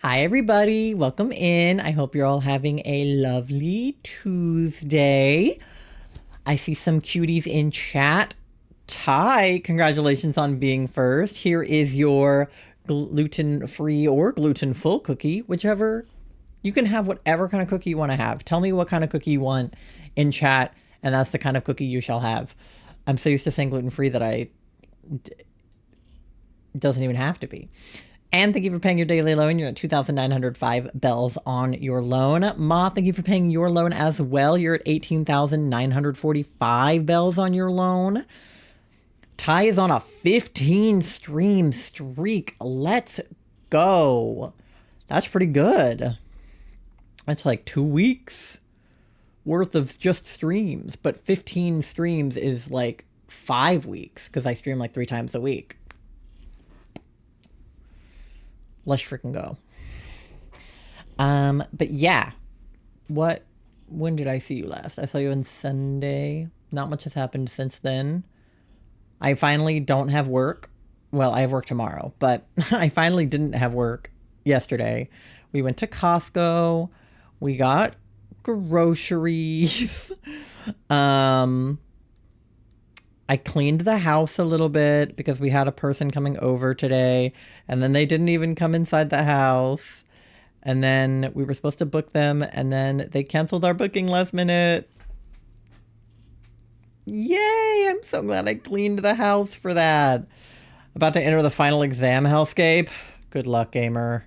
Hi, everybody. Welcome in. I hope you're all having a lovely Tuesday. I see some cuties in chat. Ty, congratulations on being first. Here is your gluten-free or gluten-full cookie, whichever. You can have whatever kind of cookie you want to have. Tell me what kind of cookie you want in chat, and that's the kind of cookie you shall have. I'm so used to saying gluten-free that it doesn't even have to be. And thank you for paying your daily loan. You're at 2,905 bells on your loan. Ma, thank you for paying your loan as well. You're at 18,945 bells on your loan. Ty is on a 15 stream streak. Let's go. That's pretty good. That's like 2 weeks worth of just streams. But 15 streams is like 5 weeks because I stream like 3 times a week. Let's freaking go. But yeah, when did I see you last? I saw you on Sunday. Not much has happened since then. I finally don't have work. Well, I have work tomorrow, but I finally didn't have work yesterday. We went to Costco. We got groceries. I cleaned the house a little bit because we had a person coming over today, and then they didn't even come inside the house. And then we were supposed to book them, and then they canceled our booking last minute. Yay! I'm so glad I cleaned the house for that. About to enter the final exam hellscape. Good luck, gamer.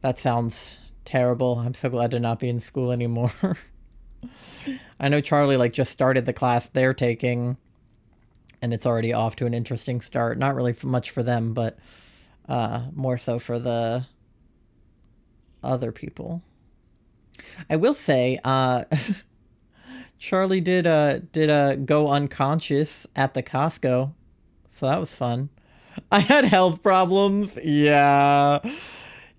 That sounds terrible. I'm so glad to not be in school anymore. I know Charlie just started the class they're taking, and it's already off to an interesting start. Not really much for them, but more so for the other people. I will say, Charlie did go unconscious at the Costco, so that was fun. I had health problems. Yeah,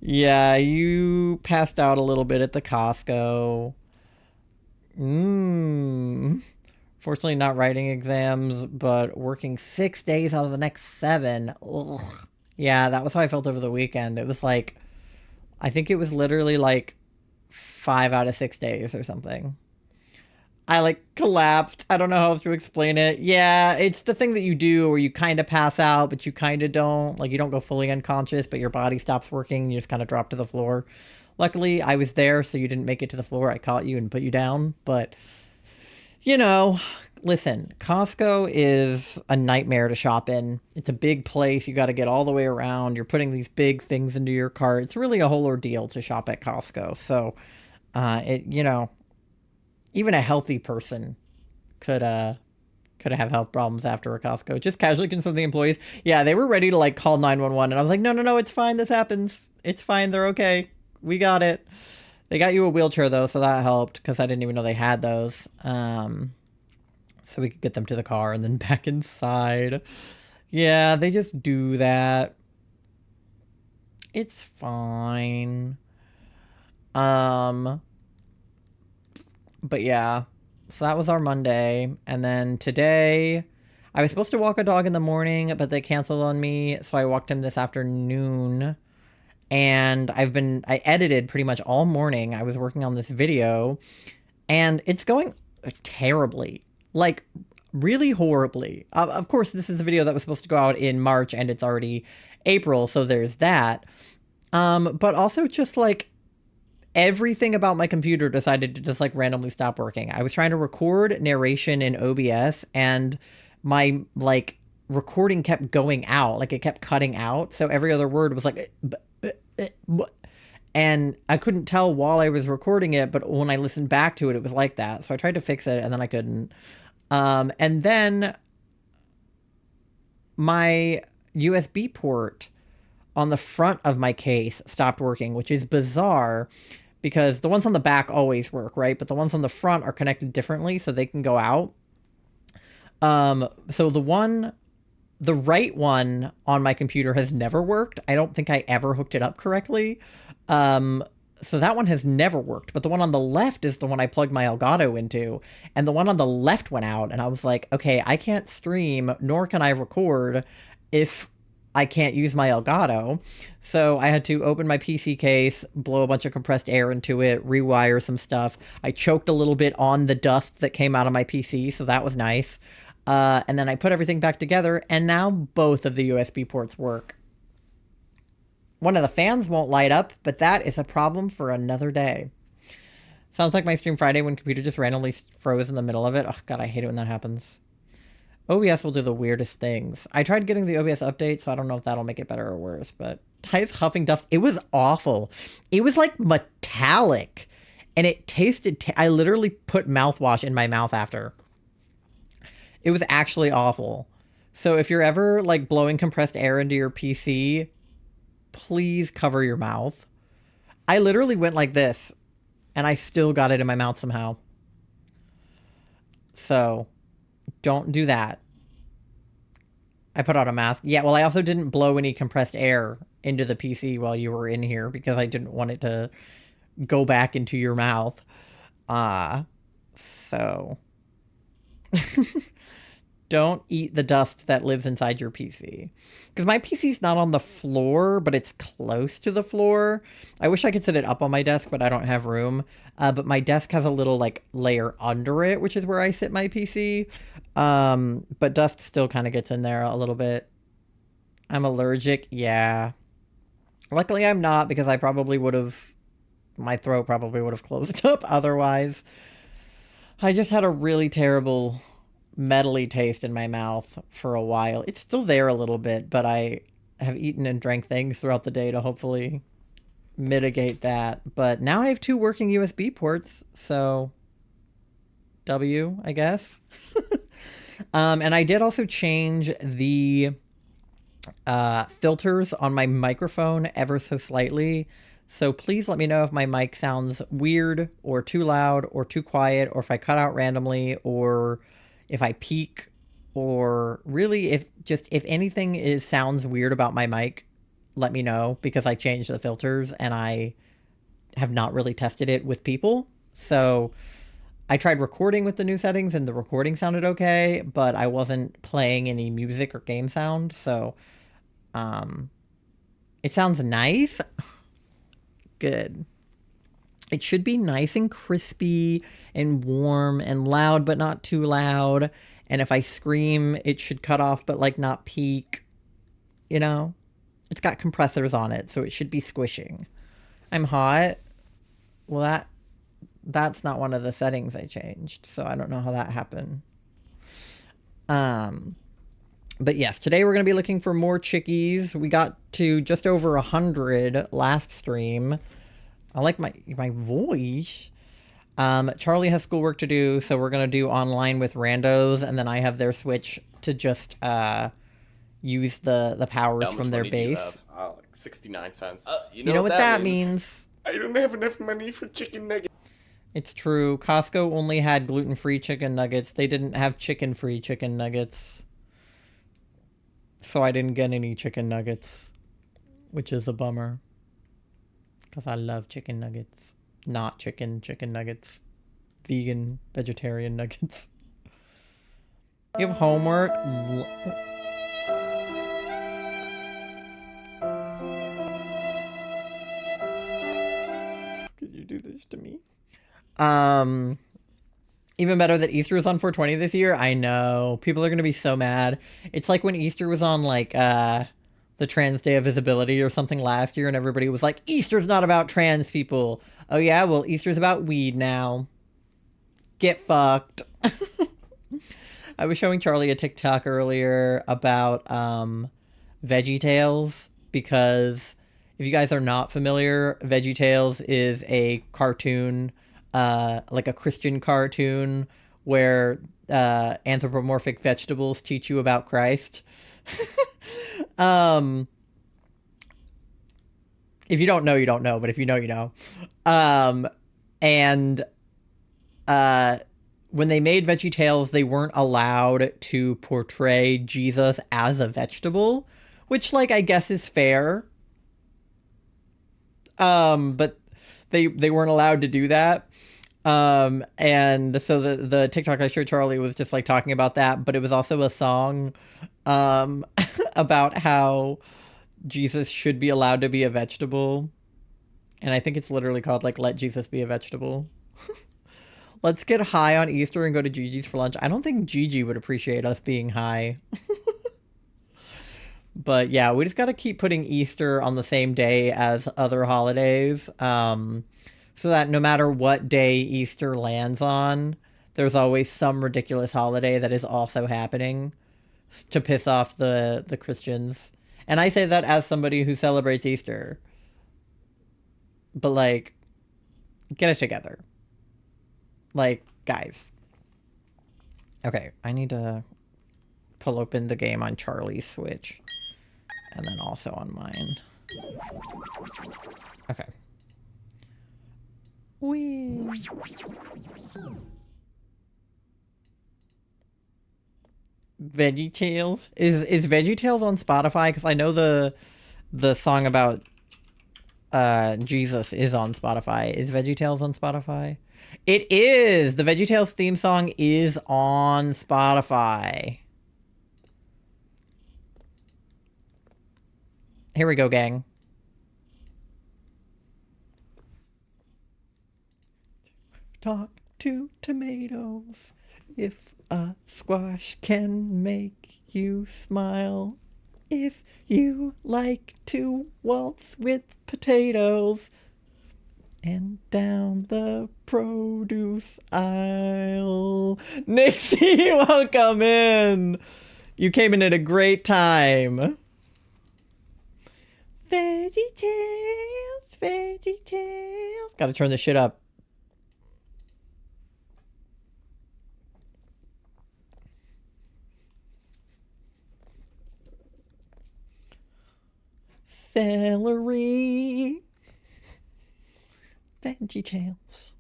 you passed out a little bit at the Costco. Fortunately, not writing exams, but working 6 days out of the next 7. Ugh. Yeah, that was how I felt over the weekend. It was I think it was literally 5 out of 6 days or something. I collapsed. I don't know how else to explain it. Yeah, it's the thing that you do where you kind of pass out, but you kind of don't. You don't go fully unconscious, but your body stops working. You just kind of drop to the floor. Luckily, I was there, so you didn't make it to the floor. I caught you and put you down, but listen, Costco is a nightmare to shop in. It's a big place. You got to get all the way around. You're putting these big things into your cart. It's really a whole ordeal to shop at Costco. So, even a healthy person could have health problems after a Costco. Just casually concerned the employees. Yeah, they were ready to call 911, and I was like, no, it's fine. This happens. It's fine. They're okay. We got it. They got you a wheelchair, though, so that helped, because I didn't even know they had those. So we could get them to the car and then back inside. Yeah, they just do that. It's fine. But yeah, so that was our Monday. And then today, I was supposed to walk a dog in the morning, but they canceled on me, so I walked him this afternoon. And I edited pretty much all morning. I was working on this video, and it's going terribly, really horribly. Of course, this is a video that was supposed to go out in March, and it's already April, so there's that. But also just everything about my computer decided to just randomly stop working. I was trying to record narration in OBS, and my recording kept going out. It kept cutting out, so every other word was and I couldn't tell while I was recording it, but when I listened back to it, it was like that. So I tried to fix it, and then I couldn't. And then my USB port on the front of my case stopped working, which is bizarre because the ones on the back always work, right? But the ones on the front are connected differently, so they can go out. So the right one on my computer has never worked. I don't think I ever hooked it up correctly. So that one has never worked. But the one on the left is the one I plugged my Elgato into. And the one on the left went out. And I was like, okay, I can't stream, nor can I record if I can't use my Elgato. So I had to open my PC case, blow a bunch of compressed air into it, rewire some stuff. I choked a little bit on the dust that came out of my PC, so that was nice. And then I put everything back together, and now both of the USB ports work. One of the fans won't light up, but that is a problem for another day. Sounds like my stream Friday when computer just randomly froze in the middle of it. Oh, God, I hate it when that happens. OBS will do the weirdest things. I tried getting the OBS update, so I don't know if that'll make it better or worse, but Ty's huffing dust. It was awful. It was like metallic, and it tasted... I literally put mouthwash in my mouth after. It was actually awful. So if you're ever, like, blowing compressed air into your PC, please cover your mouth. I literally went like this, and I still got it in my mouth somehow. So... don't do that. I put on a mask. Yeah, well, I also didn't blow any compressed air into the PC while you were in here because I didn't want it to go back into your mouth. So... don't eat the dust that lives inside your PC. Because my PC's not on the floor, but it's close to the floor. I wish I could sit it up on my desk, but I don't have room. But my desk has a little, like, layer under it, which is where I sit my PC. But dust still kind of gets in there a little bit. I'm allergic. Yeah. Luckily, I'm not, because I probably would have... my throat probably would have closed up otherwise. I just had a really terrible... metally taste in my mouth for a while. It's still there a little bit, but I have eaten and drank things throughout the day to hopefully mitigate that. But now I have 2 working USB ports, so W, I guess. And I did also change the filters on my microphone ever so slightly. So please let me know if my mic sounds weird or too loud or too quiet, or if I cut out randomly, or if I peak, or really if anything sounds weird about my mic, let me know, because I changed the filters and I have not really tested it with people. So I tried recording with the new settings and the recording sounded okay, but I wasn't playing any music or game sound. So it sounds nice. Good. It should be nice and crispy and warm and loud, but not too loud. And if I scream, it should cut off, but like not peak. You know? It's got compressors on it, so it should be squishing. I'm hot. Well, that's not one of the settings I changed, so I don't know how that happened. But yes, today we're going to be looking for more chickies. We got to just over 100 last stream. I like my voice. Charlie has schoolwork to do, so we're gonna do online with randos, and then I have their Switch to just use the powers from their base. Like 69 cents. You know what that means? I don't have enough money for chicken nuggets. It's true. Costco only had gluten-free chicken nuggets. They didn't have chicken-free chicken nuggets. So I didn't get any chicken nuggets, which is a bummer. Because I love chicken nuggets. Not chicken nuggets. Vegan, vegetarian nuggets. You have homework? Could you do this to me? Even better that Easter was on 420 this year. I know. People are going to be so mad. It's like when Easter was on, like, the Trans Day of Visibility or something last year, and everybody was like, Easter's not about trans people. Oh yeah, well, Easter's about weed now. Get fucked. I was showing Charlie a TikTok earlier about VeggieTales, because if you guys are not familiar, VeggieTales is a cartoon, like a Christian cartoon, where anthropomorphic vegetables teach you about Christ. If you don't know, you don't know, but if you know, you know. When they made VeggieTales, they weren't allowed to portray Jesus as a vegetable, which, like, I guess is fair. But they weren't allowed to do that. And so the TikTok I showed Charlie was just like talking about that, but it was also a song, about how Jesus should be allowed to be a vegetable. And I think it's literally called like "Let Jesus Be a Vegetable." Let's get high on Easter and go to Gigi's for lunch. I don't think Gigi would appreciate us being high. But yeah, we just got to keep putting Easter on the same day as other holidays, so that no matter what day Easter lands on, there's always some ridiculous holiday that is also happening to piss off the Christians. And I say that as somebody who celebrates Easter. But like, get it together. Like, guys. Okay, I need to pull open the game on Charlie's Switch. And then also on mine. Okay. Whee. VeggieTales? Is VeggieTales on Spotify? Because I know the song about Jesus is on Spotify. Is VeggieTales on Spotify? It is! The VeggieTales theme song is on Spotify. Here we go, gang. Talk to tomatoes. If a squash can make you smile. If you like to waltz with potatoes. And down the produce aisle. Nixie, welcome in. You came in at a great time. VeggieTales, VeggieTales. Gotta turn this shit up. Celery. VeggieTales.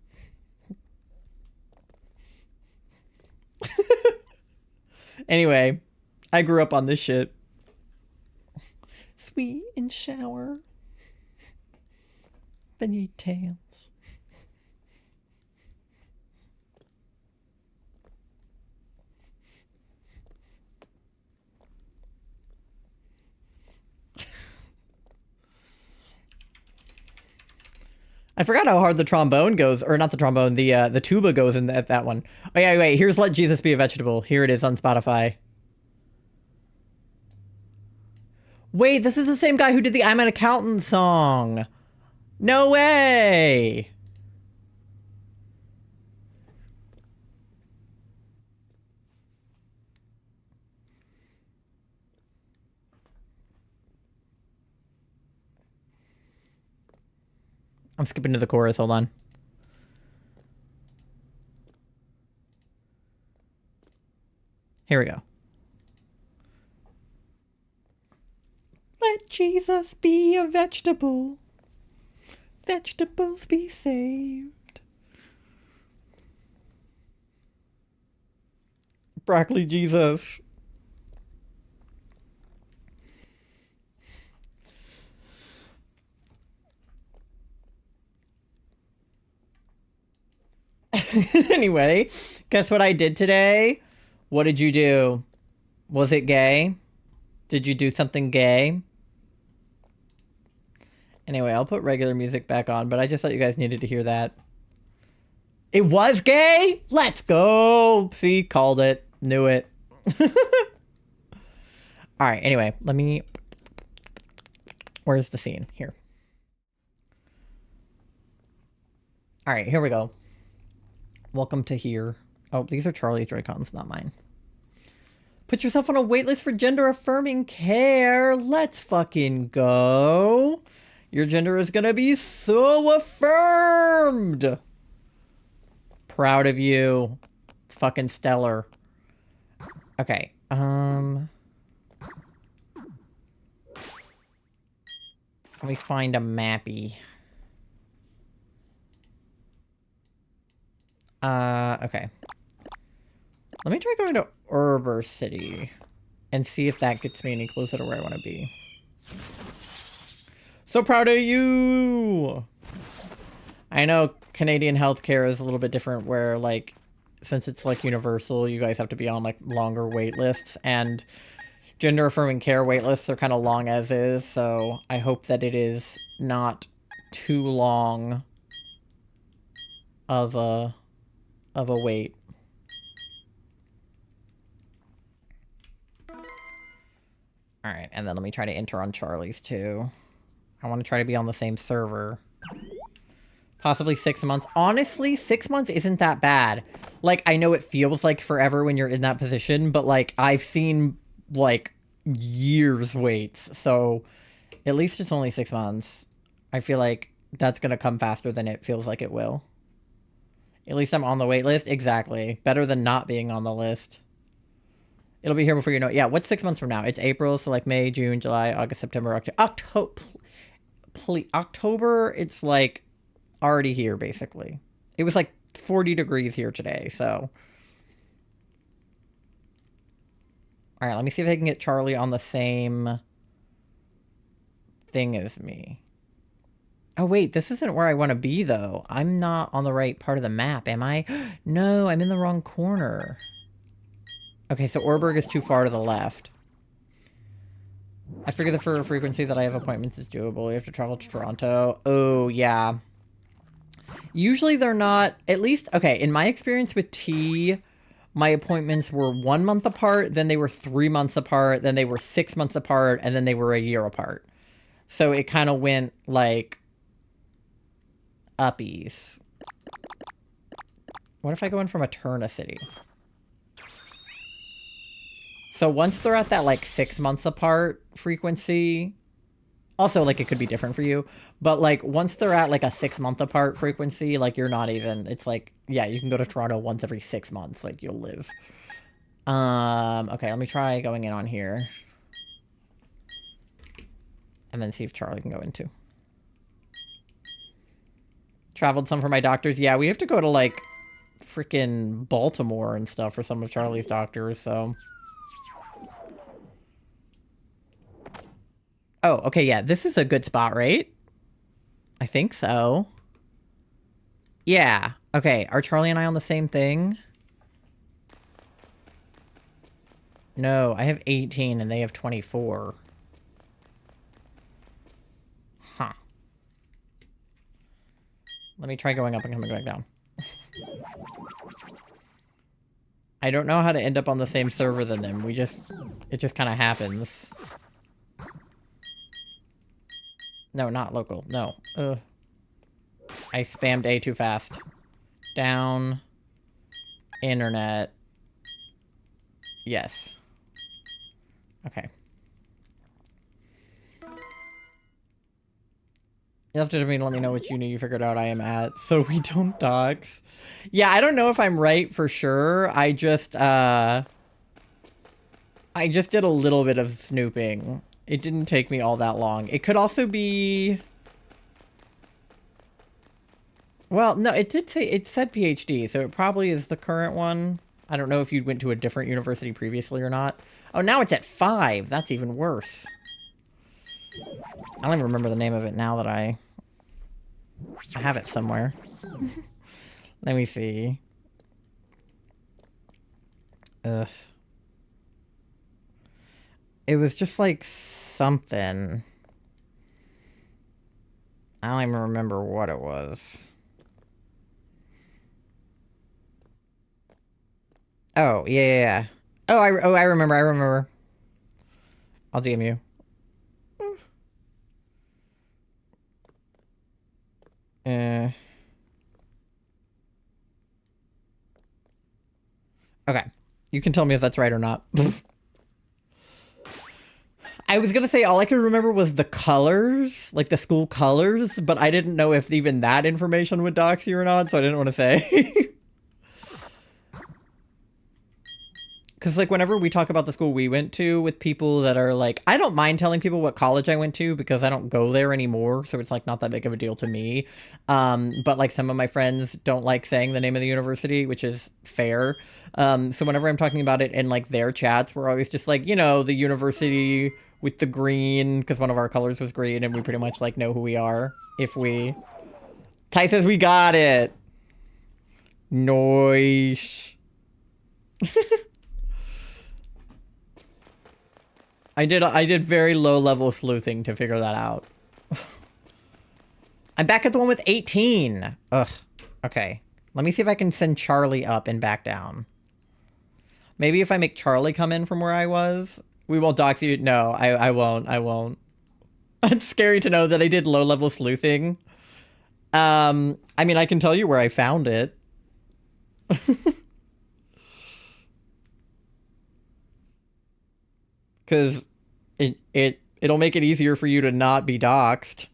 Anyway, I grew up on this shit. Sweet and shower. VeggieTales. I forgot how hard the trombone goes, or not the trombone, the tuba goes in that one. Oh yeah, wait, here's Let Jesus Be a Vegetable. Here it is on Spotify. Wait, this is the same guy who did the I'm an Accountant song. No way! I'm skipping to the chorus, hold on. Here we go. Let Jesus be a vegetable. Vegetables be saved. Broccoli Jesus. Anyway, guess what I did today? What did you do? Was it gay? Did you do something gay? Anyway, I'll put regular music back on, but I just thought you guys needed to hear that. It was gay? Let's go! See, called it. Knew it. Alright, anyway, let me... Where's the scene? Here. Alright, here we go. Welcome to here. Oh, these are Charlie's Joy-Cons, not mine. Put yourself on a waitlist for gender-affirming care. Let's fucking go. Your gender is gonna be so affirmed. Proud of you. Fucking stellar. Okay, let me find a mappy. Okay. Let me try going to Urber City and see if that gets me any closer to where I want to be. So proud of you! I know Canadian healthcare is a little bit different where, like, since it's, like, universal, you guys have to be on, like, longer wait lists, and gender-affirming care wait lists are kind of long as is, so I hope that it is not too long of a wait. Alright, and then let me try to enter on Charlie's, too. I want to try to be on the same server. Possibly 6 months. Honestly, 6 months isn't that bad. Like, I know it feels like forever when you're in that position, but, like, I've seen, like, years waits. So, at least it's only 6 months. I feel like that's going to come faster than it feels like it will. At least I'm on the wait list. Exactly. Better than not being on the list. It'll be here before you know it. Yeah, what's 6 months from now? It's April, so, like, May, June, July, August, September, October, it's, like, already here, basically. It was like 40 degrees here today, so. Alright, let me see if I can get Charlie on the same thing as me. Oh, wait, this isn't where I want to be, though. I'm not on the right part of the map, am I? No, I'm in the wrong corner. Okay, so Orberg is too far to the left. I figure the frequency that I have appointments is doable. You have to travel to Toronto. Oh, yeah. Usually they're not, at least, okay, in my experience with T, my appointments were 1 month apart, then they were 3 months apart, then they were 6 months apart, and then they were a year apart. So it kind of went, like, uppies. What if I go in from Eternity? So once they're at that, like, 6 months apart frequency, also, like, it could be different for you, but, like, once they're at, like, a 6 month apart frequency, like, you're not even, it's like, yeah, you can go to Toronto once every 6 months, like, you'll live. Okay, let me try going in on here. And then see if Charlie can go in, too. Traveled some for my doctors. Yeah, we have to go to, like, freaking Baltimore and stuff for some of Charlie's doctors, so. Oh, okay, yeah, this is a good spot, right? I think so. Yeah. Okay, are Charlie and I on the same thing? No, I have 18 and they have 24. Huh. Let me try going up and coming back down. I don't know how to end up on the same server than them. It just kind of happens. No, not local. No. I spammed A too fast. Down. Internet. Yes. Okay. You'll have to let me know which uni you figured out I am at, so we don't dox. Yeah, I don't know if I'm right for sure. I just did a little bit of snooping. It didn't take me all that long. It could also be... Well, no, it did say... It said PhD, so it probably is the current one. I don't know if you went to a different university previously or not. Oh, now it's at 5. That's even worse. I don't even remember the name of it now that I have it somewhere. Let me see. Ugh. It was just like something. I don't even remember what it was. Oh, yeah. Oh, I remember. I'll DM you. Okay. You can tell me if that's right or not. I was gonna say all I could remember was the colors, like the school colors, but I didn't know if even that information would dox you or not, so I didn't want to say. Because, like, whenever we talk about the school we went to with people that are, like... I don't mind telling people what college I went to because I don't go there anymore, so it's, like, not that big of a deal to me. But, like, some of my friends don't like saying the name of the university, which is fair. So whenever I'm talking about it in, like, their chats, we're always just like, you know, the university with the green, because one of our colors was green, and we pretty much, like, know who we are if we... Ty says we got it. Nice. I did very low level sleuthing to figure that out. I'm back at the one with 18. Ugh. Okay. Let me see if I can send Charlie up and back down. Maybe if I make Charlie come in from where I was. We won't dox you. No, I won't. I won't. It's scary to know that I did low level sleuthing. I mean, I can tell you where I found it. Because it'll make it easier for you to not be doxxed.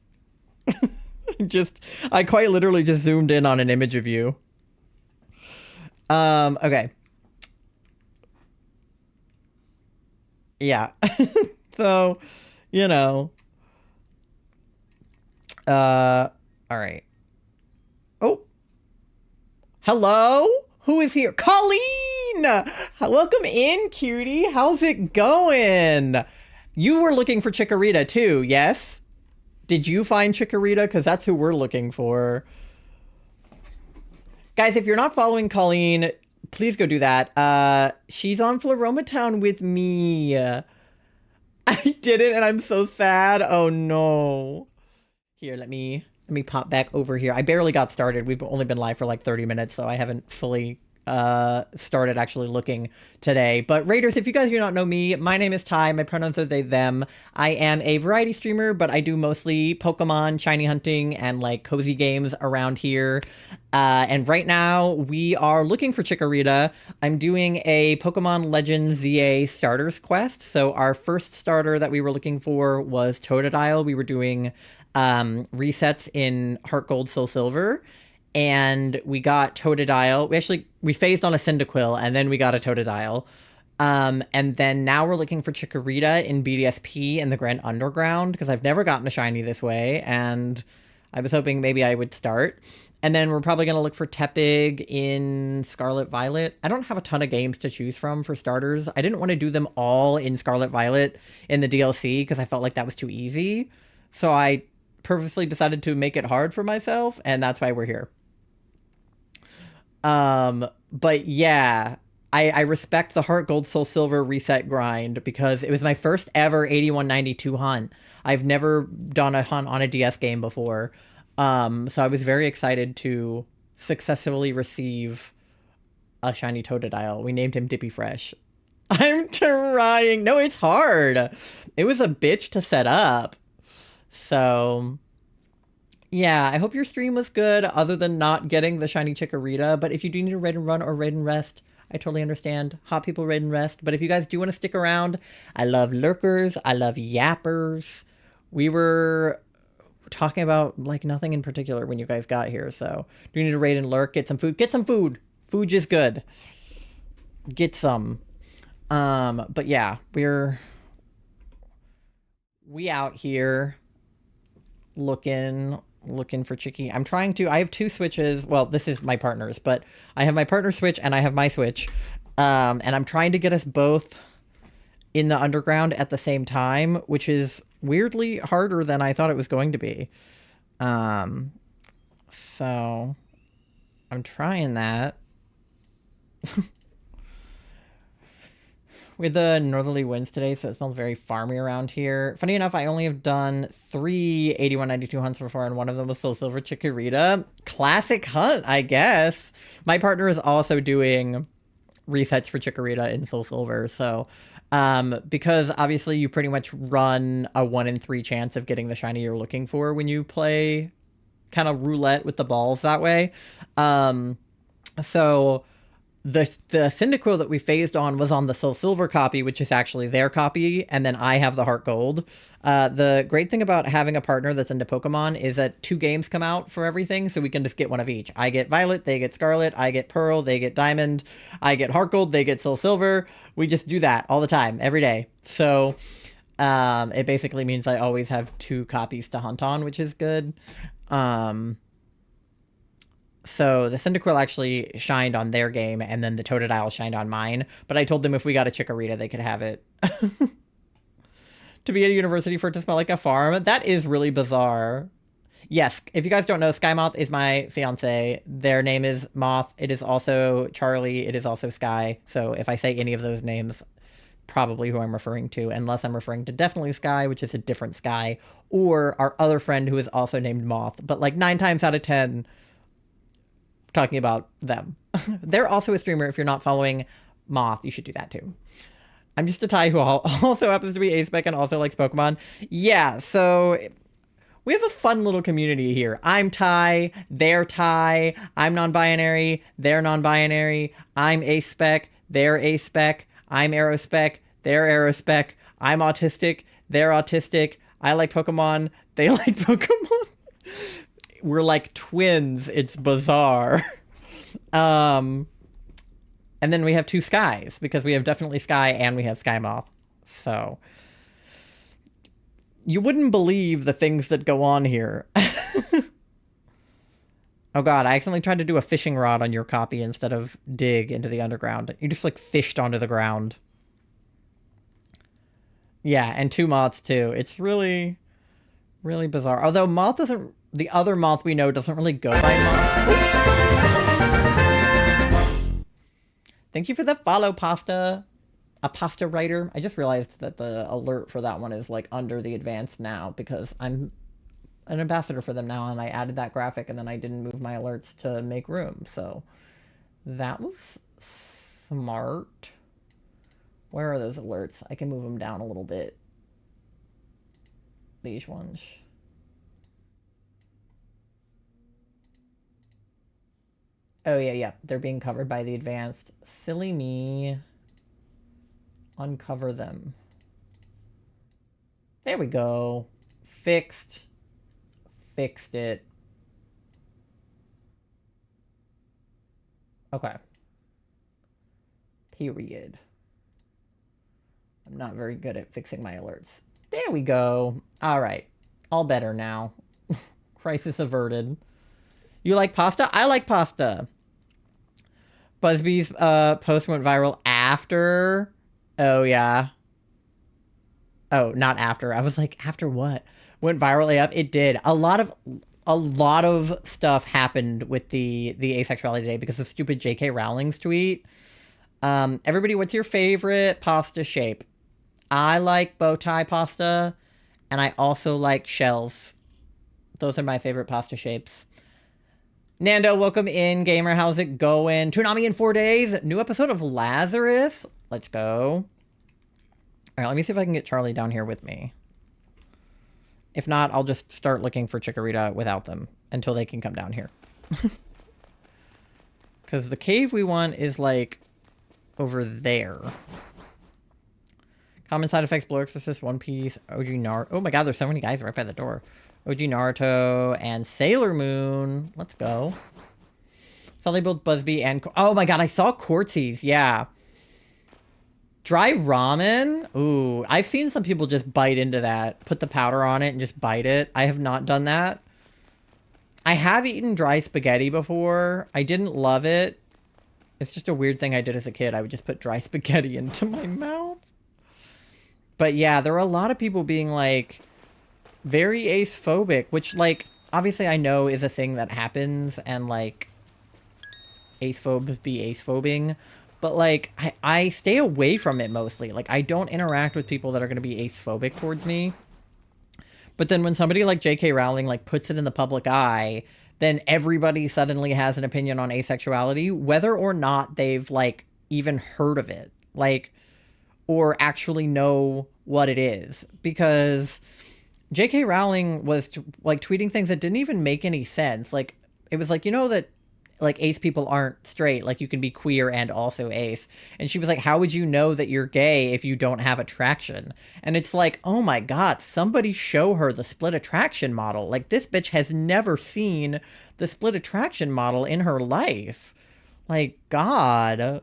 I quite literally just zoomed in on an image of you. Okay. Yeah. So, you know. All right. Oh. Hello? Who is here? Colleen! Welcome in, cutie. How's it going? You were looking for Chikorita too, yes? Did you find Chikorita? Because that's who we're looking for. Guys, if you're not following Colleen, please go do that. She's on Floroma Town with me. I did it and I'm so sad. Oh no. Here, let me pop back over here. I barely got started. We've only been live for like 30 minutes, so I haven't fully started actually looking today. But Raiders, if you guys do not know me, my name is Ty. My pronouns are they, them. I am a variety streamer, but I do mostly Pokemon, shiny hunting, and like cozy games around here. And right now we are looking for Chikorita. I'm doing a Pokemon Legends ZA starters quest. So our first starter that we were looking for was Totodile. We were doing resets in Heart Gold, Soul Silver, and we got Totodile. We phased on a Cyndaquil, and then we got a Totodile. And then now we're looking for Chikorita in BDSP in the Grand Underground, because I've never gotten a shiny this way, and I was hoping maybe I would start. And then we're probably going to look for Tepig in Scarlet Violet. I don't have a ton of games to choose from for starters. I didn't want to do them all in Scarlet Violet in the DLC, because I felt like that was too easy. So I purposely decided to make it hard for myself, and that's why we're here. But yeah, I respect the Heart Gold Soul Silver reset grind because it was my first ever 8192 hunt. I've never done a hunt on a DS game before. So I was very excited to successfully receive a shiny Totodile. We named him Dippy Fresh. I'm trying. No, it's hard. It was a bitch to set up. So yeah, I hope your stream was good, other than not getting the shiny Chikorita. But if you do need a raid and run or raid and rest, I totally understand. Hot people raid and rest. But if you guys do want to stick around, I love lurkers. I love yappers. We were talking about like nothing in particular when you guys got here. So do you need to raid and lurk? Get some food. Get some food. Food is good. Get some. But yeah, we out here looking for Chicky. I have two switches. Well, this is my partner's, but I have my partner switch and I have my switch. And I'm trying to get us both in the underground at the same time, which is weirdly harder than I thought it was going to be. So I'm trying that. We had the northerly winds today, so it smells very farmy around here. Funny enough, I only have done 3 8192 hunts before, and one of them was Soul Silver Chikorita. Classic hunt, I guess. My partner is also doing resets for Chikorita in Soul Silver, so because obviously you pretty much run a 1 in 3 chance of getting the shiny you're looking for when you play kind of roulette with the balls that way. So the Cyndaquil that we phased on was on the Soul Silver copy, which is actually their copy, and then I have the Heart Gold. The great thing about having a partner that's into Pokemon is that 2 games come out for everything, so we can just get one of each. I get Violet, they get Scarlet, I get Pearl, they get Diamond, I get Heart Gold, they get Soul Silver. We just do that all the time, every day. So it basically means I always have 2 copies to hunt on, which is good. So the Cyndaquil actually shined on their game, and then the Totodile shined on mine. But I told them if we got a Chikorita, they could have it. To be at a university for it to smell like a farm? That is really bizarre. Yes, if you guys don't know, Sky Moth is my fiance. Their name is Moth. It is also Charlie. It is also Sky. So if I say any of those names, probably who I'm referring to, unless I'm referring to definitely Sky, which is a different Sky, or our other friend who is also named Moth. But like 9 times out of 10, talking about them. They're also a streamer. If you're not following Moth, you should do that too. I'm just a Thai who also happens to be A-Spec and also likes Pokemon. Yeah, so we have a fun little community here. I'm Thai, they're Thai, I'm non-binary, they're non-binary, I'm A-Spec, they're A-Spec, I'm Aerospec, they're Aerospec, I'm autistic, they're autistic, I like Pokemon, they like Pokemon. We're like twins. It's bizarre. And then we have two Skies because we have definitely Sky and we have Sky Moth. So you wouldn't believe the things that go on here. Oh god, I accidentally tried to do a fishing rod on your copy instead of dig into the underground. You just like fished onto the ground. Yeah, and two moths too. It's really, really bizarre. Although Moth doesn't, the other Moth we know doesn't really go by Moth. Thank you for the follow, Pasta. A pasta writer. I just realized that the alert for that one is like under the advanced now because I'm an ambassador for them now and I added that graphic and then I didn't move my alerts to make room. So that was smart. Where are those alerts? I can move them down a little bit. These ones. Oh, yeah. They're being covered by the advanced. Silly me. Uncover them. There we go. Fixed. Fixed it. Okay. Period. I'm not very good at fixing my alerts. There we go. All right. All better now. Crisis averted. You like pasta? I like pasta. Busby's post went viral after. Oh, yeah. Oh, not after. I was like, after what? Went viral AF? It did. A lot of stuff happened with the asexuality today because of stupid J.K. Rowling's tweet. Everybody, what's your favorite pasta shape? I like bow tie pasta, and I also like shells. Those are my favorite pasta shapes. Nando, welcome in. Gamer, how's it going? Toonami in 4 days. New episode of Lazarus. Let's go. All right, let me see if I can get Charlie down here with me. If not, I'll just start looking for Chikorita without them until they can come down here. Because the cave we want is, like, over there. Common side effects, Blue Exorcist, One Piece, OG Naruto. Oh my god, there's so many guys right by the door. OG Naruto and Sailor Moon. Let's go. So they built Busby and... Oh my god, I saw Quartzies. Yeah. Dry ramen? Ooh, I've seen some people just bite into that. Put the powder on it and just bite it. I have not done that. I have eaten dry spaghetti before. I didn't love it. It's just a weird thing I did as a kid. I would just put dry spaghetti into my mouth. But yeah, there are a lot of people being like very ace-phobic, which like obviously I know is a thing that happens and like ace-phobes be ace-phobing, but like I stay away from it mostly. Like I don't interact with people that are going to be ace-phobic towards me. But then when somebody like J.K. Rowling like puts it in the public eye, then everybody suddenly has an opinion on asexuality, whether or not they've like even heard of it. Like, or actually know what it is, because J.K. Rowling was like tweeting things that didn't even make any sense. Like it was like, you know that like ace people aren't straight, like you can be queer and also ace. And she was like, how would you know that you're gay if you don't have attraction? And it's like, oh my god, somebody show her the split attraction model. Like this bitch has never seen the split attraction model in her life. Like, god.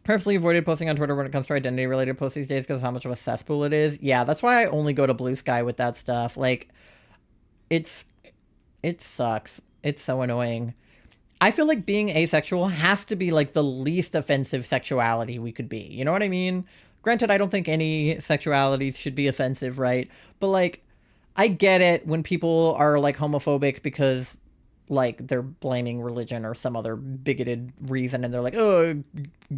Purposely avoided posting on Twitter when it comes to identity-related posts these days because of how much of a cesspool it is. Yeah, that's why I only go to Blue Sky with that stuff. Like, it sucks. It's so annoying. I feel like being asexual has to be, like, the least offensive sexuality we could be. You know what I mean? Granted, I don't think any sexuality should be offensive, right? But, like, I get it when people are like homophobic because like they're blaming religion or some other bigoted reason and they're like, oh,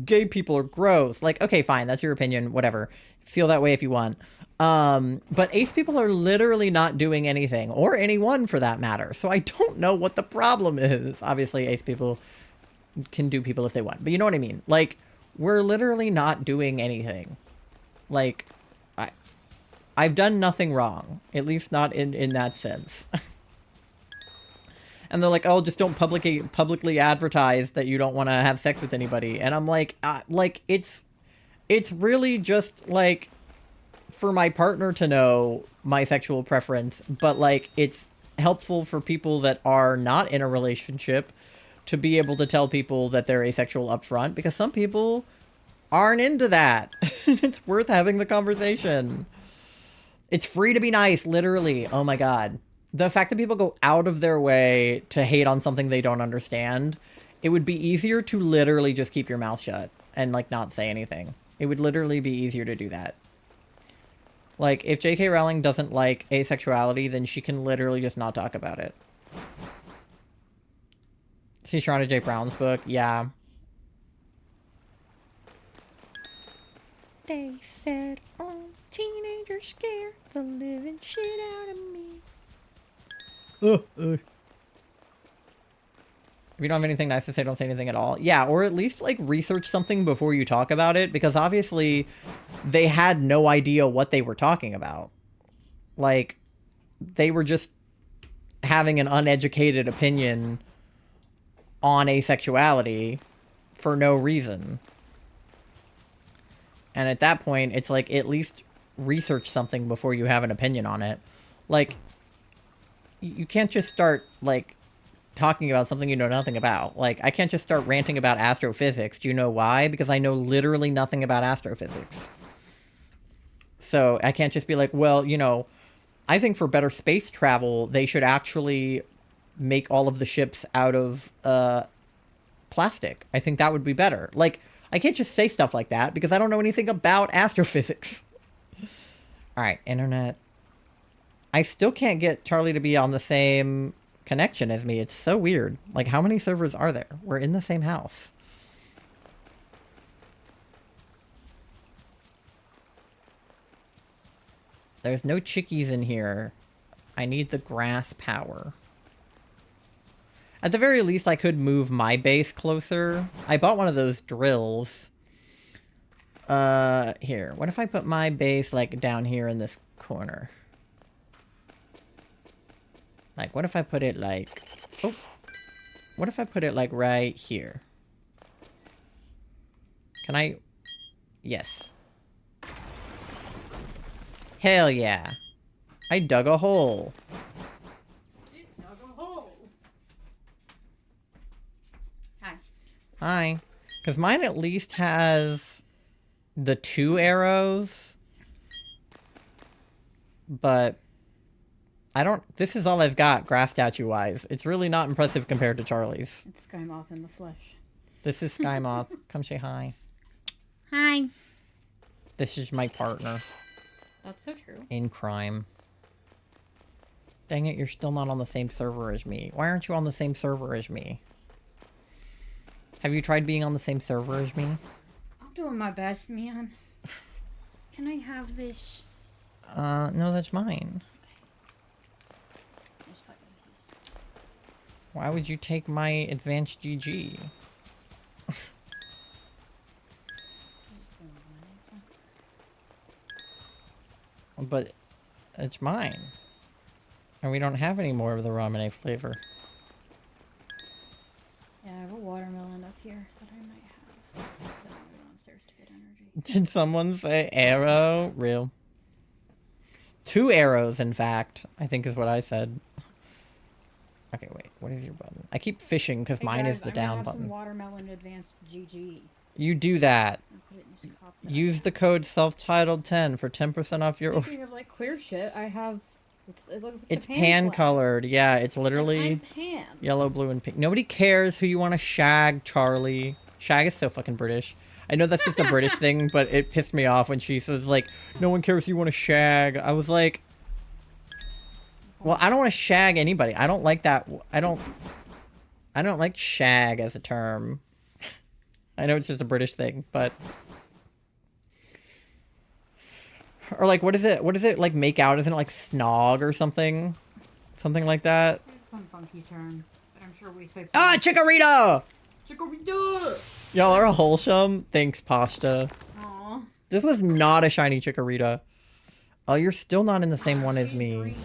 gay people are gross. Like, okay, fine, that's your opinion, whatever. Feel that way if you want. But ace people are literally not doing anything, or anyone for that matter. So I don't know what the problem is. Obviously, ace people can do people if they want, but you know what I mean? Like, we're literally not doing anything. Like, I've done nothing wrong, at least not in that sense. And they're like, oh, just don't publicly advertise that you don't want to have sex with anybody. And I'm like, it's really just like for my partner to know my sexual preference, but like it's helpful for people that are not in a relationship to be able to tell people that they're asexual up front, because some people aren't into that. It's worth having the conversation. It's free to be nice, literally. Oh my god. The fact that people go out of their way to hate on something they don't understand, it would be easier to literally just keep your mouth shut and, like, not say anything. It would literally be easier to do that. Like, if J.K. Rowling doesn't like asexuality, then she can literally just not talk about it. See Sharonda J. Brown's book? Yeah. They said, oh, teenagers scared the living shit out of me. If you don't have anything nice to say, don't say anything at all. Yeah, or at least, like, research something before you talk about it, because obviously they had no idea what they were talking about. Like, they were just having an uneducated opinion on asexuality for no reason. And at that point, it's like, at least research something before you have an opinion on it. Like, you can't just start, like, talking about something you know nothing about. Like, I can't just start ranting about astrophysics. Do you know why? Because I know literally nothing about astrophysics. So I can't just be like, well, you know, I think for better space travel, they should actually make all of the ships out of plastic. I think that would be better. Like, I can't just say stuff like that because I don't know anything about astrophysics. All right, internet. I still can't get Charlie to be on the same connection as me. It's so weird. Like, how many servers are there? We're in the same house. There's no chickies in here. I need the grass power. At the very least, I could move my base closer. I bought one of those drills. Here. What if I put my base, like, down here in this corner? Like, what if I put it, like... Oh. What if I put it, like, right here? Can I... Yes. Hell yeah. I dug a hole. It dug a hole. Hi. Hi. Because mine at least has the 2 arrows. But I don't... This is all I've got, grass statue-wise. It's really not impressive compared to Charlie's. It's Sky Moth in the flesh. This is Sky Moth. Come say hi. Hi. This is my partner That's so true. in crime. Dang it, you're still not on the same server as me. Why aren't you on the same server as me? Have you tried being on the same server as me? I'm doing my best, man. Can I have this? No, that's mine. Just like Why would you take my advanced GG? But it's mine. And we don't have any more of the ramen flavor. Yeah, I have a watermelon up here that I might have. Then I'll go downstairs to get energy. Did someone say arrow? Real. 2 arrows, in fact, I think is what I said. Okay, wait. What is your button? I keep fishing because Hey mine guys, is the I'm gonna down have button. some watermelon advanced GG. You do that. I'll put it in this cup that I Use have. the code self-titled 10 for 10% off your... Speaking of like queer shit, I have. It looks like It's the pan flag. colored. Yeah, it's And literally I'm pan. yellow, blue, and pink. Nobody cares who you want to shag, Charlie. Shag is so fucking British. I know that's just a British thing, but it pissed me off when she says, like, no one cares who you want to shag. I was like, Well, I don't want to shag anybody. I don't like that. I don't like shag as a term. I know it's just a British thing, but... Or like, what is it? What does it like make out? Isn't it like snog or something? Something like that? There's some funky terms, but I'm sure we say. Ah, Chikorita! Chikorita! Y'all are wholesome. Thanks, pasta. Aw. This was not a shiny Chikorita. Oh, you're still not in the same one as She's me. green.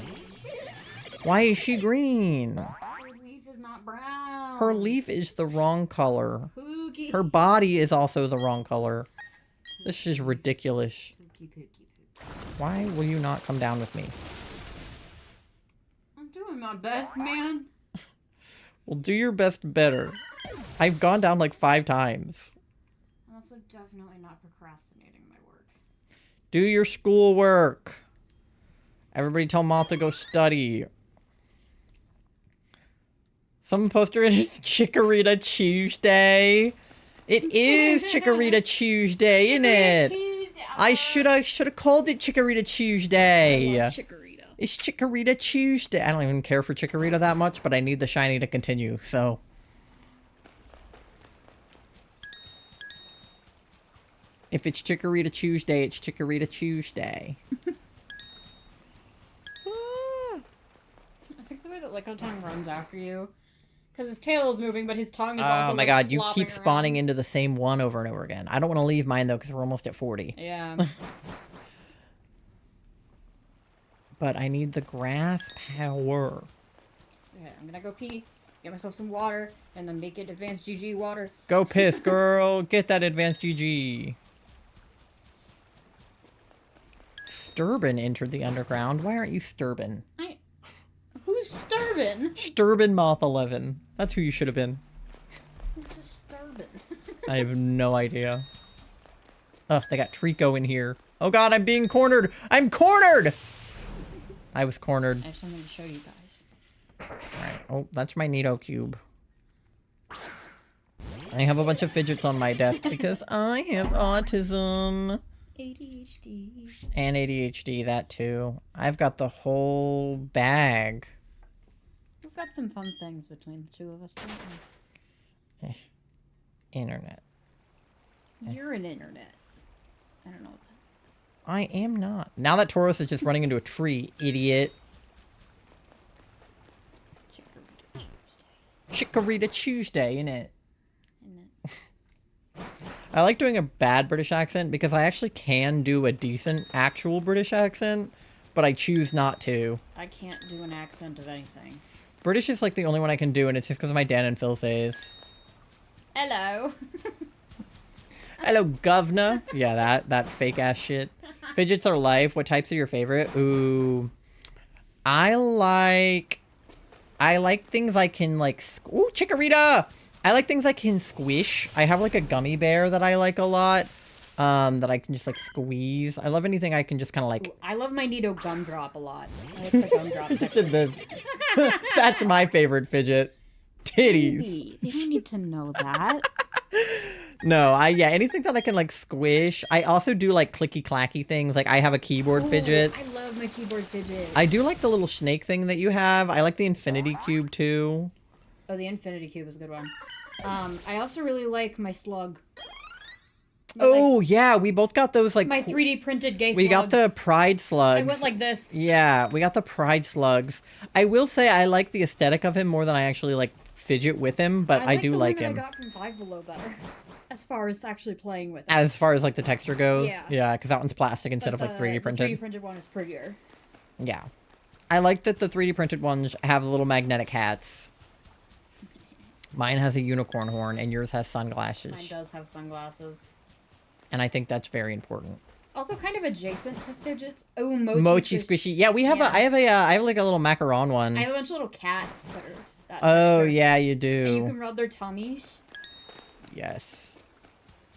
Why is she green? Her leaf is not brown. Her leaf is the wrong color. Pookie. Her body is also the wrong color. This is ridiculous. Pookie, pookie, pookie. Why will you not come down with me? I'm doing my best, man. Well, do your best better. I've gone down like 5 times. I'm also definitely not procrastinating my work. Do your schoolwork. Everybody tell Moth to go study. Someone posted it as Chikorita Tuesday. It is Chikorita Tuesday, isn't it? I should have called it Chikorita Tuesday. Chikorita. It's Chikorita Tuesday. I don't even care for Chikorita that much, but I need the shiny to continue, so. If it's Chikorita Tuesday, it's Chikorita Tuesday. I like the way that Lickitung runs after you. Because his tail is moving, but his tongue is also Oh my like, god, you flopping keep spawning around. into the same one over and over again. I don't want to leave mine though, because we're almost at 40. Yeah. But I need the grass power. Okay, I'm gonna go pee, get myself some water, and then make it advanced GG water. Go piss, girl. Get that advanced GG. Sturban entered the underground. Why aren't you Sturban? Who's Sturban? Sturban Moth 11. That's who you should have been. Who's a Sturban? I have no idea. Ugh, they got Trico in here. Oh god, I'm being cornered! I'm cornered! I was cornered. I have something to show you guys. Alright, oh, that's my Nido cube. I have a bunch of fidgets on my desk because I have autism. ADHD. And ADHD, that too. I've got the whole bag. We've got some fun things between the two of us, don't we? Internet. You're an internet. I don't know what that is. I am not. Now that Taurus is just running into a tree, idiot. Chikorita Tuesday. Chikorita Tuesday, innit? Isn't it? I like doing a bad British accent because I actually can do a decent actual British accent, but I choose not to. I can't do an accent of anything. British is like the only one I can do, and it's just because of my Dan and Phil phase. Hello. Hello, governor. Yeah, that fake ass shit. Fidgets are life. What types are your favorite? Ooh, I like things I can like. Ooh, Chikorita. I like things I can squish. I have like a gummy bear that I like a lot. That I can just like squeeze. I love anything I can just kind of like. Ooh, I love my Nido gumdrop a lot. I like the gumdrop texture. Did this. That's my favorite fidget. Titties. Baby, they don't need to know that. No, yeah, anything that I can like squish. I also do like clicky clacky things. Like I have a keyboard fidget. I love my keyboard fidget. I do like the little snake thing that you have. I like the infinity cube too. Oh, the infinity cube is a good one. I also really like my slug. Oh yeah, we both got those like. My 3D printed gay slug. We got the pride slugs. I went like this. Yeah, we got the pride slugs. I will say I like the aesthetic of him more than I actually like fidget with him, but I do like him. I got from Five Below better, as far as actually playing with it. As far as like the texture goes, Yeah. yeah, because that one's plastic instead But of like 3D printed. The 3D printed one is prettier. Yeah, I like that the 3D printed ones have little magnetic hats. Mine has a unicorn horn, and yours has sunglasses. Mine does have sunglasses. And I think that's very important. Also, kind of adjacent to fidgets. Oh, Mochi. Mochi squishy. Yeah, we have Yeah. I have like a little macaron one. I have a bunch of little cats that are. That Oh texture. yeah, you And you do. can rub their tummies. Yes.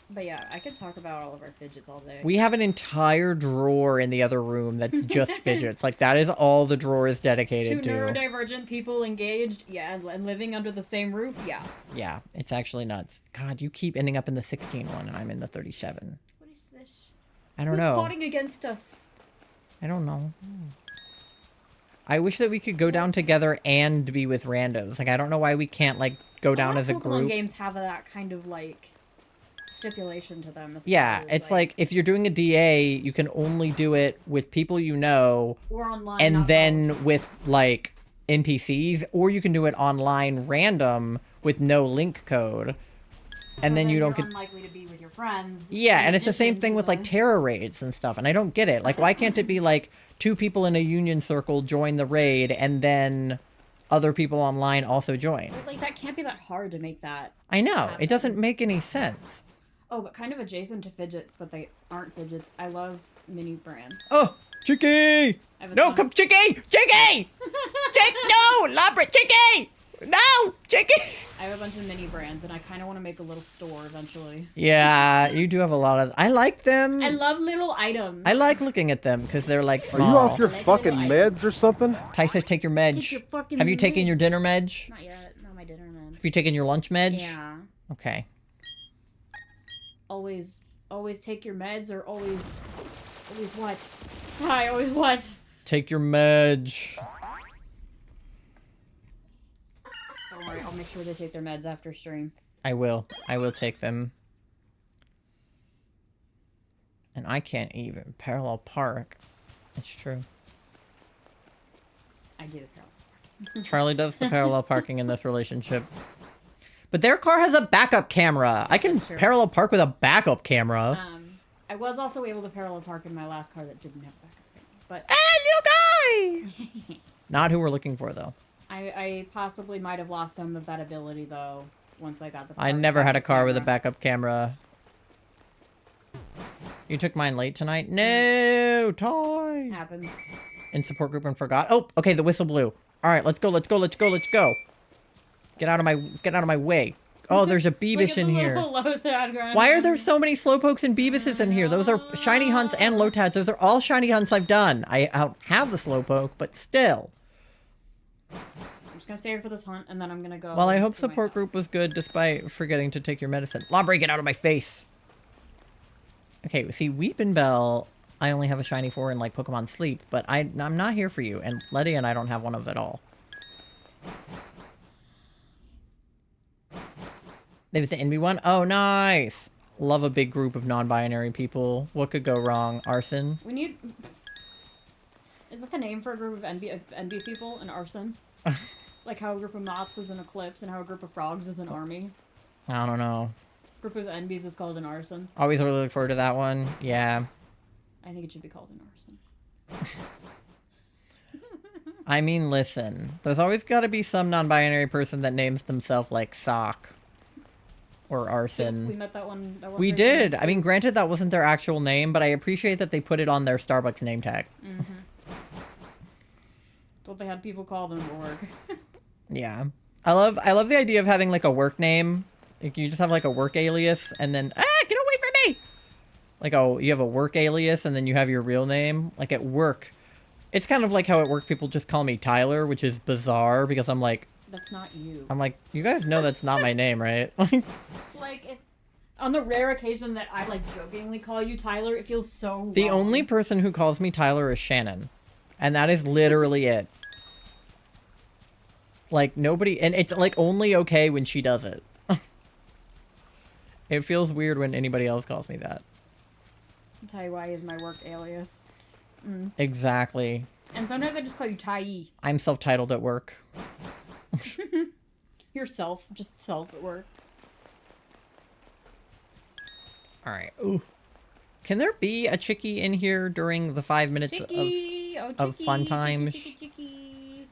But yeah, I could talk about all of our fidgets all day. We have an entire drawer in the other room that's just fidgets. Like that is all the drawer is Two dedicated to. neurodivergent people engaged, yeah, and living under the same roof, yeah. Yeah, it's actually nuts. God, you keep ending up in the 16 one, and I'm in the 37. What is this? I don't Who's know. plotting against us? I don't know. I wish that we could go down together and be with randos. Like, I don't know why we can't, like, go down as a Pokemon group. games have that kind of, like, stipulation to them. As Yeah, far as, it's like, if you're doing a DA, you can only do it with people you know, or online, and not then both. with, like, NPCs, or you can do it online random with no link code. And So then you don't you're get... unlikely to be with your friends. Yeah, in and it's the same addition thing to with, like, the- terror raids and stuff, and I don't get it. Like, why can't it be, like, 2 people in a union circle join the raid, and then other people online also join? Like, that can't be that hard to make that. I know, happen. it doesn't make any sense. Oh, but kind of adjacent to fidgets, but they aren't fidgets. I love mini brands. Oh, Chicky! I have a No, ton- come, Chicky! Chicky! Chick, no! Labra, Chicky! No! Chicky! I have a bunch of mini brands, and I kind of want to make a little store eventually. Yeah, you do have a lot of... I like them. I love little items. I like looking at them, because they're, like, Are you small. off your Like fucking little meds items. or something? Ty says take your medge. Take your fucking Have you taken your meds. dinner medge? Not yet. Not my dinner, man. Have you taken your lunch medge? Yeah. Okay. Always take your meds, or always what? Ty, always what? Take your medge. Don't worry, I'll make sure they take their meds after stream. I will. I will take them. And I can't even parallel park. It's true. I do, Carol. Charlie does the parallel parking in this relationship. But their car has a backup camera. I can That's true. parallel park with a backup camera. I was also able to parallel park in my last car that didn't have backup, but Hey, little guy! Not who we're looking for, though. I possibly might have lost some of that ability though once I got the. I car never had a backup car with a camera. backup camera. You took mine late tonight? No, Toy! Happens. In support group and forgot. Oh, okay, the whistle blew. All right, let's go, let's go, let's go, let's go. Get out of my way. Oh, there's a Look Beavis at in the here. little Lotad. Why are there so many Slowpokes and Beavises in here? Those are shiny hunts and Lotads. Those are all shiny hunts I've done. I don't have the Slowpoke, but still. I'm just gonna stay here for this hunt, and then I'm gonna go. Well, I hope do my support stuff. group was good despite forgetting to take your medicine. Lombre, get out of my face. Okay, see, Weepin' Bell, I only have a shiny for in, like, Pokemon Sleep, but I'm not here for you, and Letty and I don't have one of it all. There's the NB one. Oh, nice. Love a big group of non-binary people. What could go wrong? Arson? We need. Is that the name for a group of NB people? An arson? Like how a group of moths is an eclipse, and how a group of frogs is an army. I don't know. Group of NBs is called an arson. Always really look forward to that one. Yeah. I think it should be called an arson. I mean, listen. There's always got to be some non-binary person that names themselves, like, Sock. Or Arson. We met that one. We person did. named I mean, Sue. granted, that wasn't their actual name, but I appreciate that they put it on their Starbucks name tag. That's what they had people call them at work. Yeah. I love the idea of having, like, a work name. Like, you just have, like, a work alias, and then, get away from me! Like, oh, you have a work alias, and then you have your real name. Like, at work. It's kind of like how at work people just call me Tyler, which is bizarre, because I'm like, That's not you. you guys know that's not my name, right? Like, Like, if on the rare occasion that I, like, jokingly call you Tyler, it feels so the wrong. only person who calls me Tyler is Shannon. And that is literally it. Like, nobody... And it's, like, only okay when she does it. It feels weird when anybody else calls me that. I'll tell you why is my work alias. Exactly. And sometimes I just call you Tai. I'm self-titled at work. Yourself, just self at work. Alright. Ooh. Can there be a chickie in here during the 5 minutes Chicky! Oh, of Chicky, fun Chicky, times? Chicky, Chicky.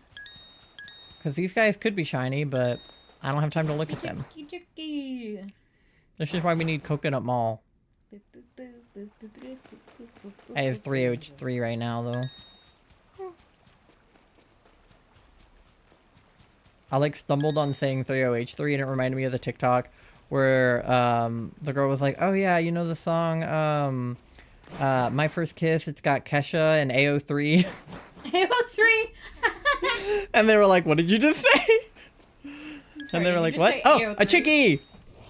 Because these guys could be shiny, but I don't have time to look at them. Chicky, Chicky. This is why we need Coconut Mall. I have 3H3 right now, though. I, like, stumbled on saying 30H3, and it reminded me of the TikTok where the girl was like, oh, yeah, you know the song, My First Kiss, it's got Kesha and AO3. AO3! And they were like, what did you just say? And they were like, what? Oh, a chickie!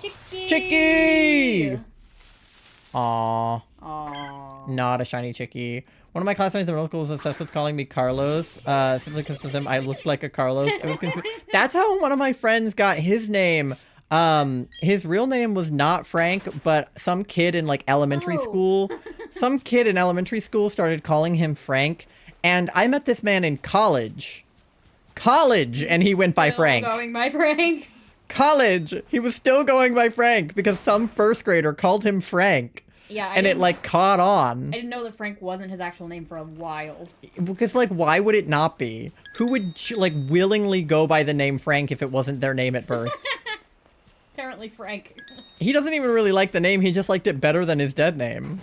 Chicky! Chickie! Aww. Aww. not a shiny chickie. One of my classmates in middle school was obsessed with calling me Carlos, simply because to them I looked like a Carlos. It was That's how one of my friends got his name. His real name was not Frank, but some kid in like elementary school, some kid in elementary school started calling him Frank, and I met this man in college, and he went by Frank. Going by Frank. College, he was still going by Frank because some first grader called him Frank. Yeah, and it like caught on. I didn't know that Frank wasn't his actual name for a while. Because like, why would it not be? Who would like willingly go by the name Frank if it wasn't their name at birth? Apparently Frank. He doesn't even really like the name. He just liked it better than his dead name.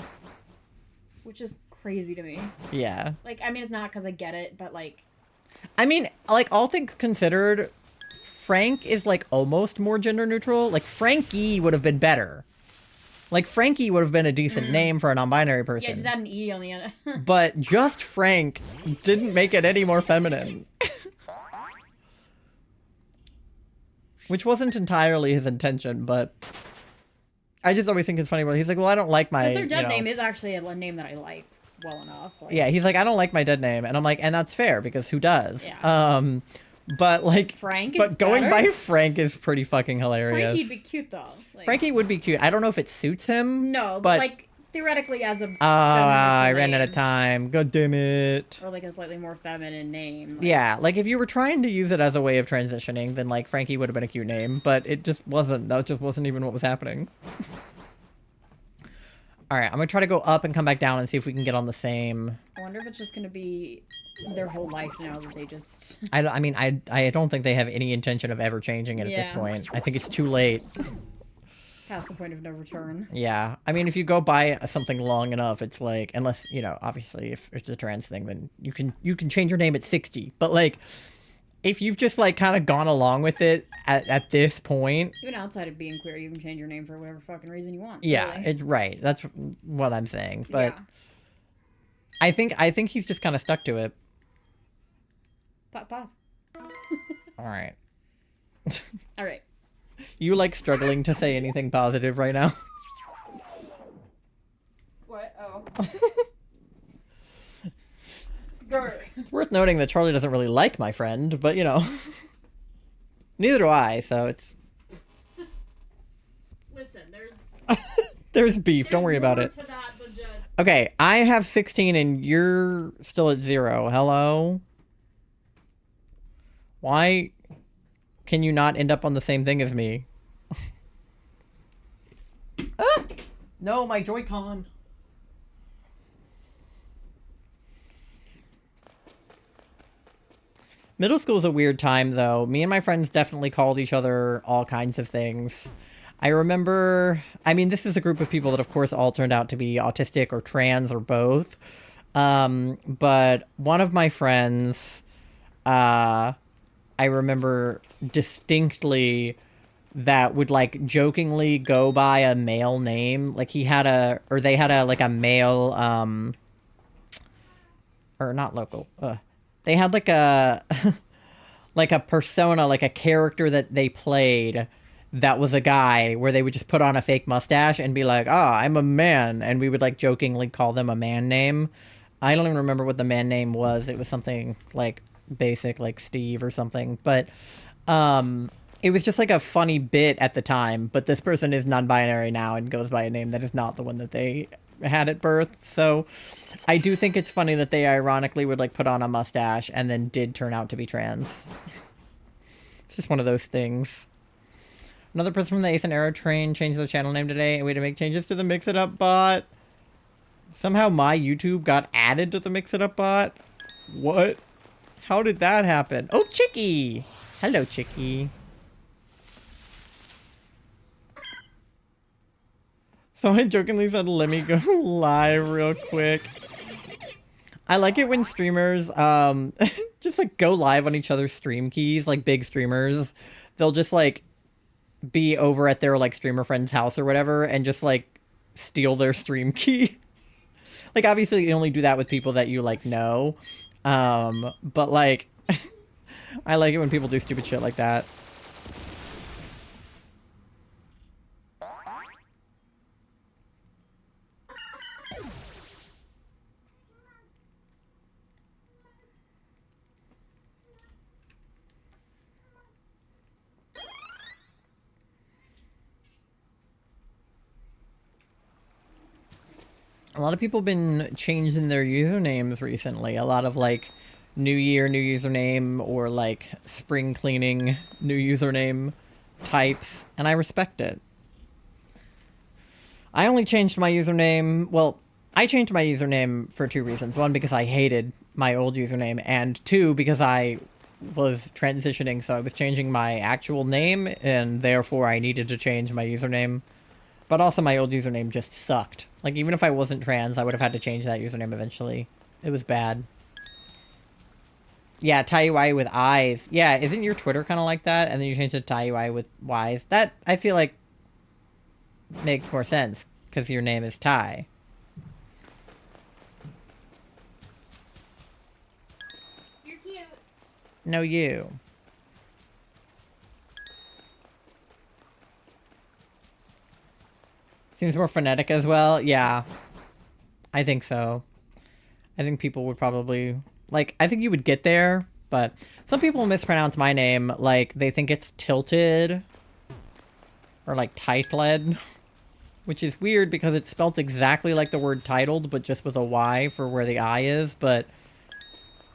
Which is crazy to me. Yeah. Like, I mean, it's not because I get it, but like... I mean, like, all things considered, Frank is like almost more gender neutral. Like, Frankie would have been better. Like, Frankie would have been a decent name for a non-binary person. Yeah, just add an E on the end. But just Frank didn't make it any more feminine. Which wasn't entirely his intention, but I just always think it's funny when he's like, well, I don't like my... Because their dead name is actually a name that I like well enough. Like... Yeah, he's like, I don't like my dead name. And I'm like, and that's fair, because who does? Yeah. But like, Frank is but going better? by Frank is pretty fucking hilarious. Frankie'd be cute though. Like, Frankie would be cute. I don't know if it suits him. No, but like theoretically as a I ran out of time. God damn it. Or like a slightly more feminine name. Like, yeah, like if you were trying to use it as a way of transitioning, then like Frankie would have been a cute name, but it just wasn't. That just wasn't even what was happening. All right, I'm gonna try to go up and come back down and see if we can get on the same. I wonder if it's just gonna be their whole life now that they just... I mean, I don't think they have any intention of ever changing it at this point. I think it's too late. Past the point of no return. Yeah. I mean, if you go by something long enough, it's like, unless, you know, obviously if it's a trans thing, then you can change your name at 60. But like, if you've just like kind of gone along with it at this point. Even outside of being queer, you can change your name for whatever fucking reason you want. Yeah, really. it's right. That's what I'm saying. But yeah. I think he's just kind of stuck to it. Pop, pop. All right. All right. You like struggling to say anything positive right now? What? Oh. It's worth noting that Charlie doesn't really like my friend, but you know. Neither do I, so it's... Listen, there's There's beef, don't worry about it. To that than just... Okay, I have 16 and you're still at 0. Hello? Why can you not end up on the same thing as me? Ah! No, my Joy-Con. Middle school is a weird time, though. Me and my friends definitely called each other all kinds of things. I remember... I mean, this is a group of people that, of course, all turned out to be autistic or trans or both. But one of my friends... I remember distinctly that would like jokingly go by a male name. Like they had like a male, or not local. They had like a, like a persona, like a character that they played that was a guy where they would just put on a fake mustache and be like, I'm a man. And we would like jokingly call them a man name. I don't even remember what the man name was. It was something like basic, like Steve or something, but it was just like a funny bit at the time. But this person is non-binary now and goes by a name that is not the one that they had at birth, so I do think it's funny that they ironically would like put on a mustache and then did turn out to be trans. It's just one of those things. Another person from the Ace and Arrow train changed their channel name today and we had to make changes to the Mix It Up bot. Somehow my YouTube got added to the Mix It Up bot. What? How did that happen? Oh, Chicky! Hello, Chicky. So I jokingly said, let me go live real quick. I like it when streamers just like go live on each other's stream keys, like big streamers. They'll just like be over at their like streamer friend's house or whatever and just like steal their stream key. Like obviously you only do that with people that you like know. But like, I like it when people do stupid shit like that. A lot of people have been changing their usernames recently. A lot of like New Year, new username, or like spring cleaning, new username types, and I respect it. I only changed my username, well, I changed my username for two reasons. One, because I hated my old username, and two, because I was transitioning, so I was changing my actual name, and therefore I needed to change my username. But also my old username just sucked. Like, even if I wasn't trans, I would have had to change that username eventually. It was bad. Yeah, TaiUI with eyes. Yeah, isn't your Twitter kind of like that? And then you change it to TaiUI with Ys. That, I feel like, makes more sense, because your name is Tai. You're cute. No, you. Seems more phonetic as well. Yeah, I think so. I think people would probably... Like, I think you would get there, but some people mispronounce my name. Like, they think it's tilted. Or, like, titled. Which is weird because it's spelt exactly like the word titled, but just with a Y for where the I is. But,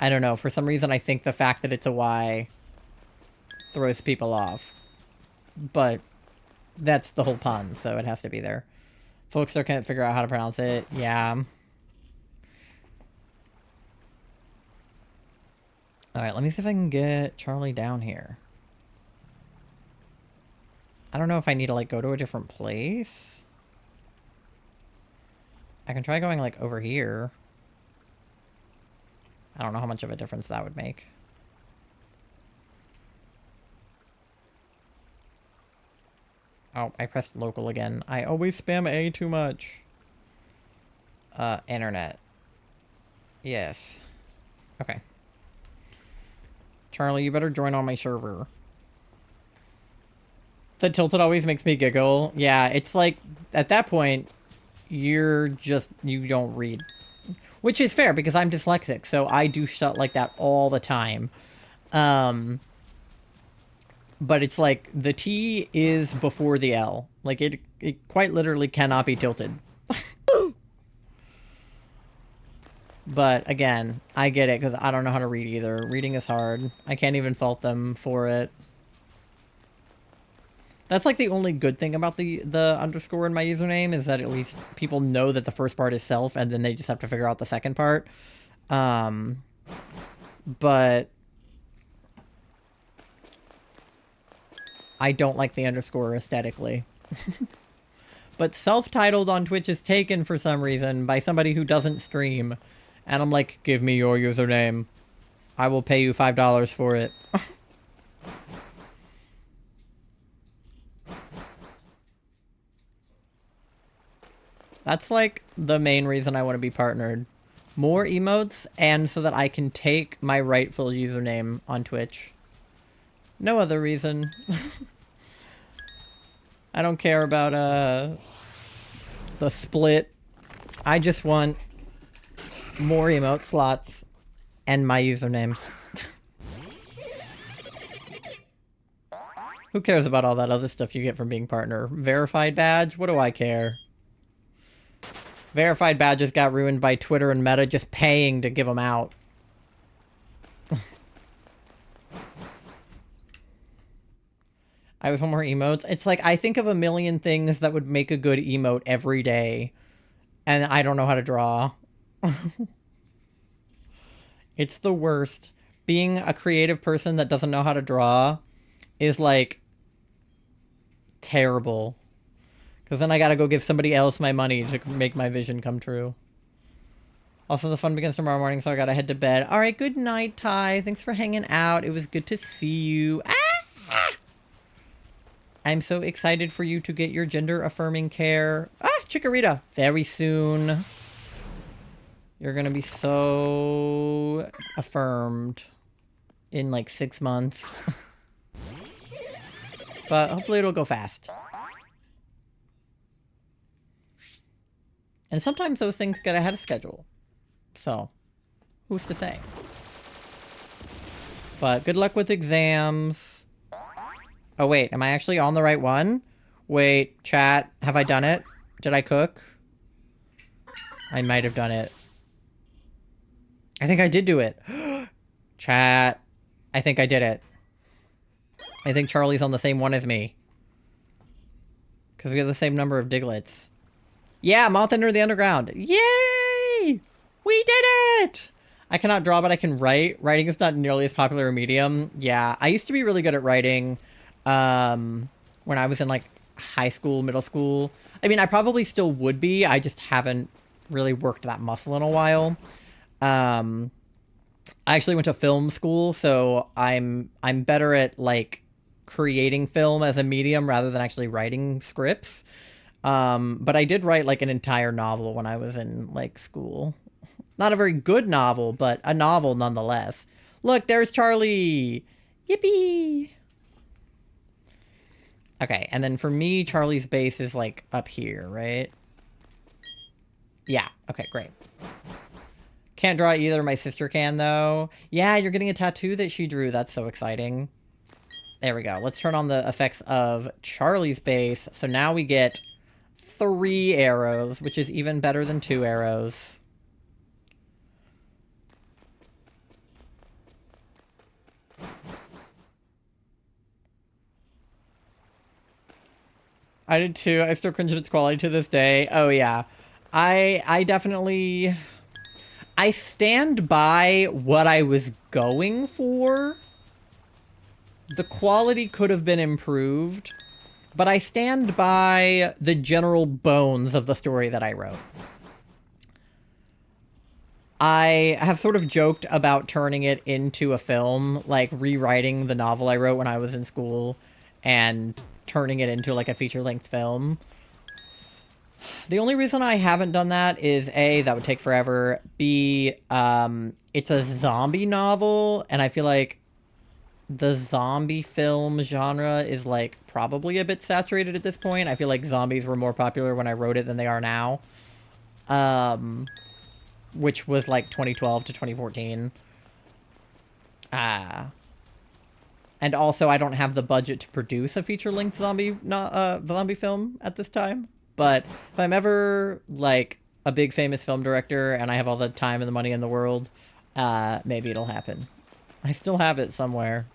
I don't know. For some reason, I think the fact that it's a Y throws people off. But, that's the whole pun, so it has to be there. Folks still can't figure out how to pronounce it. Yeah. Alright, let me see if I can get Charlie down here. I don't know if I need to, like, go to a different place. I can try going, like, over here. I don't know how much of a difference that would make. Oh, I pressed local again. I always spam A too much. Internet. Yes. Okay. Charlie, you better join on my server. The tilted always makes me giggle. Yeah, it's like, at that point, you don't read. Which is fair, because I'm dyslexic, so I do shit like that all the time. But it's like, the T is before the L. Like, it quite literally cannot be tilted. But, again, I get it, because I don't know how to read either. Reading is hard. I can't even fault them for it. That's, like, the only good thing about the underscore in my username, is that at least people know that the first part is self, and then they just have to figure out the second part. But I don't like the underscore aesthetically. But self-titled on Twitch is taken for some reason by somebody who doesn't stream. And I'm like, give me your username. I will pay you $5 for it. That's like the main reason I want to be partnered. More emotes, and so that I can take my rightful username on Twitch. No other reason. I don't care about the split. I just want more emote slots and my username. Who cares about all that other stuff you get from being partner? Verified badge? What do I care? Verified badges got ruined by Twitter and Meta just paying to give them out. I was want more emotes. It's like, I think of a million things that would make a good emote every day. And I don't know how to draw. It's the worst. Being a creative person that doesn't know how to draw is, like, terrible. Because then I gotta go give somebody else my money to make my vision come true. Also, the fun begins tomorrow morning, so I gotta head to bed. Alright, good night, Ty. Thanks for hanging out. It was good to see you. Ah! I'm so excited for you to get your gender-affirming care. Ah, Chikorita. Very soon. You're gonna be so affirmed in like 6 months. But hopefully it'll go fast. And sometimes those things get ahead of schedule. So, who's to say? But good luck with exams. Oh wait, am I actually on the right one? Wait, chat, have I done it? Did I cook? I might have done it. I think I did do it. Chat. I think I did it. I think Charlie's on the same one as me. Because we have the same number of Diglets. Yeah, Moth Ender the Underground. Yay! We did it! I cannot draw, but I can write. Writing is not nearly as popular a medium. Yeah, I used to be really good at writing when I was in, like, high school, middle school. I mean, I probably still would be. I just haven't really worked that muscle in a while. I actually went to film school, so I'm better at, like, creating film as a medium rather than actually writing scripts. But I did write, like, an entire novel when I was in, like, school. Not a very good novel, but a novel nonetheless. Look, there's Charlie! Yippee! Okay, and then for me, Charlie's base is, like, up here, right? Yeah, okay, great. Can't draw either. My sister can, though. Yeah, you're getting a tattoo that she drew. That's so exciting. There we go. Let's turn on the effects of Charlie's base. So now we get 3 arrows, which is even better than 2 arrows. I did too. I still cringe at its quality to this day. Oh, yeah. I definitely... I stand by what I was going for. The quality could have been improved, but I stand by the general bones of the story that I wrote. I have sort of joked about turning it into a film, like rewriting the novel I wrote when I was in school and turning it into like a feature-length film. The only reason I haven't done that is A, that would take forever. B, it's a zombie novel, and I feel like the zombie film genre is like probably a bit saturated at this point. I feel like zombies were more popular when I wrote it than they are now. Which was like 2012 to 2014. And also I don't have the budget to produce a feature-length zombie film at this time. But if I'm ever like a big famous film director and I have all the time and the money in the world, maybe it'll happen. I still have it somewhere.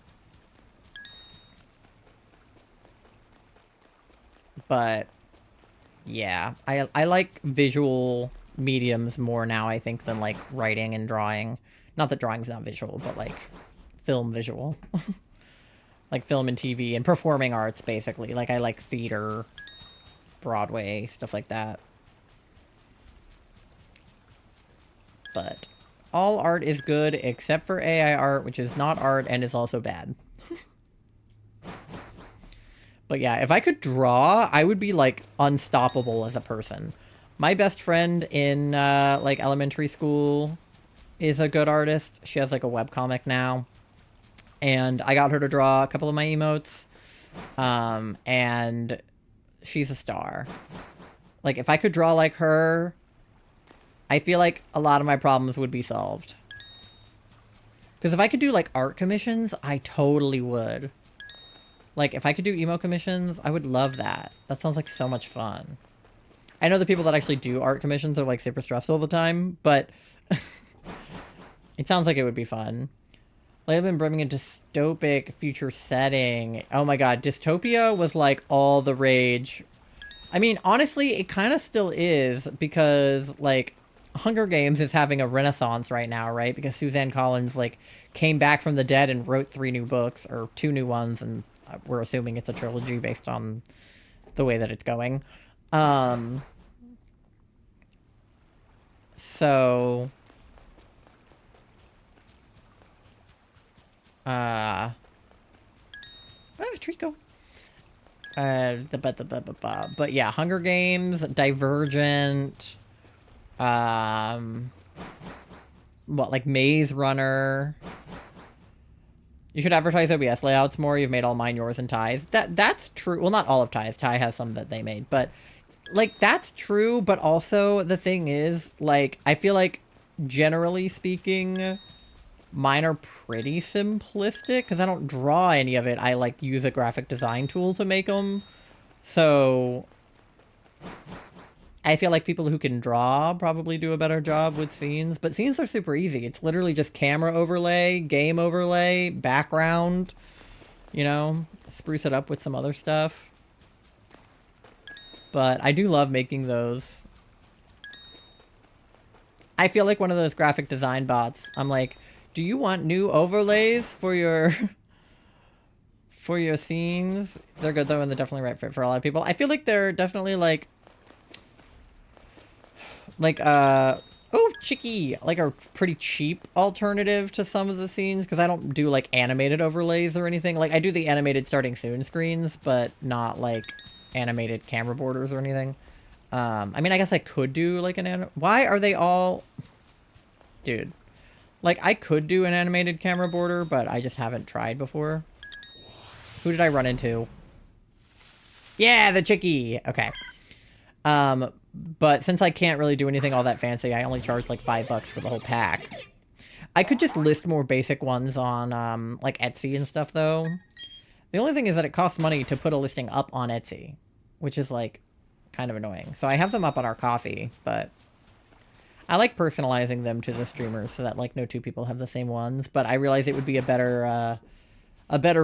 But yeah, I like visual mediums more now, I think, than like writing and drawing. Not that drawing's not visual, but like film visual. Like film and TV and performing arts, basically. Like I like theater, Broadway, stuff like that. But all art is good except for AI art, which is not art and is also bad. But yeah, if I could draw, I would be like unstoppable as a person. My best friend in like elementary school is a good artist. She has like a webcomic now. And I got her to draw a couple of my emotes. And she's a star. Like, if I could draw like her, I feel like a lot of my problems would be solved. Because if I could do, like, art commissions, I totally would. Like, if I could do emo commissions, I would love that. That sounds like so much fun. I know the people that actually do art commissions are, like, super stressed all the time, but it sounds like it would be fun. They've been bringing a dystopic future setting. Oh my god, dystopia was like all the rage. I mean, honestly, it kind of still is because like Hunger Games is having a renaissance right now, right? Because Suzanne Collins like came back from the dead and wrote 3 new books or 2 new ones, and we're assuming it's a trilogy based on the way that it's going. So Trico. But yeah, Hunger Games, Divergent, what, like Maze Runner. You should advertise OBS layouts more. You've made all mine, yours, and Ty's. That's true. Well, not all of Ty's. Ty has some that they made, but like that's true. But also the thing is, like, I feel like generally speaking, mine are pretty simplistic because I don't draw any of it. I like use a graphic design tool to make them. So I feel like people who can draw probably do a better job with scenes, but scenes are super easy. It's literally just camera overlay, game overlay, background, you know, spruce it up with some other stuff. But I do love making those. I feel like one of those graphic design bots. I'm like, do you want new overlays for your for your scenes? They're good though, and they're definitely right fit for a lot of people. I feel like they're definitely like oh, Chicky, like a pretty cheap alternative to some of the scenes, because I don't do like animated overlays or anything. Like I do the animated starting soon screens, but not like animated camera borders or anything. I mean, I guess I could do like why are they all... Dude. Like, I could do an animated camera border, but I just haven't tried before. Who did I run into? Yeah, the Chicky! Okay. But since I can't really do anything all that fancy, I only charge like $5 for the whole pack. I could just list more basic ones on, like, Etsy and stuff, though. The only thing is that it costs money to put a listing up on Etsy, which is, like, kind of annoying. So I have them up on our coffee, but I like personalizing them to the streamers so that like no two people have the same ones. But I realize it would be a better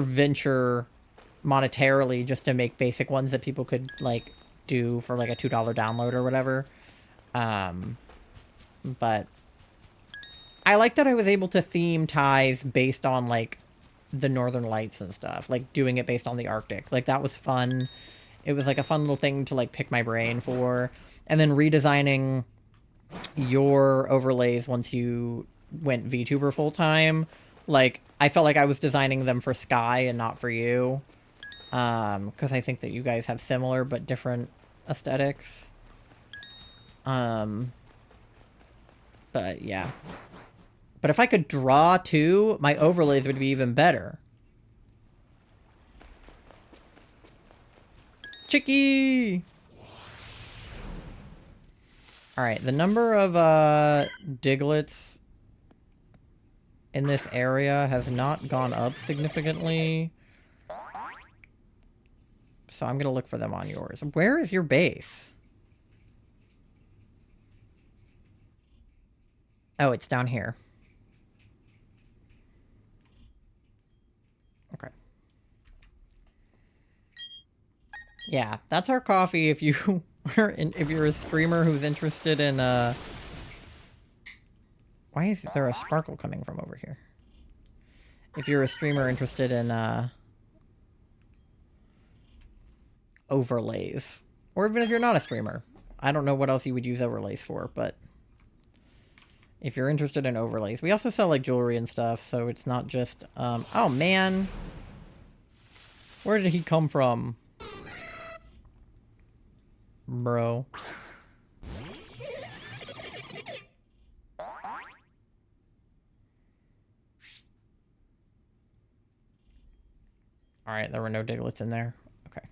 venture monetarily just to make basic ones that people could like do for like a $2 download or whatever. But I like that I was able to theme ties based on like the Northern Lights and stuff, like doing it based on the Arctic. Like that was fun. It was like a fun little thing to like pick my brain for. And then redesigning your overlays once you went VTuber full time, like I felt like I was designing them for Sky and not for you, because I think that you guys have similar but different aesthetics. But yeah, but if I could draw too, my overlays would be even better. Chicky! Alright, the number of Diglets in this area has not gone up significantly. So I'm going to look for them on yours. Where is your base? Oh, it's down here. Okay. Yeah, that's our coffee if you if you're a streamer who's interested in why is there a sparkle coming from over here? If you're a streamer interested in overlays, or even if you're not a streamer, I don't know what else you would use overlays for, but if you're interested in overlays, we also sell like jewelry and stuff, so it's not just oh man, where did he come from? Bro. Alright, there were no Diglets in there. Okay.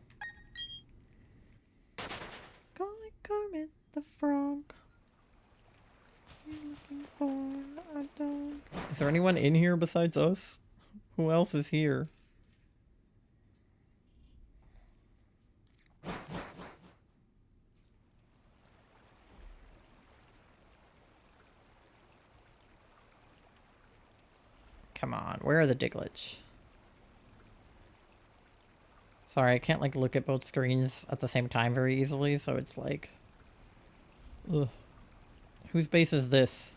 Call it Kermit the Frog. You're looking for a dog. Is there anyone in here besides us? Who else is here? Come on, where are the Diglets? Sorry, I can't like look at both screens at the same time very easily, so it's like... Ugh. Whose base is this?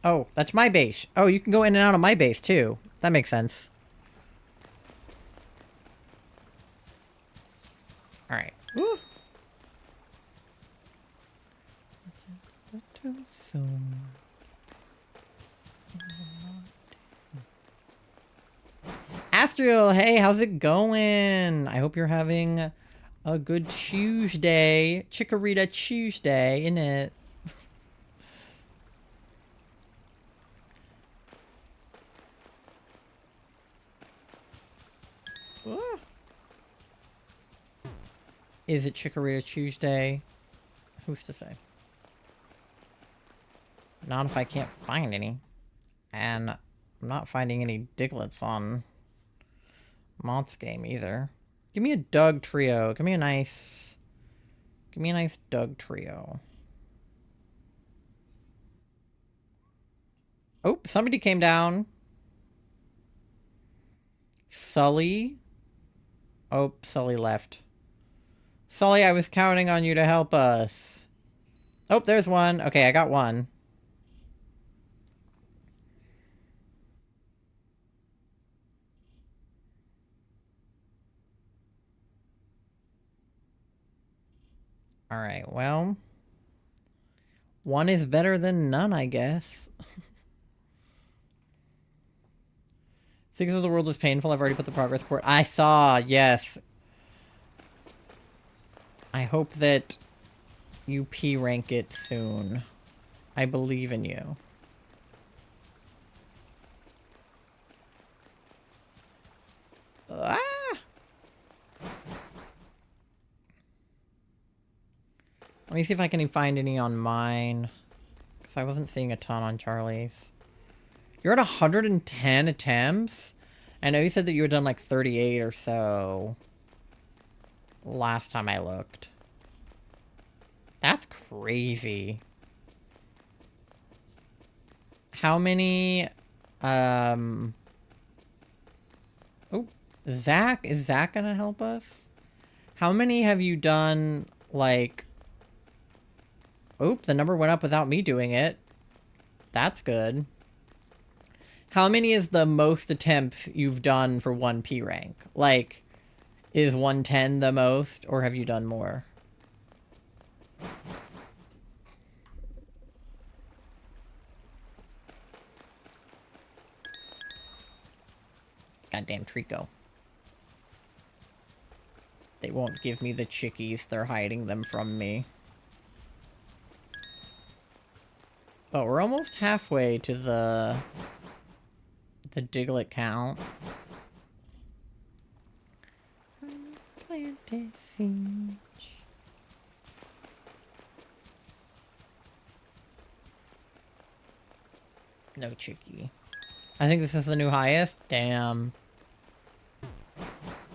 Oh, that's my base. Oh, you can go in and out of my base too. That makes sense. Alright. Astral, hey, how's it going? I hope you're having a good Tuesday. Chikorita Tuesday, innit? Is it Chikorita Tuesday? Who's to say? Not if I can't find any. And I'm not finding any Diglets on Mott's game either. Give me a Doug trio. Give me a nice Give me a nice Doug trio. Oh, somebody came down. Sully. Oh, Sully left. Sully, I was counting on you to help us. Oh, there's one. Okay, I got one. Alright, well. One is better than none, I guess. Secrets of the World is painful. I've already put the progress report. I saw, yes. I hope that you P rank it soon. I believe in you. Ah! Let me see if I can find any on mine. Because I wasn't seeing a ton on Charlie's. You're at 110 attempts? I know you said that you had done like 38 or so. Last time I looked. That's crazy. How many... Oh, Zach? Is Zach gonna help us? How many have you done, like... Oop, the number went up without me doing it. That's good. How many is the most attempts you've done for 1 P rank? Like, is 110 the most, or have you done more? Goddamn Trico. They won't give me the chickies. They're hiding them from me. But we're almost halfway to the Diglett count. Planted siege. No chickie. I think this is the new highest. Damn.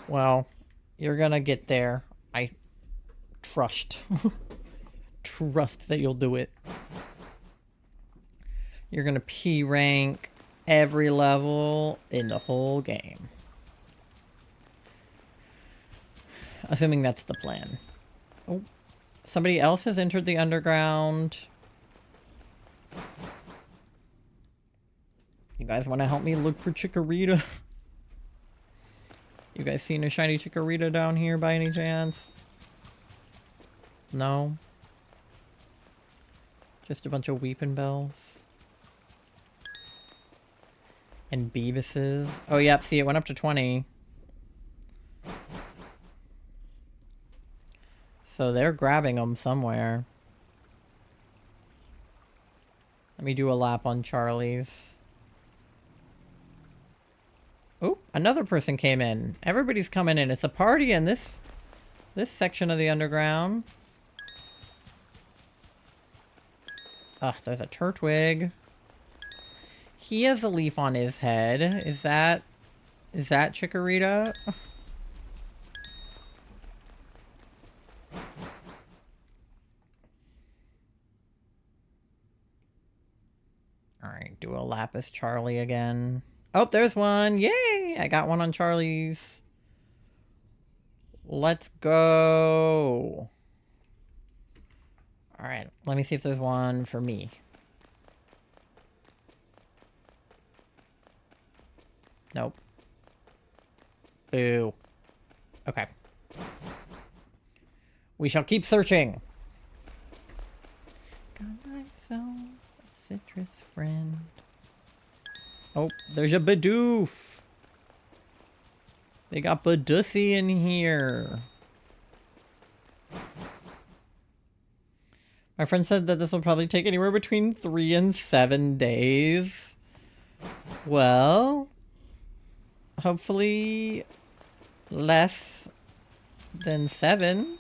Well, you're gonna get there. I trust. Trust that you'll do it. You're gonna P rank every level in the whole game. Assuming that's the plan. Oh, somebody else has entered the underground. You guys want to help me look for Chikorita? You guys seen a shiny Chikorita down here by any chance? No? Just a bunch of Weepin' Bells. And Beavises. Oh, yep, see, it went up to 20. So they're grabbing them somewhere. Let me do a lap on Charlie's. Oh, another person came in. Everybody's coming in. It's a party in this section of the underground. Ugh, there's a Turtwig. He has a leaf on his head. Is that Chikorita? Alright, do a Lapis Charlie again. Oh, there's one! Yay! I got one on Charlie's. Let's go! Alright, let me see if there's one for me. Nope. Boo. Okay. We shall keep searching. Got myself a citrus friend. Oh, there's a Bidoof. They got Badussy in here. My friend said that this will probably take anywhere between 3 and 7 days. Well, hopefully less than 7.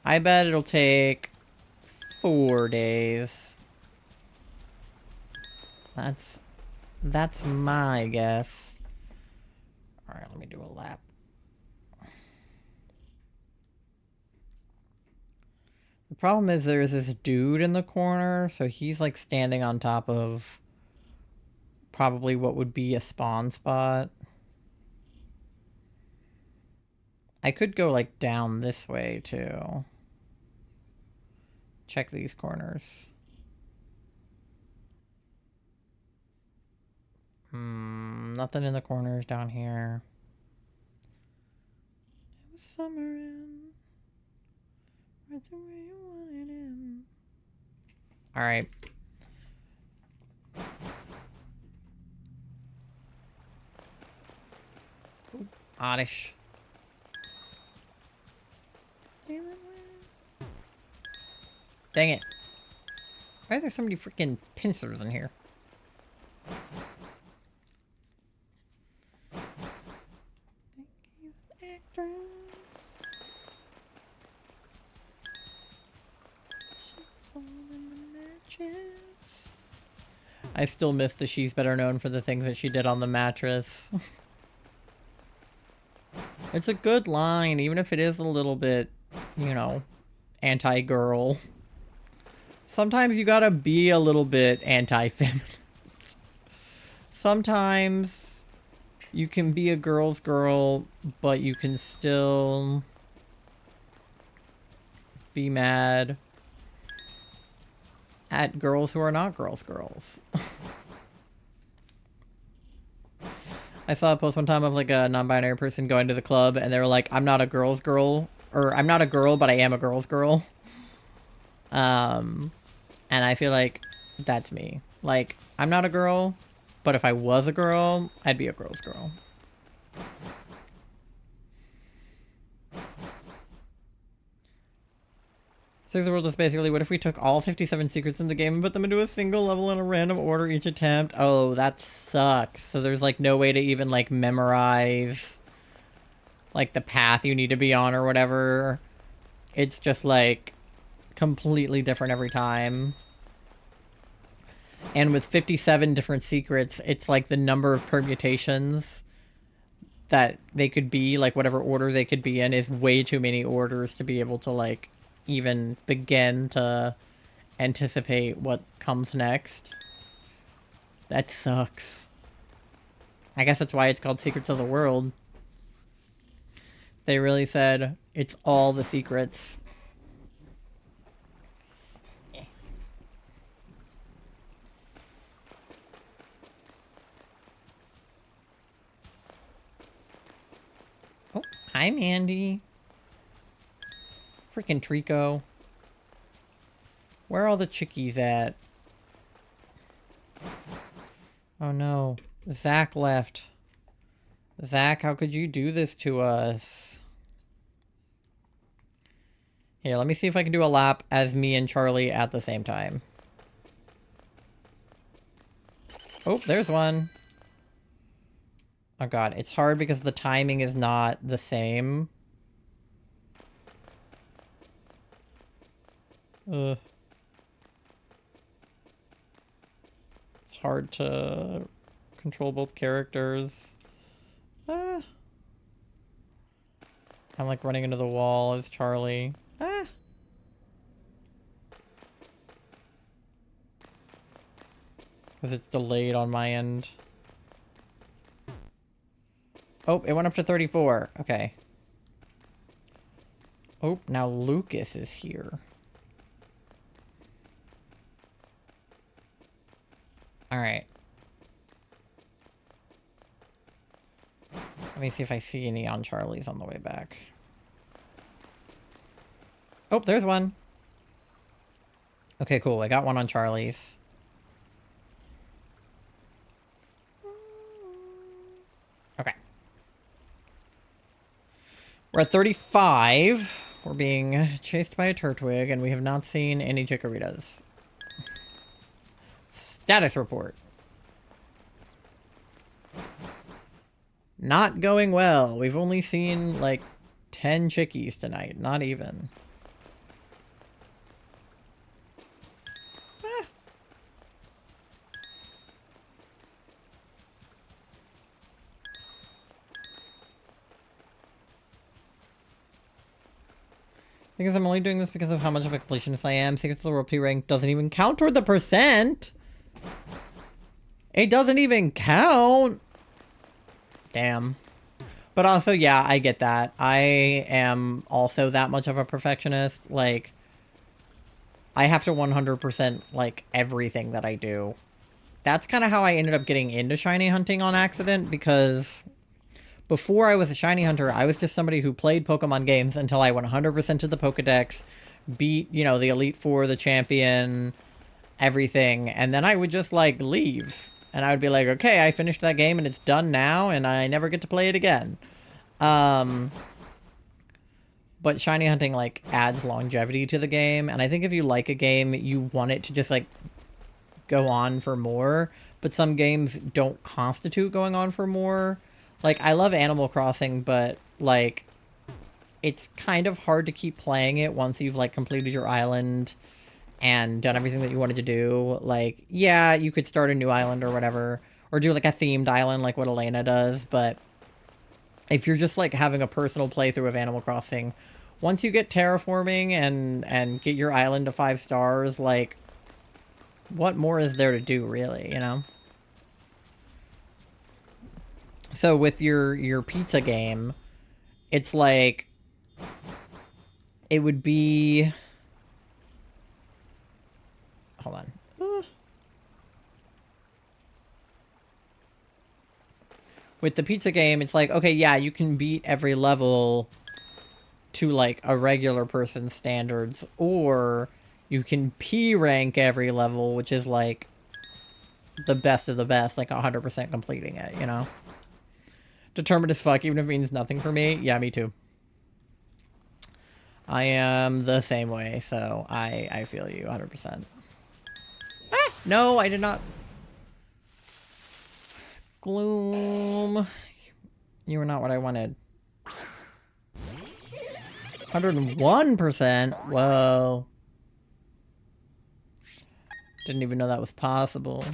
I bet it'll take 4 days. That's my guess. Alright, let me do a lap. The problem is there's this dude in the corner, so he's like standing on top of probably what would be a spawn spot. I could go like down this way too. Check these corners. Nothing in the corners down here. It was summer in right the way you wanted him. All right. Oddish. Dang it. Why are there so many freaking pincers in here? I still miss the she's better known for the things that she did on the mattress. It's a good line, even if it is a little bit, you know, anti-girl. Sometimes you gotta be a little bit anti-feminist. Sometimes you can be a girl's girl, but you can still be mad at girls who are not girls. I saw a post one time of like a non-binary person going to the club and they were like, I'm not a girl's girl, or I'm not a girl, but I am a girl's girl. And I feel like that's me. Like, I'm not a girl, but if I was a girl, I'd be a girl's girl. Six World is basically, what if we took all 57 secrets in the game and put them into a single level in a random order each attempt? Oh, that sucks. So there's like no way to even like memorize like the path you need to be on or whatever. It's just like completely different every time. And with 57 different secrets, it's like the number of permutations that they could be, like whatever order they could be in, is way too many orders to be able to like even begin to anticipate what comes next. That sucks. I guess that's why it's called Secrets of the World. They really said it's all the secrets. Oh, hi Mandy. Freaking Trico. Where are all the chickies at? Oh no. Zach left. Zach, how could you do this to us? Here, let me see if I can do a lap as me and Charlie at the same time. Oh, there's one. Oh god, it's hard because the timing is not the same. Ugh. It's hard to control both characters. Ah. I'm like running into the wall as Charlie. Ah. Because it's delayed on my end. Oh, it went up to 34. Okay. Oh, now Lucas is here. Alright. Let me see if I see any on Charlie's on the way back. Oh, there's one. Okay, cool. I got one on Charlie's. Okay. We're at 35. We're being chased by a turtwig, and we have not seen any Chikoritas. Status report. Not going well. We've only seen, like, 10 chickies tonight. Not even. Ah. Because I'm only doing this because of how much of a completionist I am. Secrets of the World P rank doesn't even count toward the percent. It doesn't even count. Damn. But also, yeah, I get that. I am also that much of a perfectionist. Like, I have to 100% like everything that I do. That's kind of how I ended up getting into shiny hunting on accident, because before I was a shiny hunter, I was just somebody who played Pokemon games until I 100% to the Pokedex, beat, you know, the Elite Four, the champion, everything, and then I would just, like, leave. And I would be like, okay, I finished that game and it's done now, and I never get to play it again. But shiny hunting, like, adds longevity to the game, and I think if you like a game, you want it to just, like, go on for more, but some games don't constitute going on for more. Like, I love Animal Crossing, but, like, it's kind of hard to keep playing it once you've, like, completed your island and done everything that you wanted to do. Like, yeah, you could start a new island or whatever, or do, like, a themed island like what Elena does, but if you're just, like, having a personal playthrough of Animal Crossing, once you get terraforming and get your island to 5 stars, like, what more is there to do, really, you know? So with your pizza game, it's like, it would be, hold on. With the pizza game, it's like, okay, yeah, you can beat every level to, like, a regular person's standards, or you can P rank every level, which is, like, the best of the best, like 100% completing it, you know? Determined as fuck, even if it means nothing for me. Yeah, me too. I am the same way, so I feel you 100%. Ah! No, I did not. Gloom. You were not what I wanted. 101%? Whoa. Didn't even know that was possible.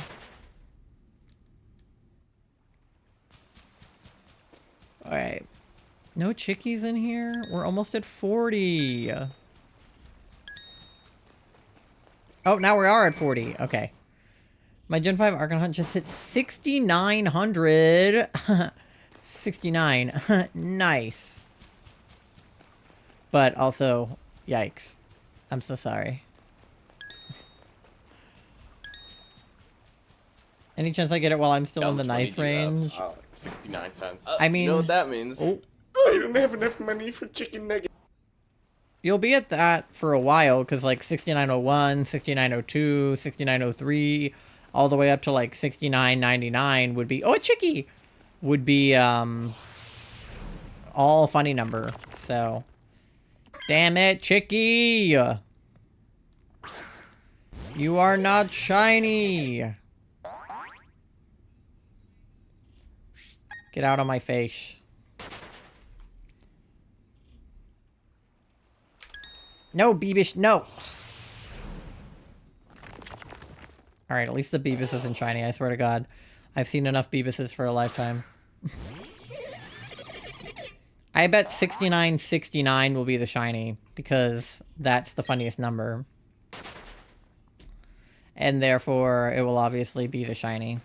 Alright. No chickies in here? We're almost at 40. Oh, now we are at 40. Okay. My Gen 5 Archon Hunt just hit 6,900. 69. Nice. But also, yikes. I'm so sorry. Any chance I get it while I'm still in the nice range? 69 cents. I mean, you know what that means. Oh, I don't have enough money for chicken nuggets. you'll be at that for a while, because like 6901, 6902, 6903, all the way up to like 6999 would be, oh, a chickie! Would be, all funny number, so. Damn it, chickie! You are not shiny! Get out of my face. No, Beebish, no! Alright, at least the Beebus isn't shiny, I swear to God. I've seen enough Beebuses for a lifetime. I bet 6969 will be the shiny, because that's the funniest number. And therefore, it will obviously be the shiny.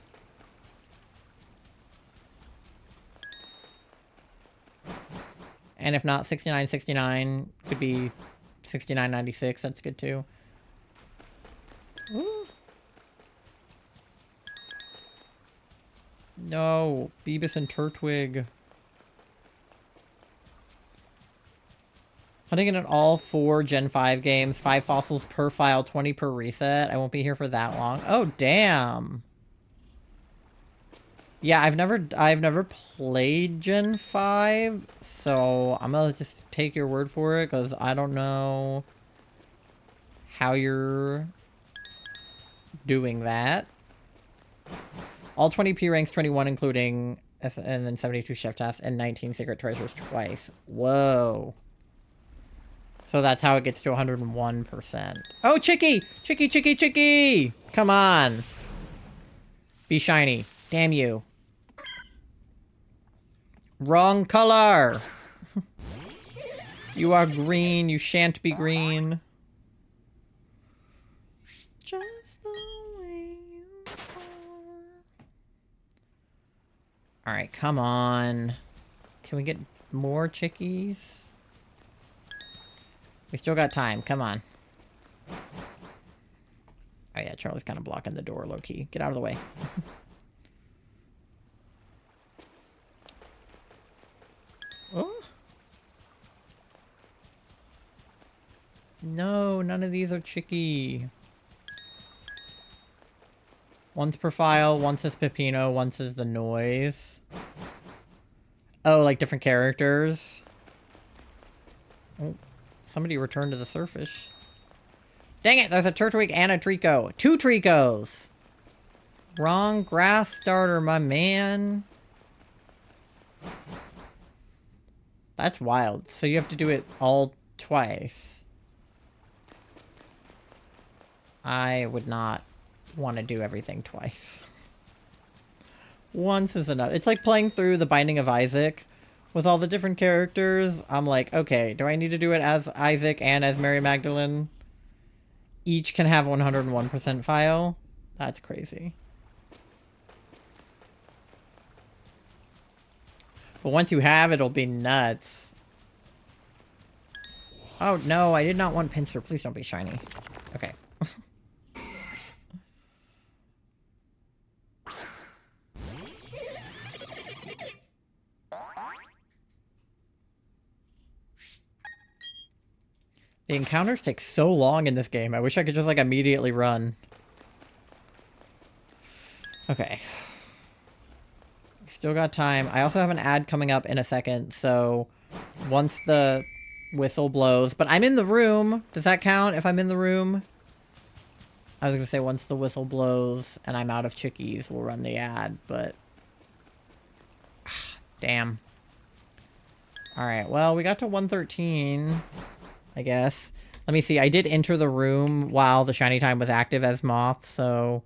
And if not, 6969 could be 6996, that's good too. Ooh. No, Beebus and Turtwig. Hunting in all 4 Gen 5 games, 5 fossils per file, 20 per reset. I won't be here for that long. Oh, damn. Yeah, I've never played Gen 5, so I'm gonna just take your word for it, because I don't know how you're doing that. All 20 P ranks, 21 including, and then 72 chef tasks, and 19 secret treasures twice. Whoa. So that's how it gets to 101%. Oh, Chicky! Chicky, Chicky, Chicky! Come on. Be shiny. Damn you. Wrong color! You are green. You shan't be green. Just the way you are. Alright, come on. Can we get more chickies? We still got time. Come on. Oh yeah, Charlie's kind of blocking the door, low-key. Get out of the way. Oh. No, none of these are chicky. One's profile, one says Pepino, one says the noise. Oh, like different characters. Oh, somebody returned to the surface. Dang it, there's a Turtwig and a Trico. 2 Tricos! Wrong grass starter, my man. That's wild. So you have to do it all twice. I would not want to do everything twice. Once is enough. It's like playing through The Binding of Isaac with all the different characters. I'm like, okay, do I need to do it as Isaac and as Mary Magdalene? Each can have 101% file? That's crazy. But once you have it, it'll be nuts. Oh, no, I did not want Pinsir. Please don't be shiny. Okay. The encounters take so long in this game. I wish I could just, like, immediately run. Okay. Still got time. I also have an ad coming up in a second, so once the whistle blows... But I'm in the room! Does that count if I'm in the room? I was gonna say once the whistle blows and I'm out of chickies, we'll run the ad, but... Damn. Alright, well, we got to 113, I guess. Let me see. I did enter the room while the shiny time was active as Moth, so...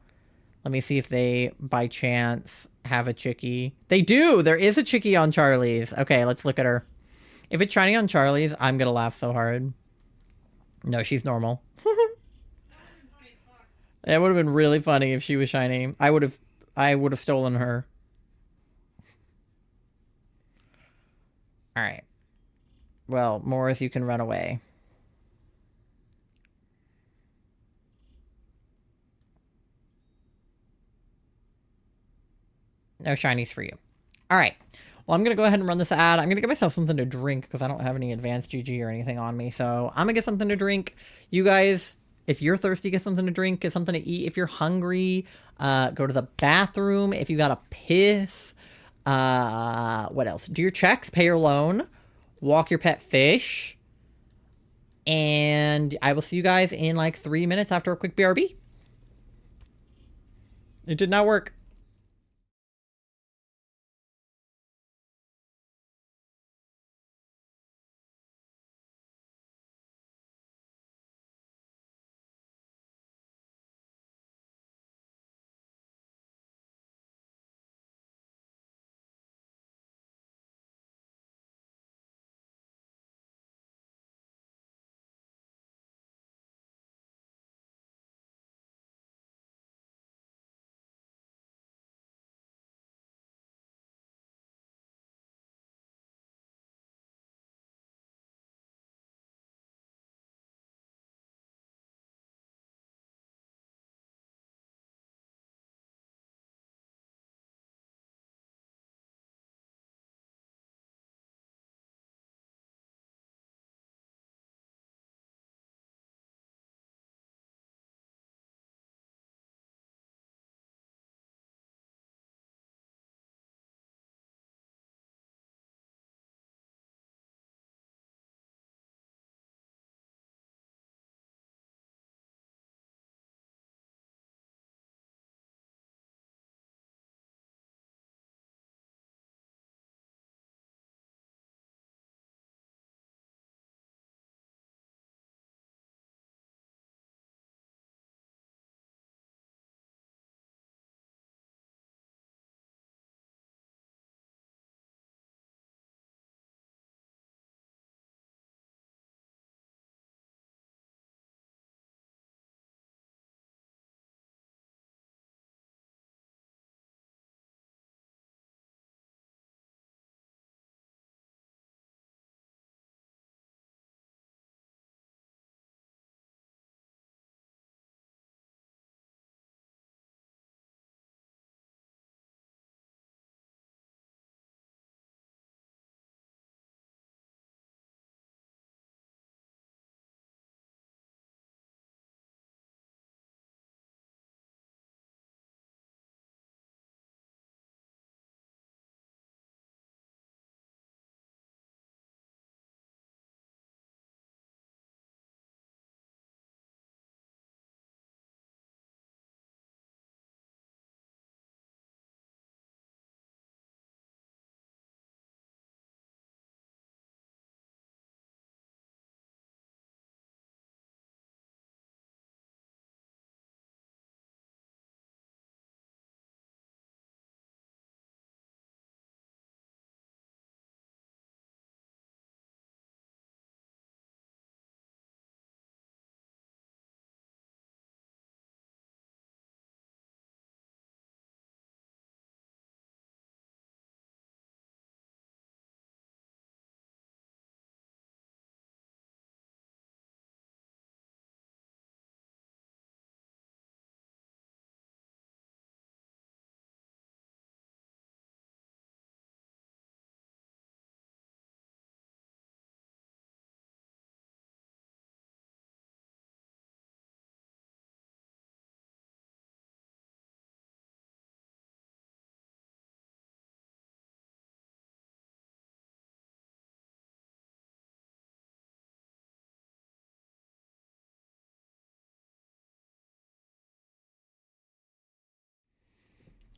Let me see if they, by chance, have a chickie. They do! There is a chickie on Charlie's. Okay, let's look at her. If it's shiny on Charlie's, I'm gonna laugh so hard. No, she's normal. It would have been really funny if she was shiny. I would have stolen her. Alright. Well, Morris, you can run away. No shinies for you. Alright. Well, I'm going to go ahead and run this ad. I'm going to get myself something to drink because I don't have any advanced GG or anything on me. So I'm going to get something to drink. You guys, if you're thirsty, get something to drink, get something to eat. If you're hungry, go to the bathroom. If you got to piss, what else? Do your checks, pay your loan, walk your pet fish. And I will see you guys in like 3 minutes after a quick BRB. It did not work.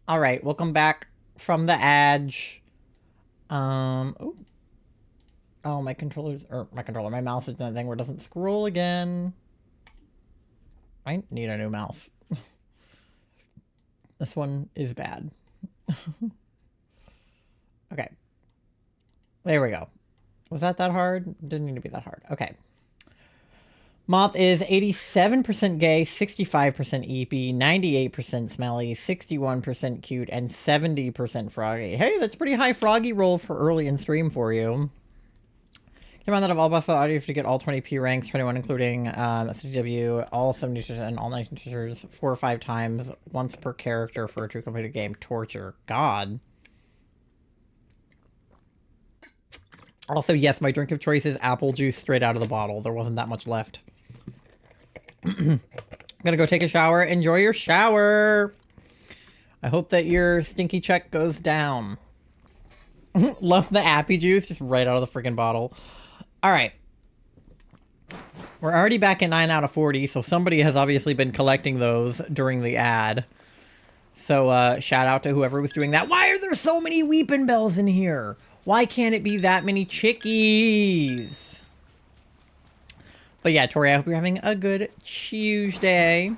All right, welcome back from the edge. Oh. Oh, my my mouse is doing that thing where it doesn't scroll again. I need a new mouse. This one is bad. Okay. There we go. Was that hard? Didn't need to be that hard. Okay. Moth is 87% gay, 65% eepy, 98% smelly, 61% cute, and 70% froggy. Hey, that's pretty high froggy roll for early in stream for you. Keep in mind that of all buffs audio, you have to get all 20p ranks, 21 including SDW, all 70 teachers, and all 19 teachers 4 or 5 times, once per character for a true completed game. Torture. God. Also, yes, my drink of choice is apple juice straight out of the bottle. There wasn't that much left. I'm gonna go take a shower. Enjoy your shower. I hope that your stinky check goes down. Love the appy juice just right out of the freaking bottle. All right. We're already back at 9 out of 40, so somebody has obviously been collecting those during the ad. So shout out to whoever was doing that. Why are there so many weeping bells in here? Why can't it be that many chickies? But yeah, Tori, I hope you're having a good Tuesday.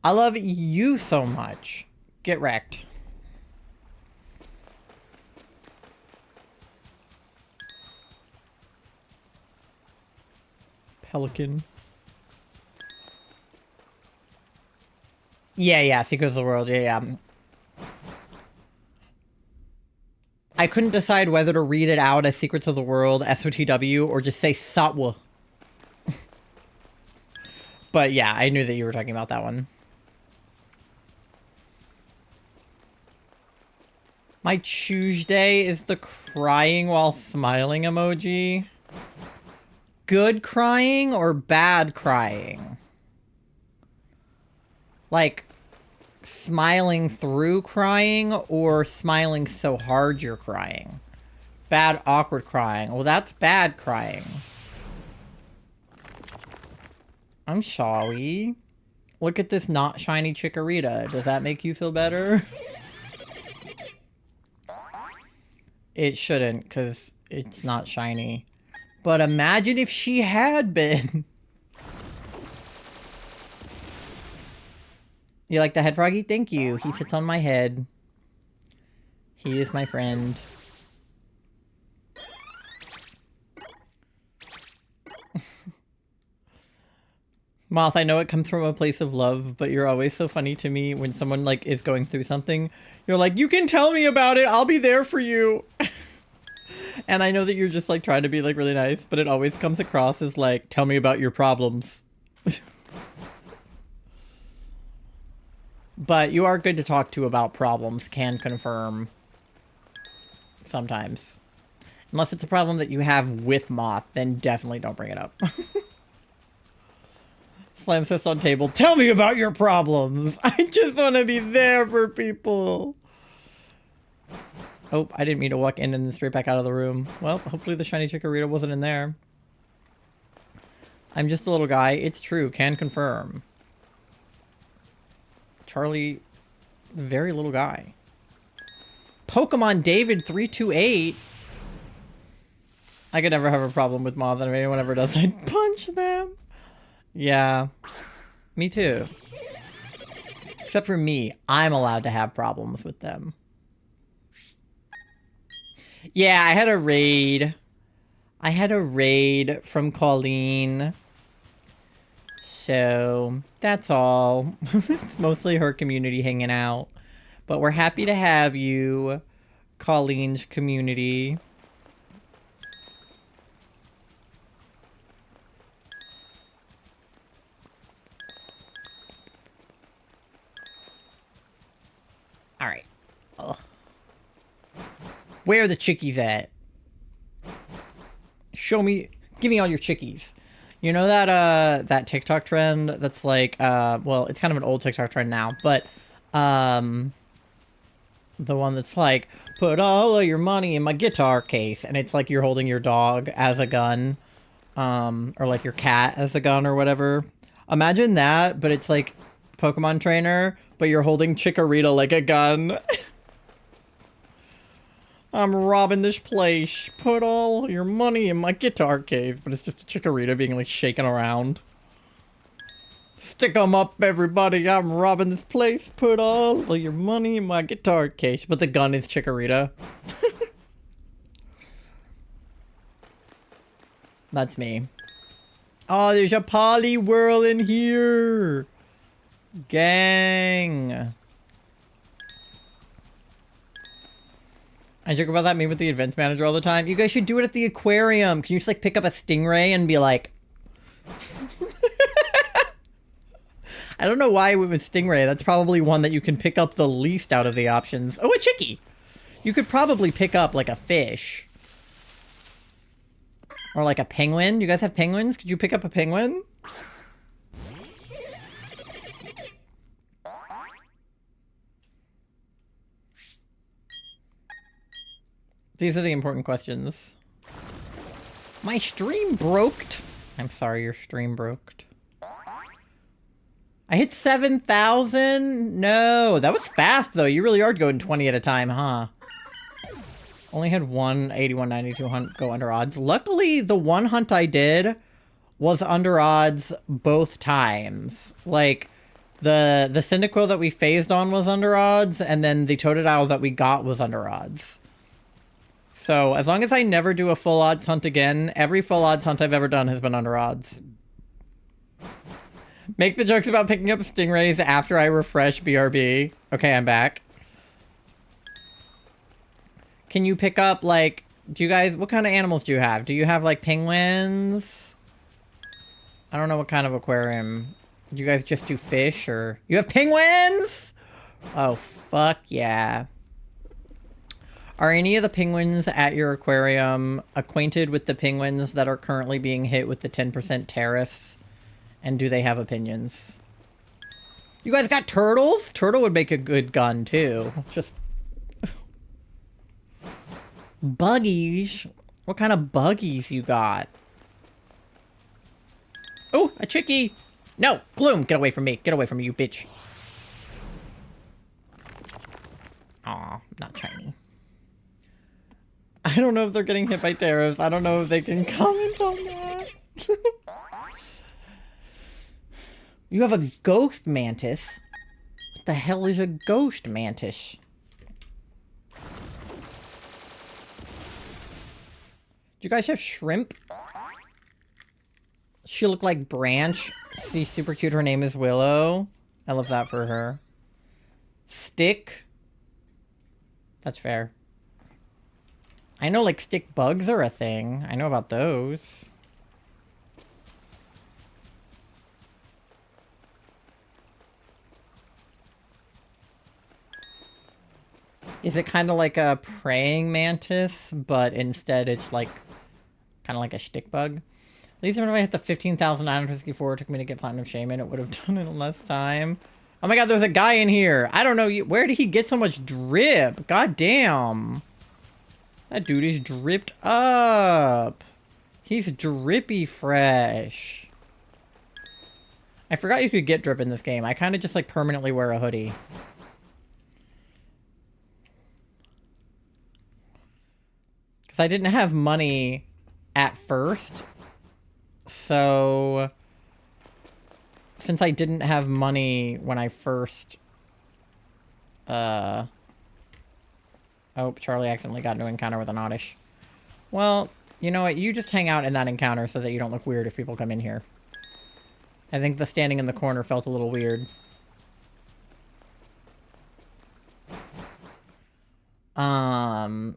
I love you so much. Get wrecked. Pelican. Yeah, Secrets of the World, yeah. I couldn't decide whether to read it out as Secrets of the World, SOTW, or just say Satwa. But yeah, I knew that you were talking about that one. My Tuesday is the crying while smiling emoji. Good crying or bad crying? Like, smiling through crying or smiling so hard you're crying? Bad, awkward crying. Well, that's bad crying. I'm sorry. Look at this not shiny Chikorita. Does that make you feel better? It shouldn't, because it's not shiny. But imagine if she had been. You like the head froggy? Thank you. He sits on my head. He is my friend. Moth, I know it comes from a place of love, but you're always so funny to me when someone, like, is going through something. You're like, you can tell me about it. I'll be there for you. And I know that you're just, like, trying to be, like, really nice, but it always comes across as, like, tell me about your problems. But you are good to talk to about problems, can confirm. Sometimes. Unless it's a problem that you have with Moth, then definitely don't bring it up. Slam fist on table. Tell me about your problems. I just want to be there for people. Oh, I didn't mean to walk in and then straight back out of the room. Well, hopefully the shiny Chikorita wasn't in there. I'm just a little guy. It's true. Can confirm. Charlie, very little guy. Pokemon David 328. I could never have a problem with Moth, and if anyone ever does, I'd punch them. Yeah, me too. Except for me, I'm allowed to have problems with them. Yeah, I had a raid. I had a raid from Colleen. So, that's all. It's mostly her community hanging out. But we're happy to have you, Colleen's community. Alright. Where are the chickies at? Show me, give me all your chickies. You know that, that TikTok trend that's like, well, it's kind of an old TikTok trend now, but, the one that's like, put all of your money in my guitar case, and it's like you're holding your dog as a gun, or like your cat as a gun or whatever. Imagine that, but it's like Pokemon trainer. But you're holding Chikorita like a gun. I'm robbing this place. Put all your money in my guitar case. But it's just a Chikorita being like shaken around. Stick 'em up, everybody. I'm robbing this place. Put all of your money in my guitar case. But the gun is Chikorita. That's me. Oh, there's a Poliwhirl in here. Gang. I joke about that meme with the events manager all the time. You guys should do it at the aquarium. Can you just like pick up a stingray and be like... I don't know why it was stingray. That's probably one that you can pick up the least out of the options. Oh, a chickie. You could probably pick up like a fish. Or like a penguin. You guys have penguins? Could you pick up a penguin? These are the important questions. My stream broked. I'm sorry, your stream broked. I hit 7,000? No, that was fast though. You really are going 20 at a time, huh? Only had one 8192 hunt go under odds. Luckily, the one hunt I did was under odds both times. Like, the Cyndaquil that we phased on was under odds, and then the Totodile that we got was under odds. So, as long as I never do a full odds hunt again, every full odds hunt I've ever done has been under odds. Make the jokes about picking up stingrays after I refresh BRB. Okay, I'm back. Can you pick up, like, do you guys, what kind of animals do you have? Do you have, like, penguins? I don't know what kind of aquarium. Do you guys just do fish, or? You have penguins? Oh, fuck yeah. Are any of the penguins at your aquarium acquainted with the penguins that are currently being hit with the 10% tariffs? And do they have opinions? You guys got turtles? Turtle would make a good gun, too. Just... Buggies? What kind of buggies you got? Oh, a chickie! No! Gloom! Get away from me! Get away from me, you bitch! Aw, not shiny. I don't know if they're getting hit by tariffs. I don't know if they can comment on that. You have a ghost mantis? What the hell is a ghost mantis? Do you guys have shrimp? She looked like Branch. She's super cute. Her name is Willow. I love that for her. Stick. That's fair. I know, like, stick bugs are a thing. I know about those. Is it kind of like a praying mantis, but instead it's like kind of like a shtick bug? At least if I hit the 15,964 it took me to get Platinum Shaman, it would have done it in less time. Oh my god, there's a guy in here. I don't know. Where did he get so much drip? God damn. That dude is dripped up. He's drippy fresh. I forgot you could get drip in this game. I kind of just like permanently wear a hoodie. Because I didn't have money at first. So, since I didn't have money when I first, oh, Charlie accidentally got into an encounter with an Oddish. Well, you know what? You just hang out in that encounter so that you don't look weird if people come in here. I think the standing in the corner felt a little weird.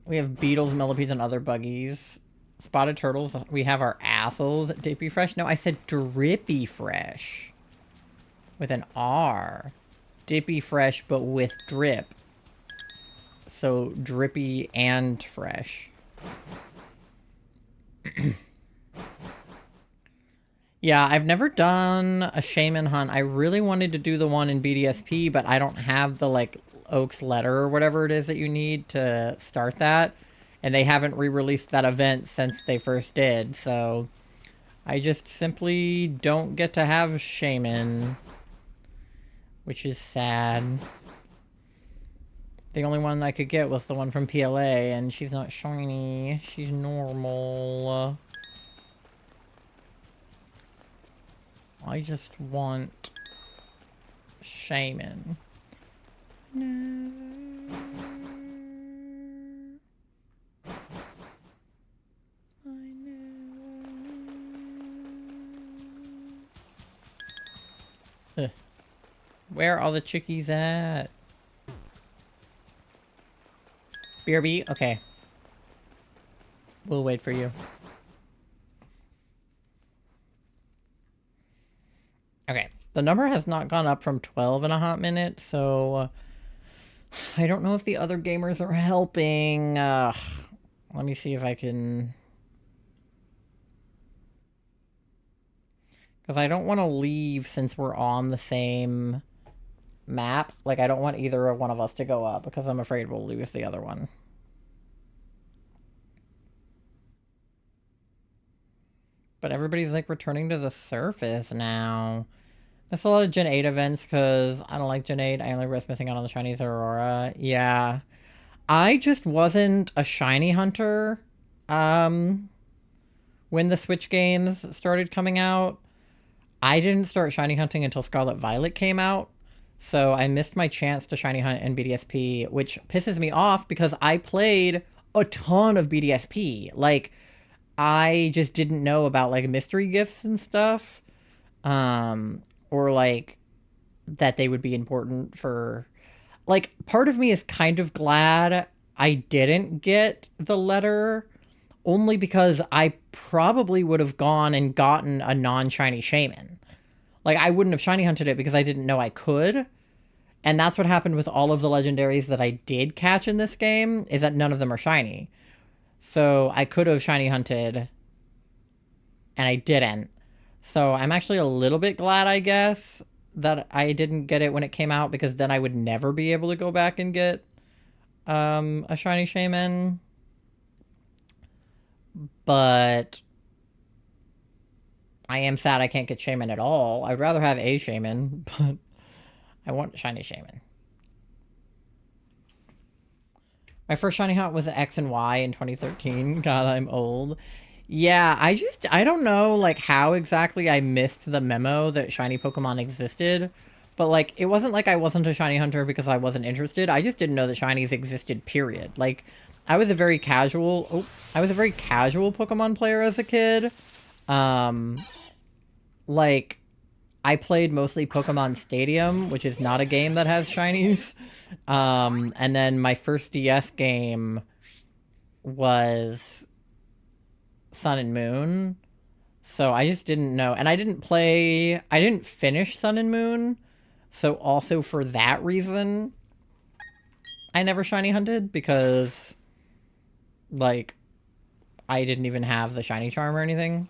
We have beetles, millipedes, and other buggies. Spotted turtles. We have our assholes. Dippy fresh. No, I said drippy fresh. With an R. Dippy fresh, but with drip. So, drippy and fresh. Yeah, I've never done a shaman hunt. I really wanted to do the one in BDSP, but I don't have the, like, Oak's letter or whatever it is that you need to start that. And they haven't re-released that event since they first did, so I just simply don't get to have shaman. which is sad. The only one I could get was the one from PLA, and she's not shiny. She's normal. I just want Shaman. No. I know. Where are all the chickies at? BRB? Okay. We'll wait for you. Okay. The number has not gone up from 12 in a hot minute, so I don't know if the other gamers are helping. Let me see if I can... Because I don't want to leave since we're on the same map. Like, I don't want either one of us to go up because I'm afraid we'll lose the other one. But everybody's, like, returning to the surface now. That's a lot of Gen 8 events because I don't like Gen 8. I only risk missing out on the Chinese Aurora. Yeah. I just wasn't a shiny hunter when the Switch games started coming out. I didn't start shiny hunting until Scarlet Violet came out. So I missed my chance to shiny hunt in BDSP, which pisses me off because I played a ton of BDSP. Like, I just didn't know about, like, mystery gifts and stuff. Or, like, that they would be important for... Like, part of me is kind of glad I didn't get the letter, only because I probably would have gone and gotten a non-shiny shaman. Like, I wouldn't have shiny hunted it because I didn't know I could. And that's what happened with all of the legendaries that I did catch in this game, is that none of them are shiny. So I could have shiny hunted, and I didn't. So I'm actually a little bit glad, I guess, that I didn't get it when it came out, because then I would never be able to go back and get a shiny shaman. But I am sad I can't get shaman at all. I'd rather have a shaman, but I want shiny shaman. My first shiny hunt was X and Y in 2013. God, I'm old. Yeah, I don't know, like, how exactly I missed the memo that shiny Pokemon existed. But, like, it wasn't like I wasn't a shiny hunter because I wasn't interested. I just didn't know that shinies existed, period. Like, I was a very casual Pokemon player as a kid. Like, I played mostly Pokemon Stadium, which is not a game that has shinies. And then my first DS game was Sun and Moon. So I just didn't know. And I didn't finish Sun and Moon. So also for that reason, I never shiny hunted, because, like, I didn't even have the shiny charm or anything.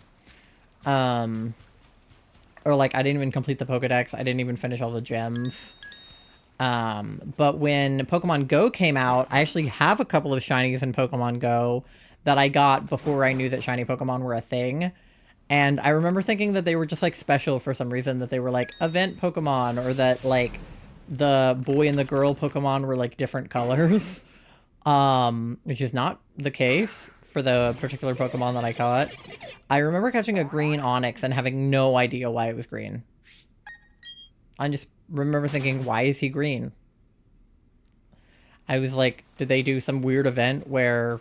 Or, like, I didn't even complete the Pokedex. I didn't even finish all the gems. But when Pokemon Go came out, I actually have a couple of shinies in Pokemon Go that I got before I knew that shiny Pokemon were a thing. And I remember thinking that they were just, like, special for some reason, that they were, like, event Pokemon, or that, like, the boy and the girl Pokemon were, like, different colors. Which is not the case for the particular Pokemon that I caught. I remember catching a green Onix and having no idea why it was green. I just remember thinking, why is he green? I was like, did they do some weird event where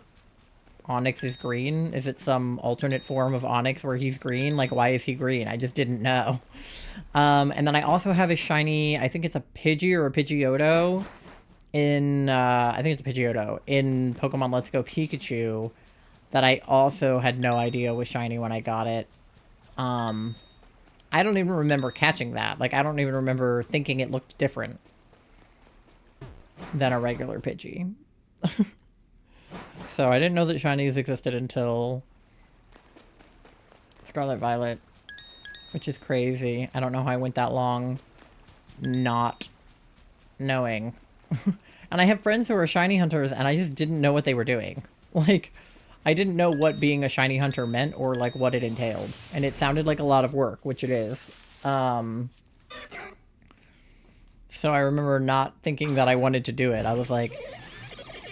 Onix is green? Is it some alternate form of Onix where he's green? Like, why is he green? I just didn't know. And then I also have a shiny, I think it's a Pidgey or a Pidgeotto in, I think it's a Pidgeotto in Pokemon Let's Go Pikachu, that I also had no idea was shiny when I got it. I don't even remember catching that. Like, I don't even remember thinking it looked different than a regular Pidgey. So I didn't know that shinies existed until Scarlet Violet, which is crazy. I don't know how I went that long not knowing. And I have friends who are shiny hunters, and I just didn't know what they were doing. Like, I didn't know what being a shiny hunter meant, or, like, what it entailed. And it sounded like a lot of work, which it is. So I remember not thinking that I wanted to do it. I was like,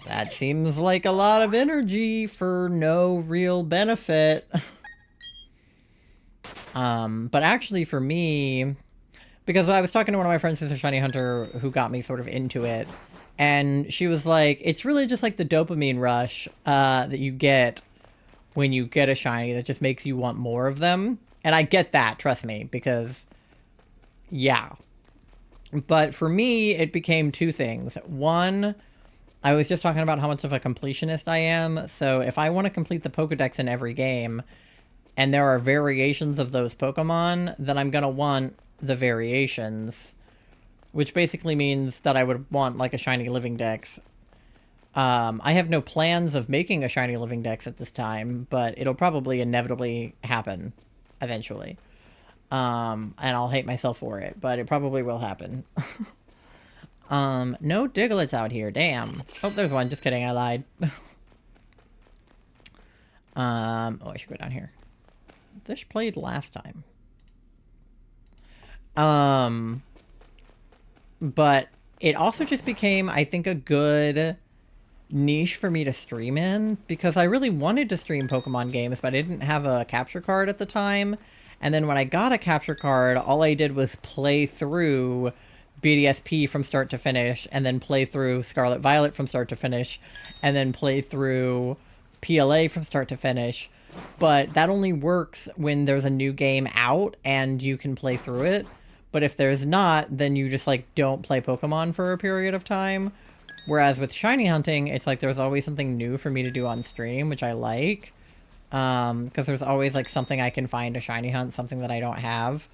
that seems like a lot of energy for no real benefit. But actually for me, because I was talking to one of my friends who's a shiny hunter who got me sort of into it, and she was like, it's really just like the dopamine rush that you get when you get a shiny that just makes you want more of them. And I get that, trust me, because yeah. But for me, it became two things. One, I was just talking about how much of a completionist I am. So if I want to complete the Pokedex in every game, and there are variations of those Pokemon, then I'm going to want the variations, which basically means that I would want like a shiny living dex. I have no plans of making a shiny living dex at this time, but it'll probably inevitably happen eventually. And I'll hate myself for it, but it probably will happen. No Digletts out here, damn. Oh, there's one, just kidding, I lied. Oh, I should go down here. This played last time. But it also just became, I think, a good niche for me to stream in, because I really wanted to stream Pokemon games, but I didn't have a capture card at the time. And then when I got a capture card, all I did was play through BDSP from start to finish, and then play through Scarlet Violet from start to finish, and then play through PLA from start to finish. But that only works when there's a new game out and you can play through it. But if there's not, then you just like don't play Pokemon for a period of time. Whereas with shiny hunting, it's like there's always something new for me to do on stream, which I like. Because there's always like something I can find to shiny hunt, something that I don't have.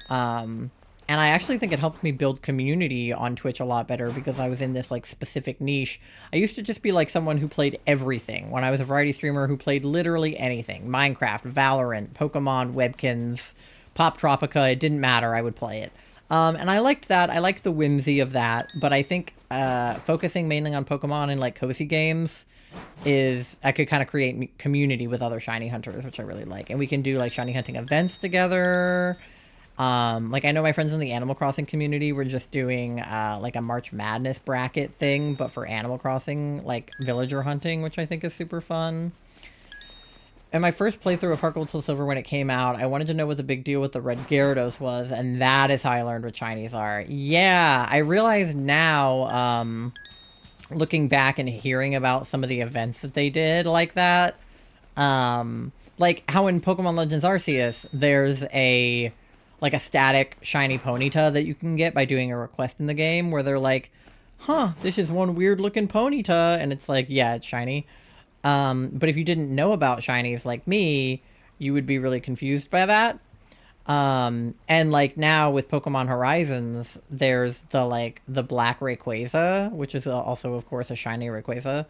And I actually think it helped me build community on Twitch a lot better, because I was in this like specific niche. I used to just be like someone who played everything when I was a variety streamer who played literally anything. Minecraft, Valorant, Pokemon, Webkins, Pop Tropica, it didn't matter, I would play it. And I liked that. I liked the whimsy of that, but I think focusing mainly on Pokemon and like cozy games is, I could kind of create community with other shiny hunters, which I really like. And we can do like shiny hunting events together. Like I know my friends in the Animal Crossing community were just doing like a March Madness bracket thing, but for Animal Crossing, like villager hunting, which I think is super fun. In my first playthrough of Heart Gold Soul Silver when it came out, I wanted to know what the big deal with the red Gyarados was, and that is how I learned what shinies are. Yeah, I realize now, looking back and hearing about some of the events that they did like that, like how in Pokemon Legends Arceus, there's a static shiny Ponyta that you can get by doing a request in the game where they're like, huh, this is one weird looking Ponyta, and it's like, yeah, it's shiny. But if you didn't know about shinies like me, you would be really confused by that. And like now with Pokemon Horizons, there's the black Rayquaza, which is also of course a shiny Rayquaza.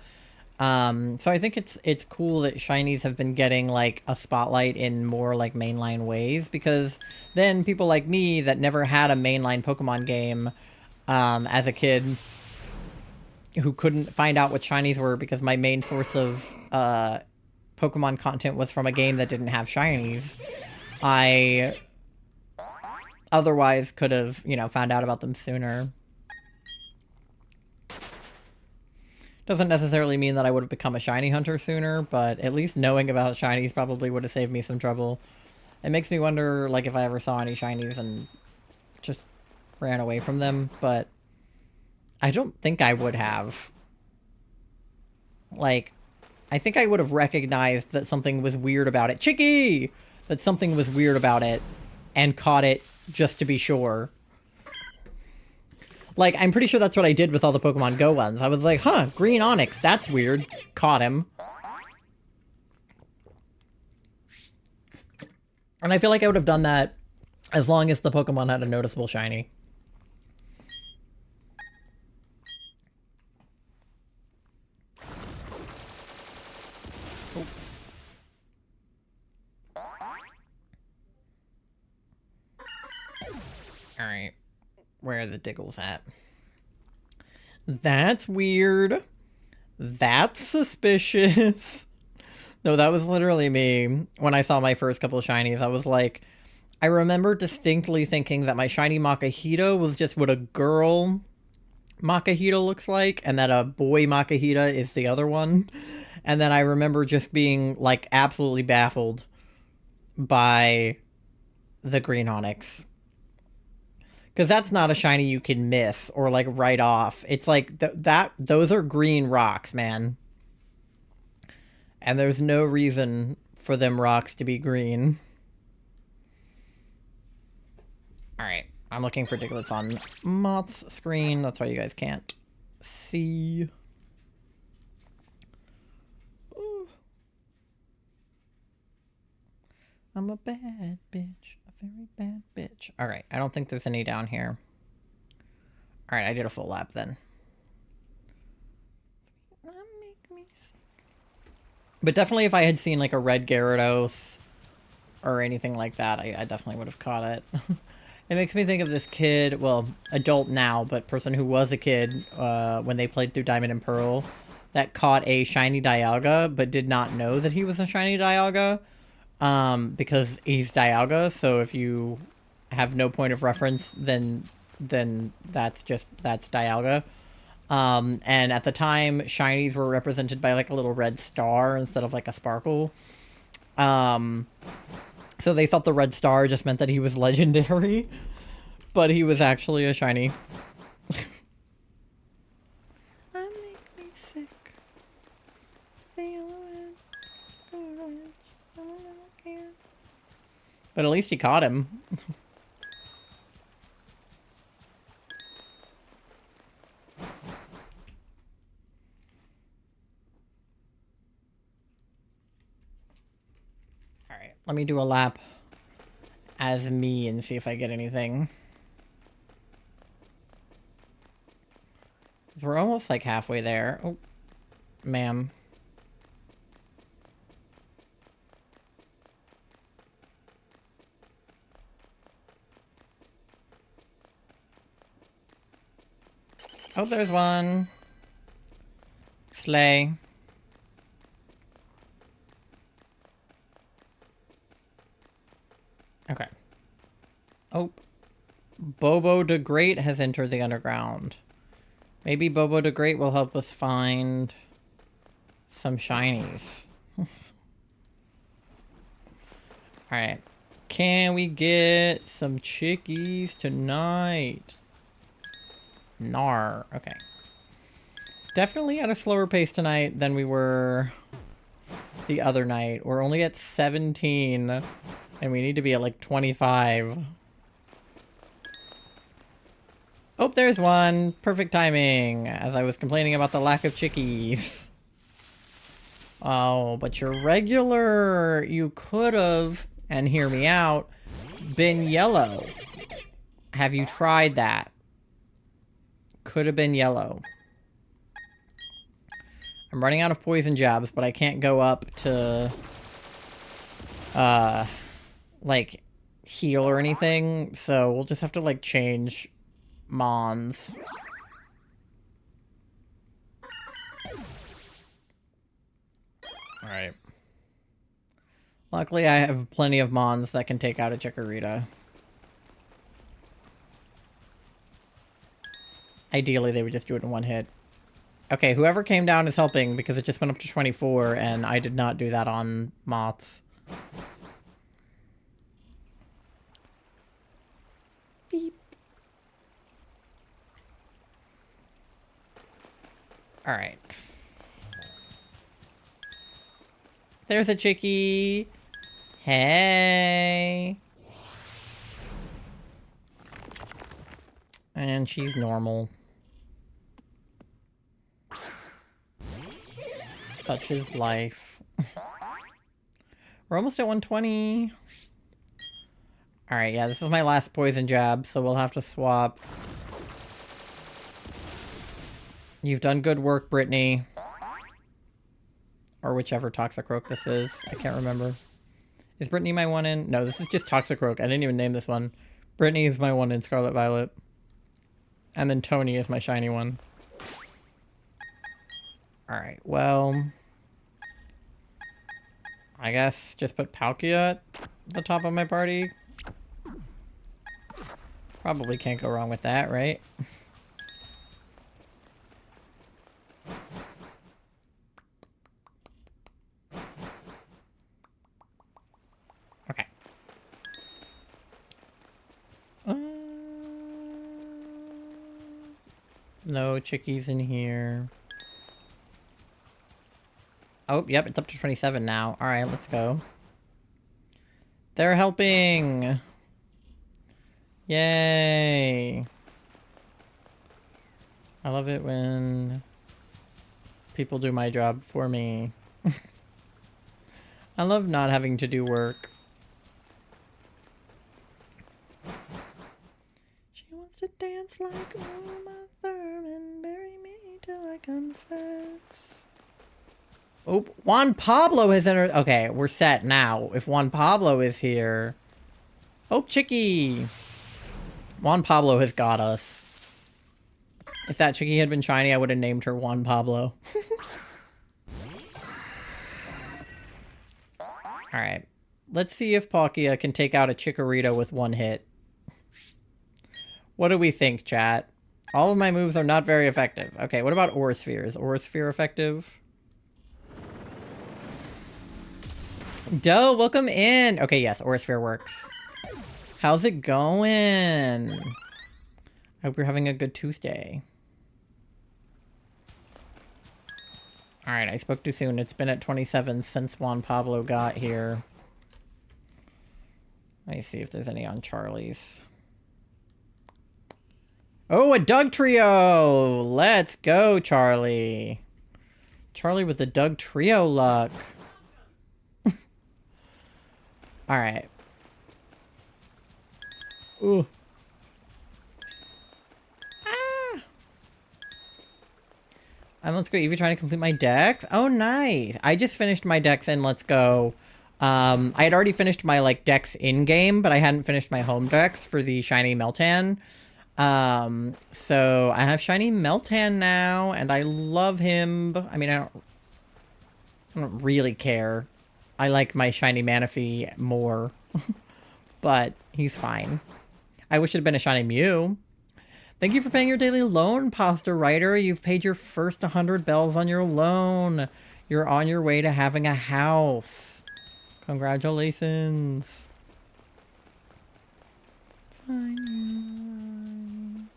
So I think it's cool that shinies have been getting like a spotlight in more like mainline ways, because then people like me that never had a mainline Pokemon game, as a kid, who couldn't find out what shinies were because my main source of Pokemon content was from a game that didn't have shinies, I otherwise could have, you know, found out about them sooner. Doesn't necessarily mean that I would have become a shiny hunter sooner, but at least knowing about shinies probably would have saved me some trouble. It makes me wonder, like, if I ever saw any shinies and just ran away from them, but I don't think I would have. Like, I think I would have recognized that something was weird about it. Chicky! That something was weird about it and caught it just to be sure. Like, I'm pretty sure that's what I did with all the Pokemon Go ones. I was like, huh, green Onix, that's weird. Caught him. And I feel like I would have done that as long as the Pokemon had a noticeable shiny. Oh. Alright. Where are the Diggles at? That's weird. That's suspicious. No, that was literally me. When I saw my first couple of shinies, I was like, I remember distinctly thinking that my shiny Makahita was just what a girl Makahita looks like, and that a boy Makahita is the other one. And then I remember just being, like, absolutely baffled by the green Onyx. Because that's not a shiny you can miss or, like, write off. It's like, those are green rocks, man. And there's no reason for them rocks to be green. Alright, I'm looking for Digletts on Moth's screen. That's why you guys can't see. Ooh. I'm a bad bitch. A very bad bitch. Alright, I don't think there's any down here. Alright, I did a full lap then. But definitely if I had seen like a red Gyarados or anything like that, I definitely would have caught it. It makes me think of this kid, well, adult now, but person who was a kid when they played through Diamond and Pearl that caught a shiny Dialga but did not know that he was a shiny Dialga because he's Dialga, so if you have no point of reference, then that's Dialga. And at the time, shinies were represented by like a little red star instead of like a sparkle. So they thought the red star just meant that he was legendary, but he was actually a shiny. That make me sick. But at least he caught him. Alright, let me do a lap as me and see if I get anything. Because we're almost like halfway there. Oh, ma'am. Oh, there's one. Slay. Okay. Oh. Bobo the Great has entered the underground. Maybe Bobo the Great will help us find some shinies. Alright. Can we get some chickies tonight? Nar. Okay. Definitely at a slower pace tonight than we were the other night. We're only at 17, and we need to be at like 25. Oh, there's one. Perfect timing, as I was complaining about the lack of chickies. Oh, but you're regular. You could have, and hear me out, been yellow. Have you tried that? Could have been yellow. I'm running out of poison jabs, but I can't go up to, like, heal or anything, so we'll just have to, like, change Mons. Alright. Luckily, I have plenty of Mons that can take out a Chikorita. Ideally, they would just do it in one hit. Okay, whoever came down is helping because it just went up to 24, and I did not do that on moths. Beep. Alright. There's a chickie. Hey. And she's normal. Such is life. We're almost at 120. Alright, yeah, this is my last poison jab, so we'll have to swap. You've done good work, Brittany. Or whichever Toxicroak this is. I can't remember. Is Brittany my one in? No, this is just Toxicroak. I didn't even name this one. Brittany is my one in Scarlet Violet. And then Tony is my shiny one. Alright, well... I guess just put Palkia at the top of my party. Probably can't go wrong with that, right? Okay. No chickies in here. Oh, yep, it's up to 27 now. Alright, let's go. They're helping! Yay! I love it when people do my job for me. I love not having to do work. She wants to dance like Uma Thurman, bury me till I confess. Oh, Juan Pablo has entered. Okay, we're set now. If Juan Pablo is here. Oh, Chicky! Juan Pablo has got us. If that Chicky had been shiny, I would have named her Juan Pablo. Alright. Let's see if Palkia can take out a Chikorita with one hit. What do we think, chat? All of my moves are not very effective. Okay, what about Aura Sphere? Is Aura Sphere effective? Doe, welcome in! Okay, yes, Aura Sphere works. How's it going? I hope you're having a good Tuesday. Alright, I spoke too soon. It's been at 27 since Juan Pablo got here. Let me see if there's any on Charlie's. Oh, a Doug Trio! Let's go, Charlie. Charlie with the Doug Trio luck. Alright. Ooh. Ah! And let's go. Evie trying to complete my decks. Oh, nice. I just finished my decks in Let's Go. I had already finished my like decks in-game, but I hadn't finished my home decks for the Shiny Meltan. So I have Shiny Meltan now, and I love him. I mean, I don't really care. I like my Shiny Manaphy more, but he's fine. I wish it had been a Shiny Mew. Thank you for paying your daily loan, Pasta Writer. You've paid your first 100 bells on your loan. You're on your way to having a house. Congratulations. Fine.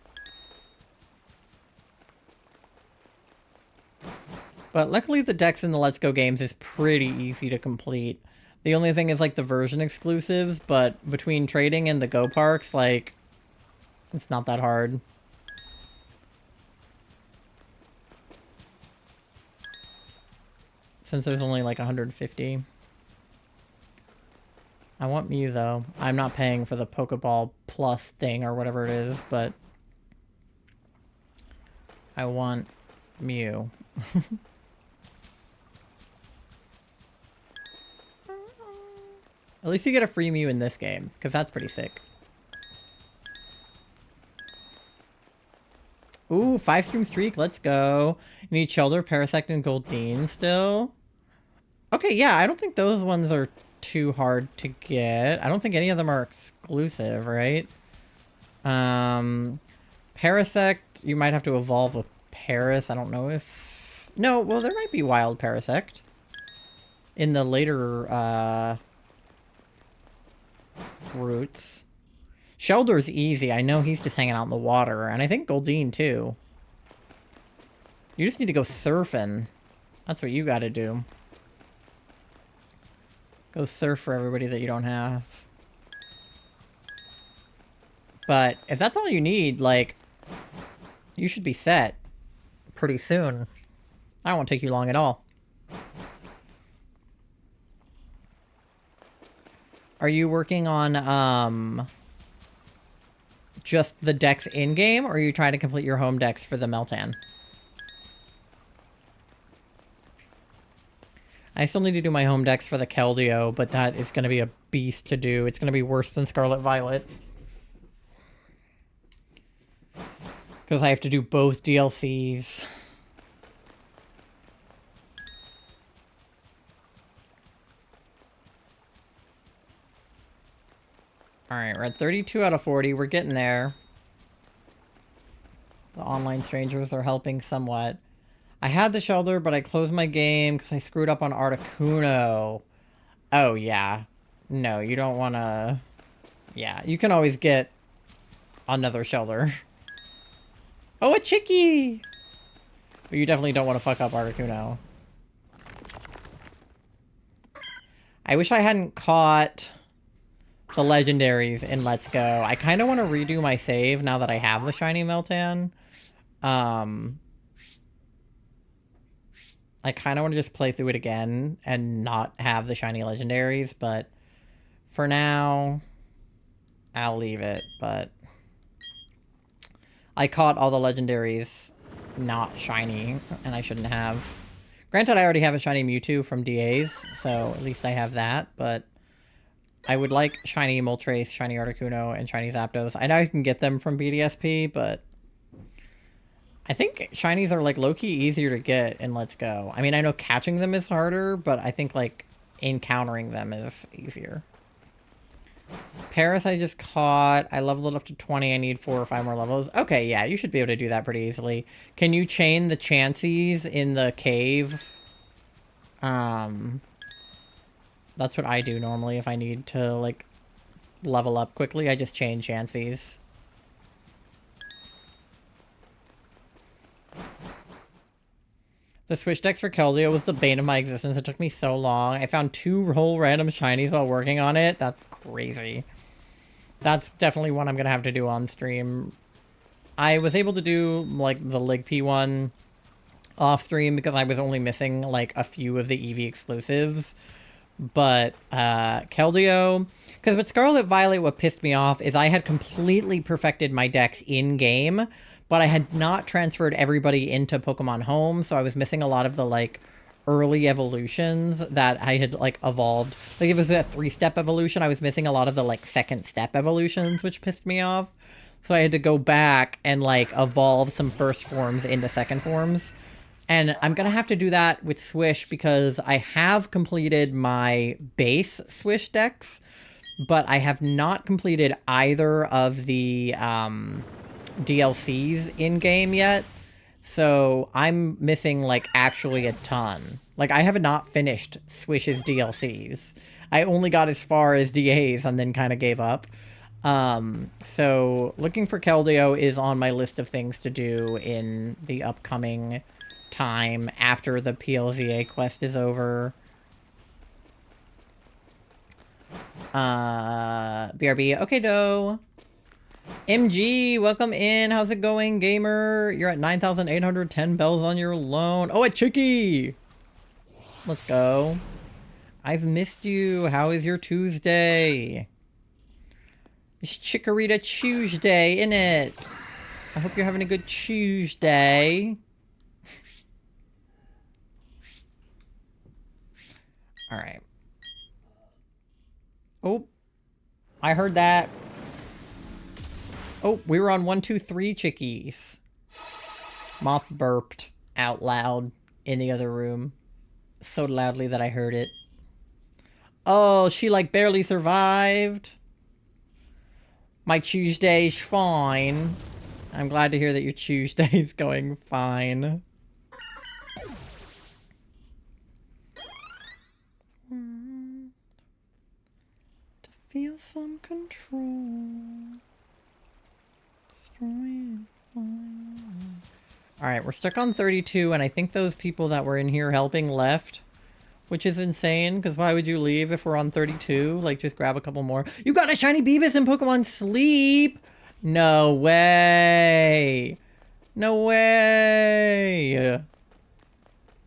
But luckily the decks in the Let's Go games is pretty easy to complete. The only thing is like the version exclusives, but between trading and the Go Parks, like, it's not that hard. Since there's only like 150. I want Mew though. I'm not paying for the Pokeball Plus thing or whatever it is, but I want Mew. At least you get a free Mew in this game, because that's pretty sick. Ooh, 5-stream streak, let's go. You need Shelter, Parasect, and Goldeen still. Okay, yeah, I don't think those ones are too hard to get. I don't think any of them are exclusive, right? Parasect, you might have to evolve a Paras. I don't know if... No, well, there might be wild Parasect. In the later, routes. Shelter's easy. I know he's just hanging out in the water. And I think Goldeen, too. You just need to go surfing. That's what you gotta do. Go surf for everybody that you don't have. But if that's all you need, like, you should be set pretty soon. That won't take you long at all. Are you working on, just the decks in-game, or are you trying to complete your home decks for the Meltan? I still need to do my home decks for the Keldeo, but that is going to be a beast to do. It's going to be worse than Scarlet Violet. Because I have to do both DLCs. Alright, we're at 32 out of 40. We're getting there. The online strangers are helping somewhat. I had the shelter, but I closed my game because I screwed up on Articuno. Oh, yeah. No, you don't want to... Yeah, you can always get another shelter. Oh, a chickie! But you definitely don't want to fuck up Articuno. I wish I hadn't caught the legendaries in Let's Go. I kind of want to redo my save now that I have the shiny Meltan. I kind of want to just play through it again and not have the shiny legendaries, but for now, I'll leave it. But I caught all the legendaries not shiny, and I shouldn't have. Granted, I already have a shiny Mewtwo from DAs, so at least I have that, but I would like shiny Moltres, shiny Articuno, and shiny Zapdos. I know I can get them from BDSP, but I think shinies are, like, low-key easier to get in Let's Go. I mean, I know catching them is harder, but I think, like, encountering them is easier. Paris I just caught. I leveled it up to 20. I need 4 or 5 more levels. Okay, yeah, you should be able to do that pretty easily. Can you chain the Chanseys in the cave? That's what I do normally if I need to, like, level up quickly. I just chain Chanseys. The Switch Dex for Keldeo was the bane of my existence. It took me so long. I found 2 whole random shinies while working on it. That's crazy. That's definitely one I'm going to have to do on stream. I was able to do, like, the Ligp one off stream because I was only missing, like, a few of the Eevee exclusives. But, Keldeo... Because with Scarlet Violet, what pissed me off is I had completely perfected my decks in-game, but I had not transferred everybody into Pokemon Home, so I was missing a lot of the, like, early evolutions that I had, like, evolved. Like, if it was a 3-step evolution, I was missing a lot of the, like, 2nd-step evolutions, which pissed me off. So I had to go back and, like, evolve some first forms into second forms. And I'm going to have to do that with Swish because I have completed my base Swish decks, but I have not completed either of the DLCs in-game yet. So I'm missing, like, actually a ton. Like, I have not finished Swish's DLCs. I only got as far as DAs and then kind of gave up. So looking for Keldeo is on my list of things to do in the upcoming time after the PLZA quest is over. BRB, okay, dough. MG, welcome in. How's it going, gamer? You're at 9,810 bells on your loan. Oh, a chickie! Let's go. I've missed you. How is your Tuesday? It's Chikorita Tuesday, innit? I hope you're having a good Tuesday. Alright. Oh. I heard that. Oh, we were on 1, 2, 3 chickies. Moth burped out loud in the other room. So loudly that I heard it. Oh, she like barely survived. My Tuesday's fine. I'm glad to hear that your Tuesday's going fine. To feel some control. Alright, we're stuck on 32, and I think those people that were in here helping left. Which is insane, because why would you leave if we're on 32? Like, just grab a couple more. You got a shiny Beavis in Pokemon Sleep! No way! No way!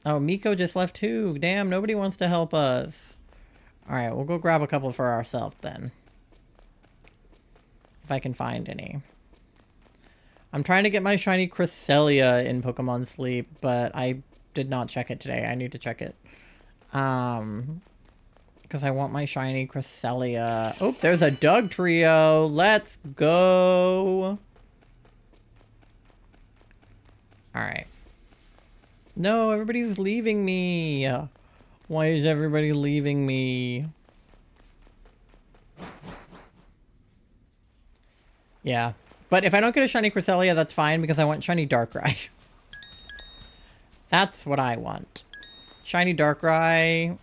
Oh, Miko just left too. Damn, nobody wants to help us. Alright, we'll go grab a couple for ourselves then. If I can find any. I'm trying to get my shiny Cresselia in Pokemon Sleep, but I did not check it today. I need to check it. Because I want my shiny Cresselia. Oh, there's a Doug trio. Let's go. Alright. No, everybody's leaving me. Why is everybody leaving me? Yeah. But if I don't get a shiny Cresselia, that's fine because I want shiny Darkrai. That's what I want. Shiny Darkrai.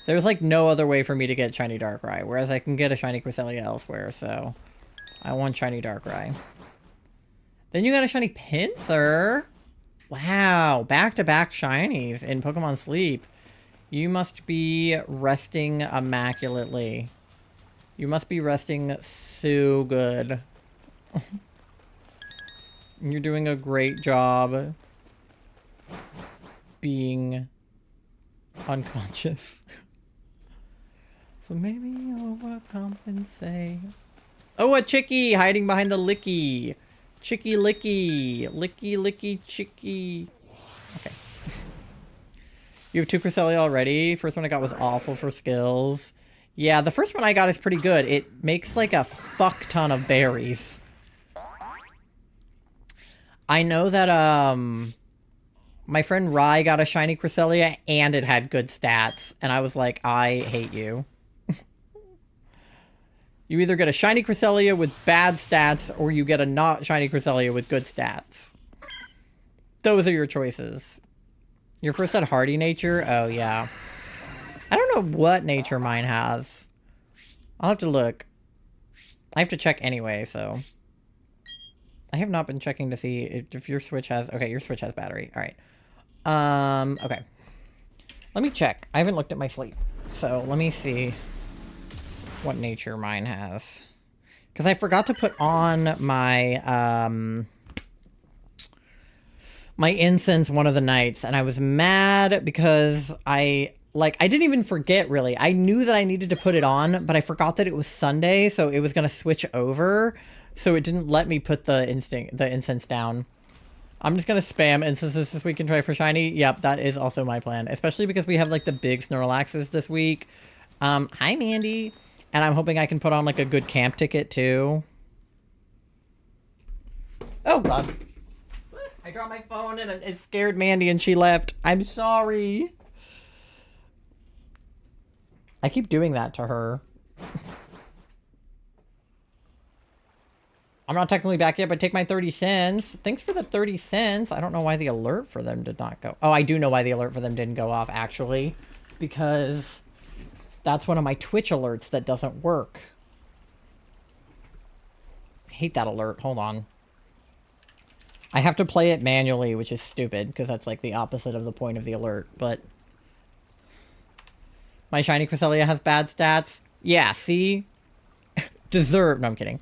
There's like no other way for me to get shiny Darkrai, whereas I can get a shiny Cresselia elsewhere, so I want shiny Darkrai. Then you got a shiny Pinsir. Wow, back-to-back shinies in Pokemon Sleep. You must be resting immaculately. You must be resting so good. You're doing a great job being unconscious. So maybe overcompensate. Oh, a Chicky hiding behind the Licky. Chicky Licky. Licky Licky Chicky. Okay. You have 2 Cresselia already. First one I got was awful for skills. Yeah, the first one I got is pretty good. It makes like a fuck ton of berries. I know that my friend Rai got a shiny Cresselia and it had good stats. And I was like, I hate you. You either get a shiny Cresselia with bad stats or you get a not shiny Cresselia with good stats. Those are your choices. Your first had hardy nature? Oh, yeah. I don't know what nature mine has. I'll have to look. I have to check anyway, so. I have not been checking to see if your Switch has... Okay, your Switch has battery. All right. Okay. Let me check. I haven't looked at my sleep. So, let me see what nature mine has. Because I forgot to put on my, my incense one of the nights, and I was mad because I didn't even forget, really. I knew that I needed to put it on, but I forgot that it was Sunday, so it was going to switch over, so it didn't let me put the incense down. I'm just going to spam incenses this week and try for shiny. Yep, that is also my plan, especially because we have, like, the big Snorlaxes this week. Hi, Mandy. And I'm hoping I can put on, like, a good camp ticket, too. Oh, God. I dropped my phone and it scared Mandy and she left. I'm sorry. I keep doing that to her. I'm not technically back yet, but take my 30 cents. Thanks for the 30 cents. I don't know why the alert for them did not go. Oh, I do know why the alert for them didn't go off, actually. Because that's one of my Twitch alerts that doesn't work. I hate that alert. Hold on. I have to play it manually, which is stupid, because that's like the opposite of the point of the alert, but... My shiny Cresselia has bad stats. Yeah, see? Deserve. No, I'm kidding.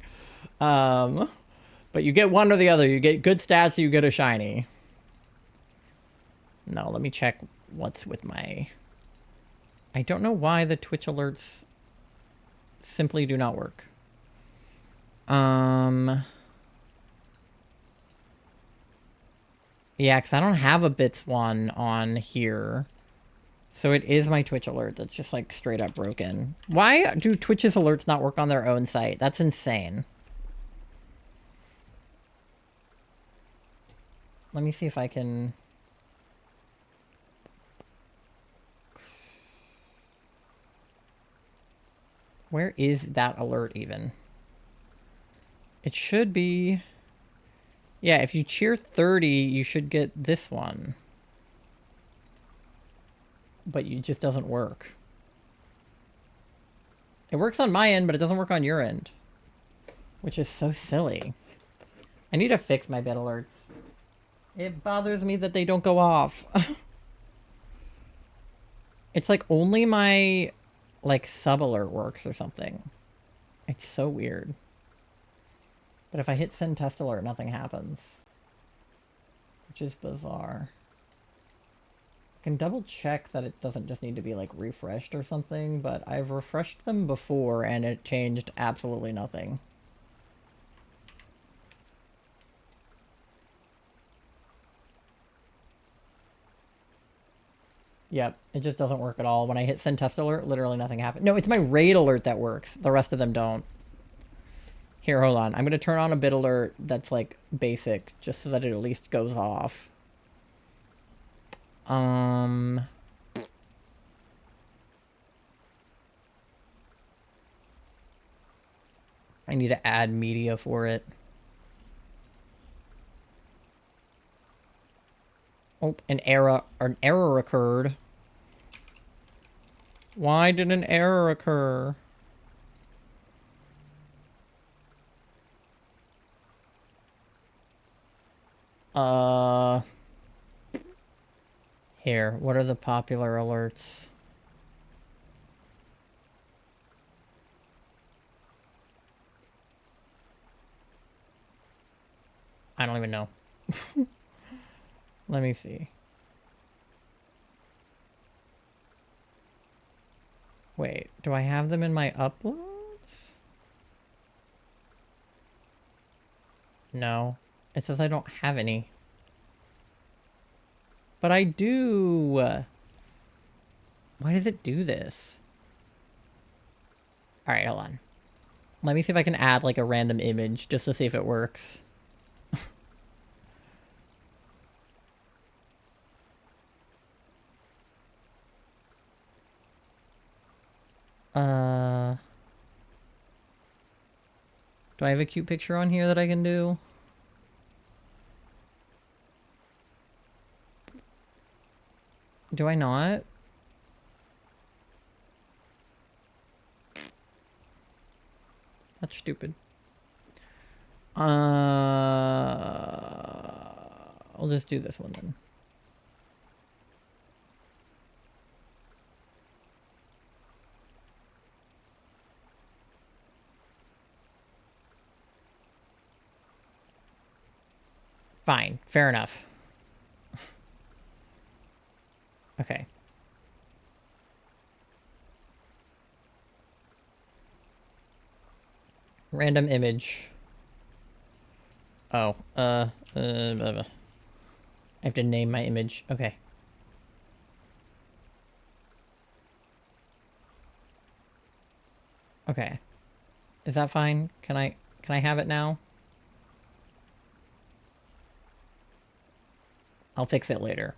But you get one or the other. You get good stats or you get a shiny. No, let me check what's with my... I don't know why the Twitch alerts simply do not work. Yeah, because I don't have a Bits one on here. So it is my Twitch alert that's just, like, straight up broken. Why do Twitch's alerts not work on their own site? That's insane. Let me see if I can... Where is that alert even? It should be... Yeah, if you cheer 30, you should get this one. But it just doesn't work. It works on my end, but it doesn't work on your end. Which is so silly. I need to fix my bit alerts. It bothers me that they don't go off. It's like only my, like, sub alert works or something. It's so weird. But if I hit send test alert, nothing happens. Which is bizarre. I can double check that it doesn't just need to be, like, refreshed or something, but I've refreshed them before and it changed absolutely nothing. Yep, it just doesn't work at all. When I hit send test alert, literally nothing happens. No, it's my raid alert that works. The rest of them don't. Here, hold on. I'm going to turn on a bit alert that's, like, basic, just so that it at least goes off. I need to add media for it. Oh, an error occurred. Why did an error occur? Here, what are the popular alerts? I don't even know. Let me see. Wait, do I have them in my uploads? No. It says I don't have any. But I do. Why does it do this? Alright, hold on. Let me see if I can add like a random image just to see if it works. Do I have a cute picture on here that I can do? Do I not? That's stupid. I'll just do this one then. Fine. Fair enough. Okay. Random image. Oh, I have to name my image. Okay. Okay. Is that fine? Can I have it now? I'll fix it later.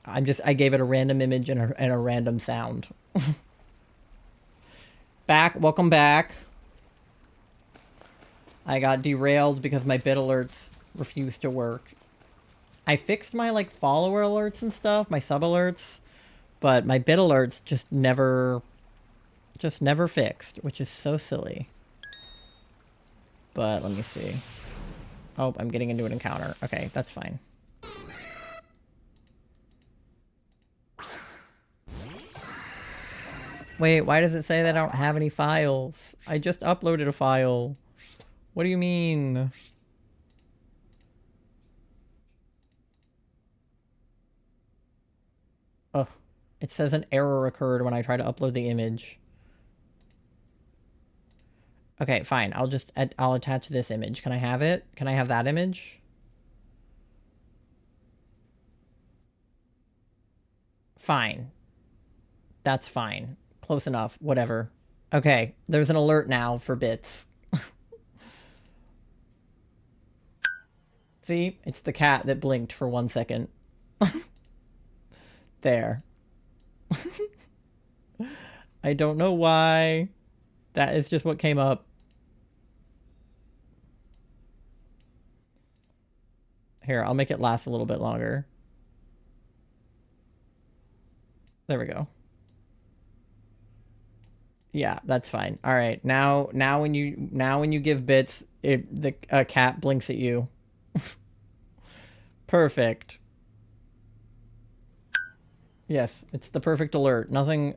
I gave it a random image and a random sound. Welcome back. I got derailed because my bit alerts refused to work. I fixed my like follower alerts and stuff, my sub alerts, but my bit alerts just never fixed, which is so silly. But let me see. Oh, I'm getting into an encounter. Okay, that's fine. Wait, why does it say that I don't have any files? I just uploaded a file. What do you mean? Ugh. It says an error occurred when I try to upload the image. Okay, fine. I'll attach this image. Can I have it? Can I have that image? Fine. That's fine. Close enough. Whatever. Okay, there's an alert now for bits. See? It's the cat that blinked for 1 second. There. I don't know why. That is just what came up. Here, I'll make it last a little bit longer. There we go. Yeah, that's fine. All right. Now when you give bits, the cat blinks at you. Perfect. Yes, it's the perfect alert. Nothing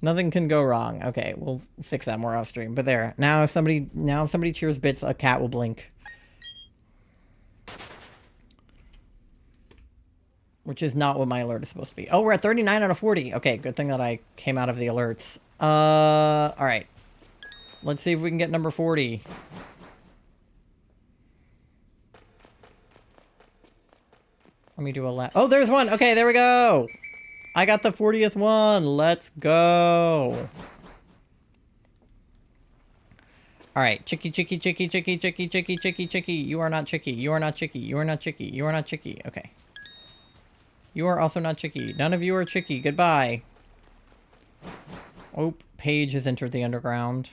can go wrong. Okay, we'll fix that more off stream. But there. Now if somebody cheers bits, a cat will blink. Which is not what my alert is supposed to be. Oh, we're at 39 out of 40. Okay, good thing that I came out of the alerts. All right. Let's see if we can get number 40. Let me do a lap. Oh, there's one. Okay, there we go. I got the 40th one. Let's go. All right, chicky, chicky, chicky, chicky, chicky, chicky, chicky, chicky. You are not chicky. You are not chicky. You are not chicky. You are not chicky. Okay. You are also not chicky. None of you are chicky. Goodbye. Oh, Paige has entered the underground.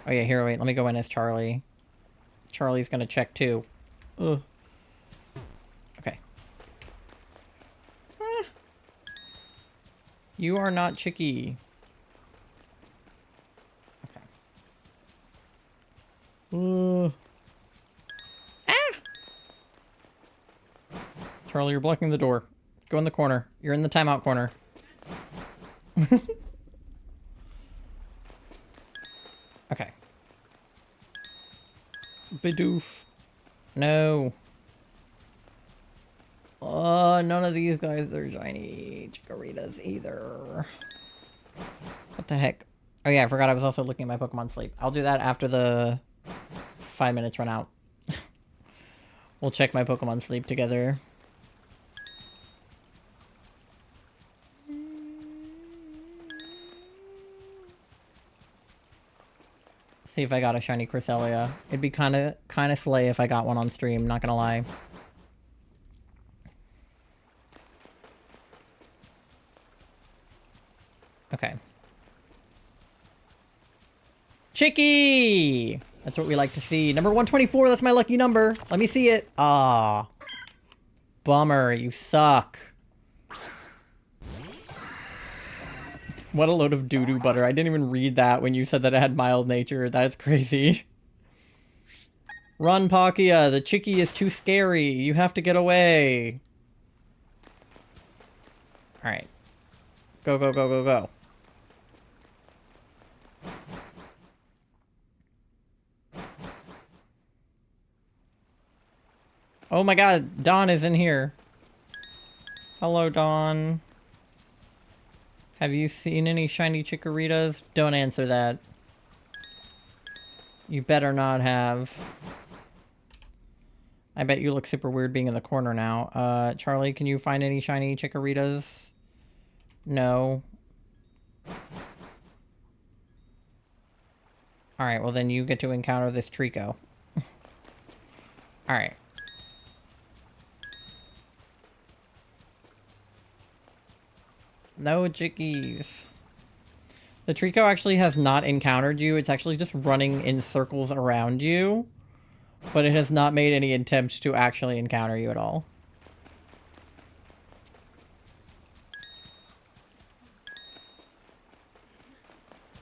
Oh yeah, here, wait, let me go in as Charlie. Charlie's gonna check too. Ugh. Okay. Ah. You are not Chicky. Okay. Ah! Charlie, you're blocking the door. Go in the corner. You're in the timeout corner. Okay. Bidoof. No. None of these guys are shiny Chikorritas either. What the heck? Oh yeah, I forgot I was also looking at my Pokemon Sleep. I'll do that after the 5 minutes run out. We'll check my Pokemon Sleep together. See if I got a shiny Cresselia. It'd be kind of slay if I got one on stream, not gonna lie. Okay. Chicky! That's what we like to see. Number 124, that's my lucky number. Let me see it. Ah. Bummer, you suck. What a load of doo-doo butter. I didn't even read that when you said that it had mild nature. That's crazy. Run, Palkia. The Chicky is too scary. You have to get away. Alright. Go, go, go, go, go. Oh my god, Dawn is in here. Hello, Dawn. Have you seen any shiny Chikorritas? Don't answer that. You better not have. I bet you look super weird being in the corner now. Charlie, can you find any shiny Chikorritas? No. Alright, well then you get to encounter this Trico. Alright. No chickies. The Trico actually has not encountered you. It's actually just running in circles around you. But it has not made any attempt to actually encounter you at all.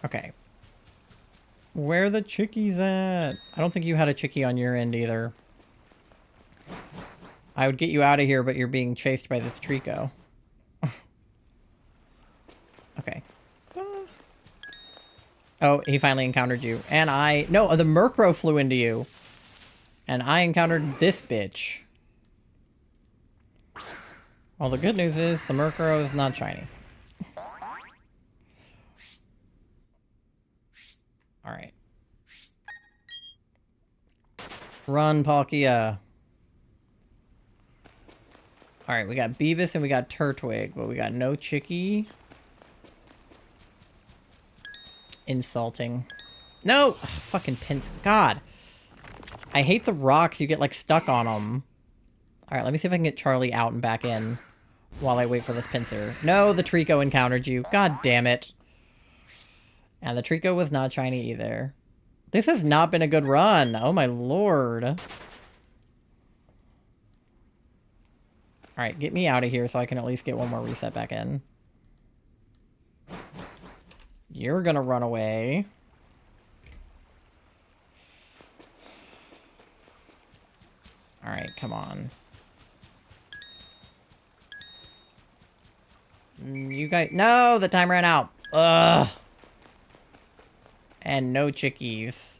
Okay. Where are the chickies at? I don't think you had a chickie on your end either. I would get you out of here, but you're being chased by this Trico. Okay. Oh, he finally encountered you. And no, the Murkrow flew into you. And I encountered this bitch. Well, the good news is the Murkrow is not shiny. Alright. Run, Palkia. Alright, we got Beavis and we got Turtwig, but we got no Chicky. Insulting. No! Ugh, fucking pins. God. I hate the rocks. You get, like, stuck on them. Alright, let me see if I can get Charlie out and back in while I wait for this pincer. No, the Trico encountered you. God damn it. And the Trico was not shiny either. This has not been a good run. Oh my lord. Alright, get me out of here so I can at least get one more reset back in. You're gonna run away. Alright, come on. You guys... No! The time ran out! Ugh! And no chickies.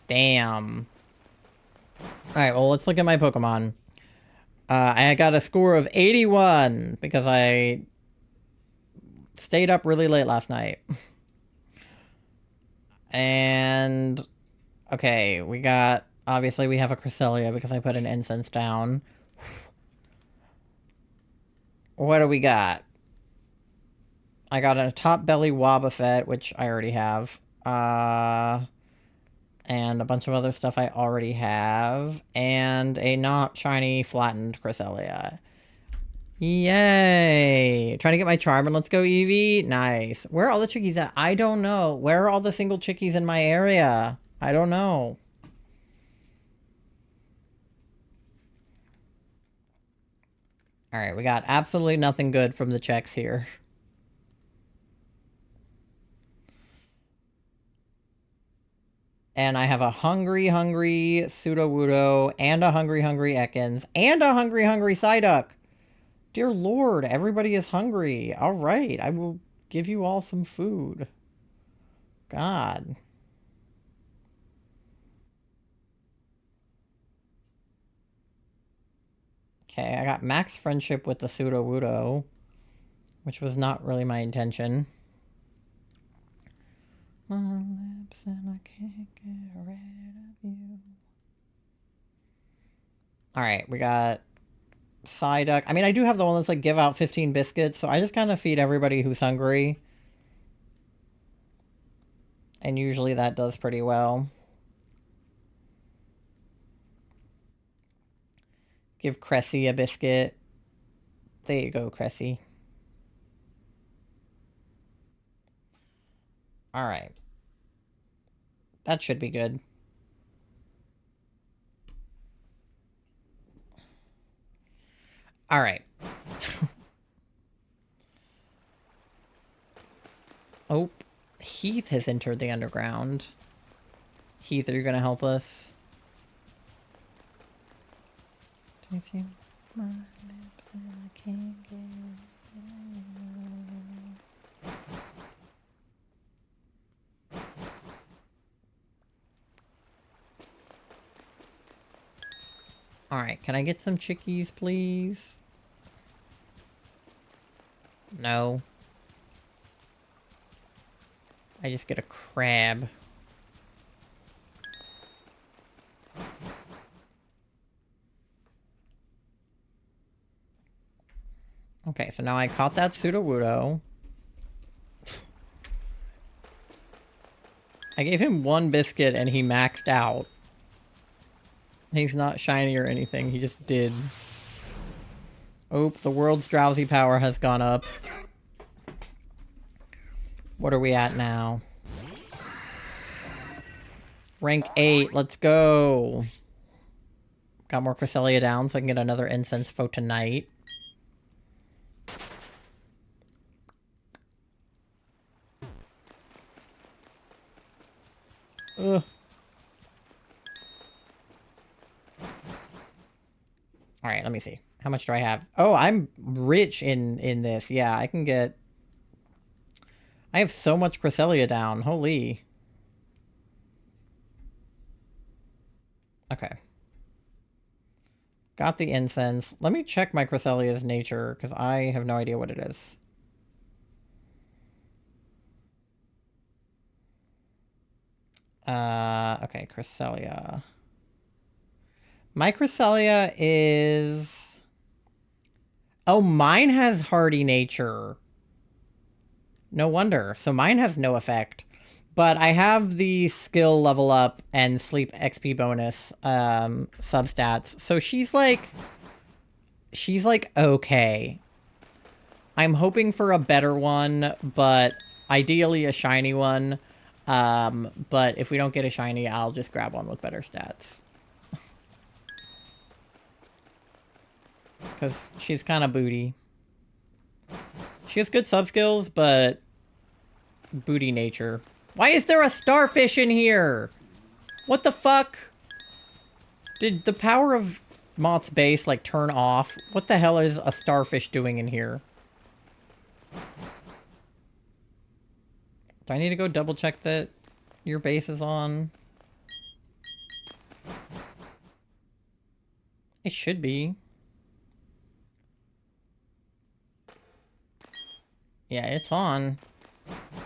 Damn. Alright, well, let's look at my Pokemon. I got a score of 81 because I stayed up really late last night. And... Okay, we got... Obviously, we have a Cresselia because I put an incense down. What do we got? I got a top belly Wobbuffet, which I already have. And a bunch of other stuff I already have. And a not shiny flattened Cresselia. Yay! Trying to get my charm and let's go, Evie. Nice. Where are all the chickies at? I don't know. Where are all the single chickies in my area? I don't know. Alright, we got absolutely nothing good from the checks here. And I have a hungry, hungry Sudowoodo, and a hungry, hungry Ekans, and a hungry, hungry Psyduck. Dear Lord, everybody is hungry. All right, I will give you all some food. God. Okay, I got max friendship with the Sudowoodo, which was not really my intention. My lips and I can't get rid of you. Alright, we got Psyduck. I mean, I do have the one that's like give out 15 biscuits, so I just kind of feed everybody who's hungry. And usually that does pretty well. Give Cressy a biscuit. There you go, Cressy. Alright. That should be good. Alright. Oh, Heath has entered the underground. Heath, are you gonna help us? Taste you, my lips, and I can't get Alright, can I get some chickies, please? No. I just get a crab. Okay, so now I caught that Sudowoodo. I gave him one biscuit and he maxed out. He's not shiny or anything, he just did. Oh, the world's drowsy power has gone up. What are we at now? Rank 8, let's go. Got more Cresselia down so I can get another incense foe tonight. Ugh. Alright, let me see. How much do I have? Oh, I'm rich in this. Yeah, I can get... I have so much Cresselia down. Holy. Okay. Got the incense. Let me check my Cresselia's nature, because I have no idea what it is. Okay, Cresselia. My Cresselia is... Oh, mine has hardy nature. No wonder. So mine has no effect. But I have the skill level up and sleep XP bonus substats. So she's like okay. I'm hoping for a better one, but ideally a shiny one. But if we don't get a shiny, I'll just grab one with better stats. Because she's kind of booty. She has good sub skills, but booty nature. Why is there a starfish in here? What the fuck? Did the power of Moth's base, like, turn off? What the hell is a starfish doing in here? Do I need to go double check that your base is on? It should be. Yeah, it's on.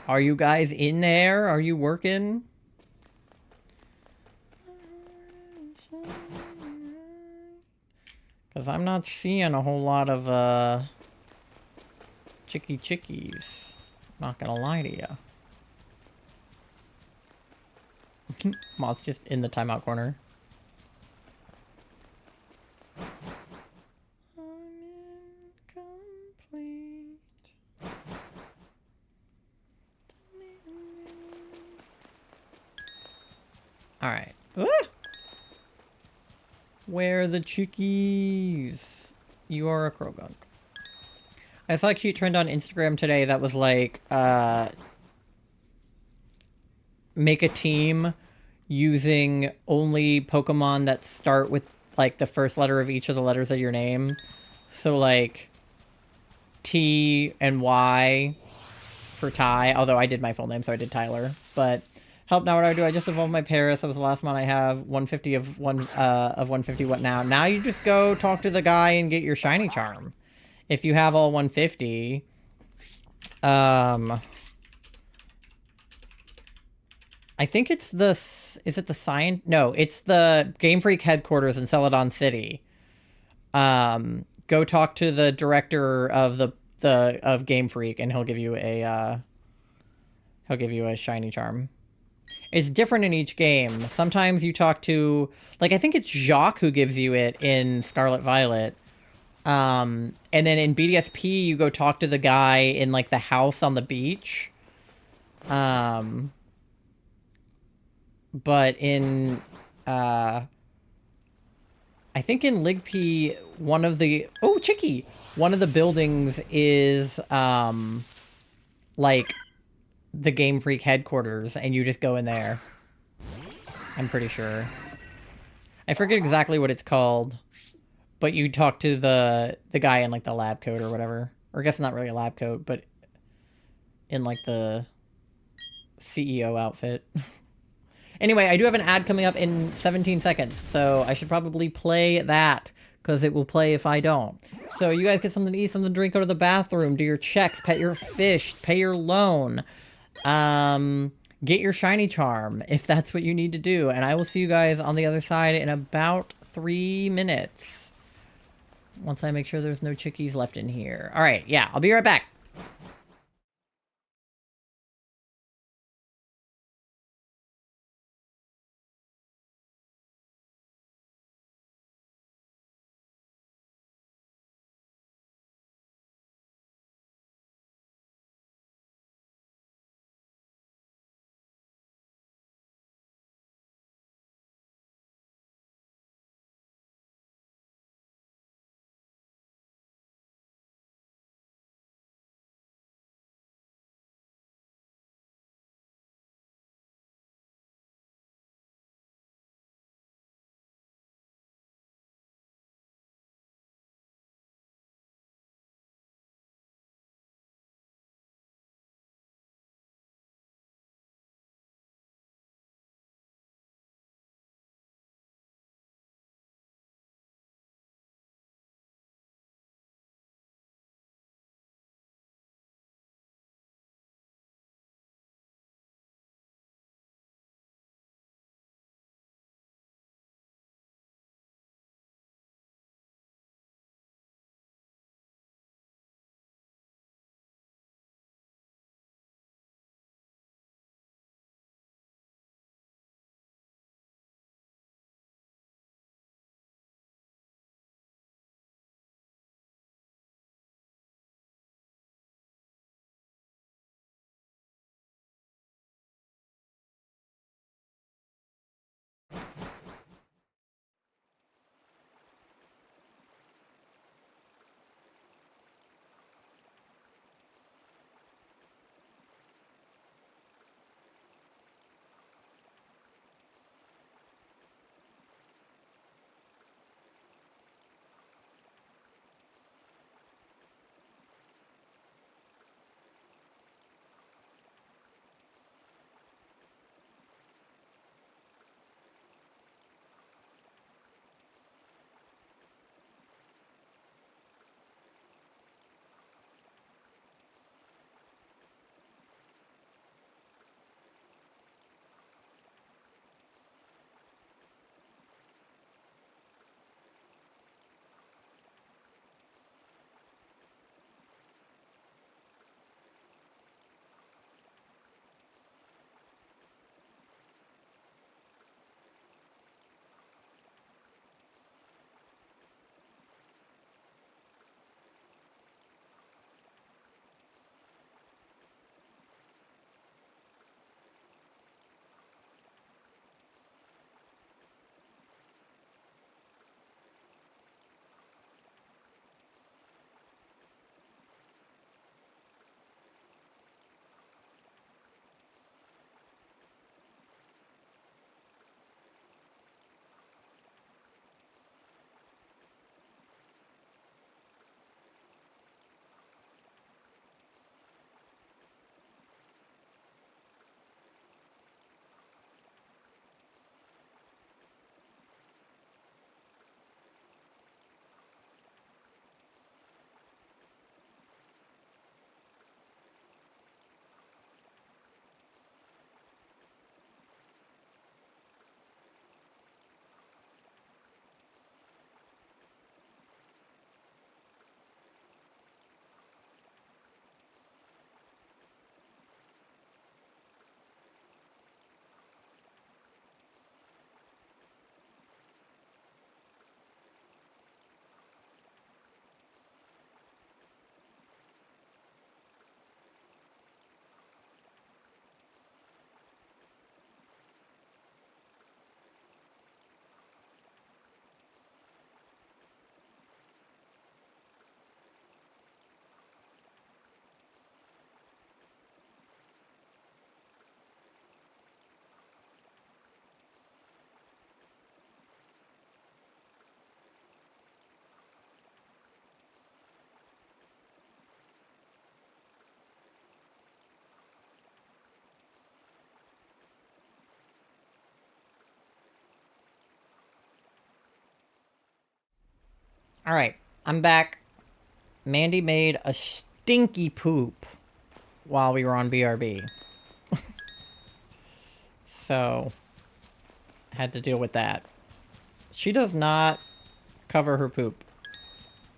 Are you guys in there? Are you working? Because I'm not seeing a whole lot of, chickies. Not gonna lie to you. Moth's just in the timeout corner. Alright. Ah! Where are the chickies? You are a Krogunk. I saw a cute trend on Instagram today that was like, make a team using only Pokemon that start with, like, the first letter of each of the letters of your name. So, like, T and Y for Ty, although I did my full name, so I did Tyler. But help, now what do I do? I just evolved my Paris. That was the last one I have. 150 of 150. What now? Now you just go talk to the guy and get your shiny charm. If you have all 150. I think it's the, is it the Science? No, it's the Game Freak headquarters in Celadon City. Go talk to the director of of Game Freak, and he'll give you a shiny charm. It's different in each game. Sometimes you talk to, like, I think it's Jacques who gives you it in Scarlet Violet. And then in BDSP, you go talk to the guy in, like, the house on the beach. But in, I think in Ligp, one of the, oh, Chicky! One of the buildings is, like, the Game Freak headquarters, and you just go in there. I'm pretty sure. I forget exactly what it's called, but you talk to the guy in, like, the lab coat or whatever. Or I guess not really a lab coat, but in, like, the CEO outfit. Anyway, I do have an ad coming up in 17 seconds, so I should probably play that, because it will play if I don't. So you guys get something to eat, something to drink, go to the bathroom, do your checks, pet your fish, pay your loan, get your shiny charm, if that's what you need to do, and I will see you guys on the other side in about 3 minutes. Once I make sure there's no chickies left in here. Alright, yeah, I'll be right back. All right, I'm back. Mandy made a stinky poop while we were on BRB. So, had to deal with that. She does not cover her poop,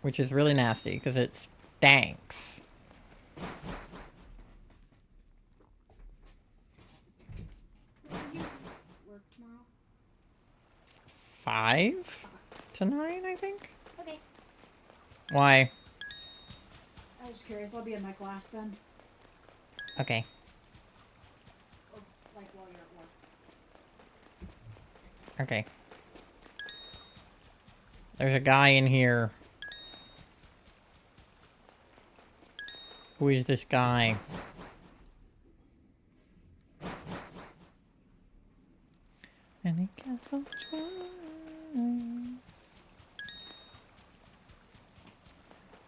which is really nasty because it stanks. Work tomorrow? 5 to 9, I think. Okay. Why? I was just curious. I'll be in my class then. Okay. Or, like, while you're at work. Okay. There's a guy in here. Who is this guy? And he canceled twice.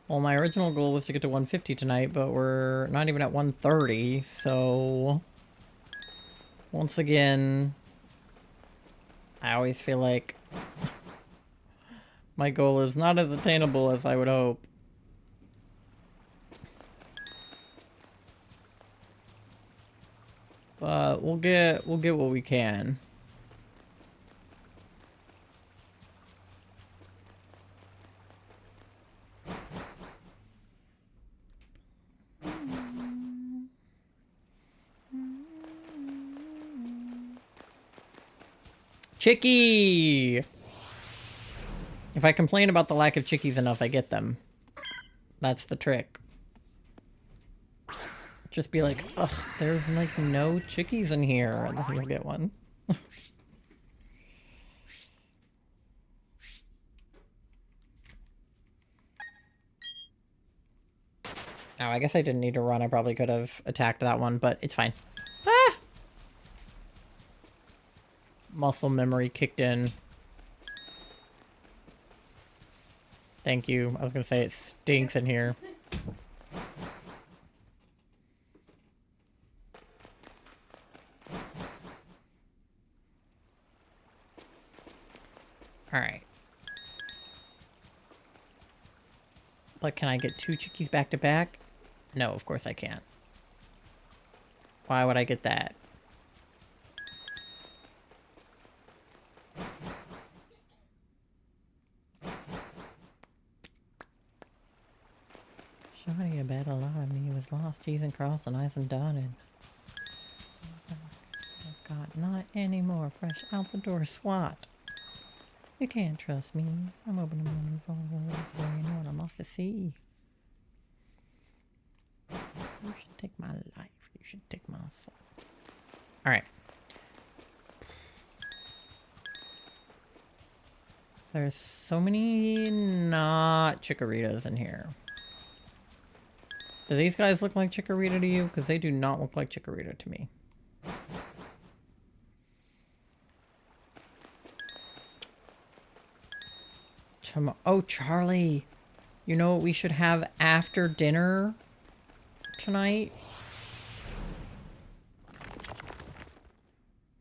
Well, my original goal was to get to 150 tonight, but we're not even at 130, so... Once again... I always feel like... my goal is not as attainable as I would hope. But we'll get what we can. Chickie! If I complain about the lack of chickies enough, I get them. That's the trick. Just be like, ugh, there's like no chickies in here, and then you'll get one. Oh, I guess I didn't need to run. I probably could have attacked that one, but it's fine. Ah! Muscle memory kicked in. Thank you. I was gonna say it stinks in here. Alright. But can I get 2 chickies back to back? No, of course I can't. Why would I get that? Shawty, I bet a lot of me was lost, T's and crossed and I's and dotted. I've got not anymore fresh out the door SWAT. You can't trust me. I'm open to moving forward before you know what I'm lost to see. You should take my life. You should take my soul. Alright. There's so many not Chikorritas in here. Do these guys look like Chikorita to you? Because they do not look like Chikorita to me. Oh, Charlie. You know what we should have after dinner tonight?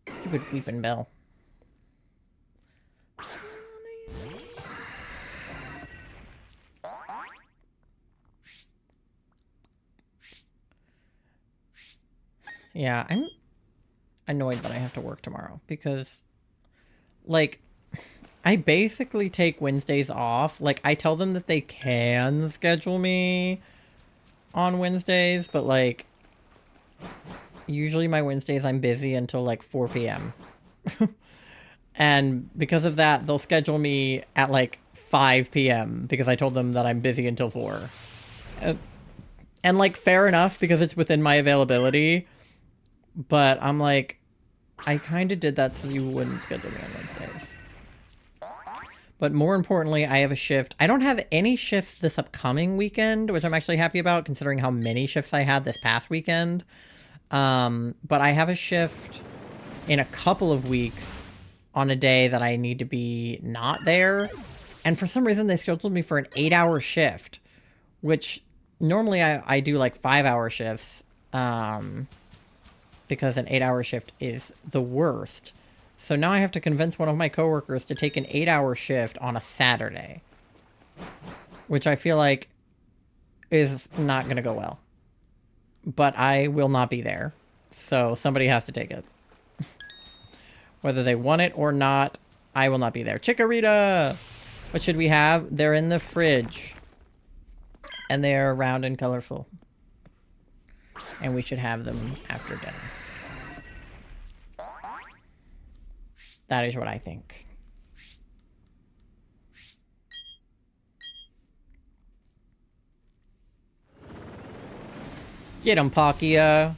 Stupid weeping bell. Yeah, I'm annoyed that I have to work tomorrow because, like, I basically take Wednesdays off. Like, I tell them that they can schedule me on Wednesdays, but, like, usually my Wednesdays I'm busy until, like, 4 p.m. And because of that, they'll schedule me at, like, 5 p.m. because I told them that I'm busy until 4. And, like, fair enough because it's within my availability. But I'm like, I kind of did that so you wouldn't schedule me on Wednesdays. But more importantly, I have a shift. I don't have any shifts this upcoming weekend, which I'm actually happy about considering how many shifts I had this past weekend. But I have a shift in a couple of weeks on a day that I need to be not there. And for some reason, they scheduled me for an 8-hour shift, which normally I do like 5-hour shifts. Because an 8-hour shift is the worst. So now I have to convince one of my coworkers to take an 8-hour shift on a Saturday. which I feel like is not going to go well. But I will not be there. So somebody has to take it. Whether they want it or not, I will not be there. Chikorita! What should we have? They're in the fridge. And they're round and colorful. And we should have them after dinner. That is what I think. Get him, Palkia.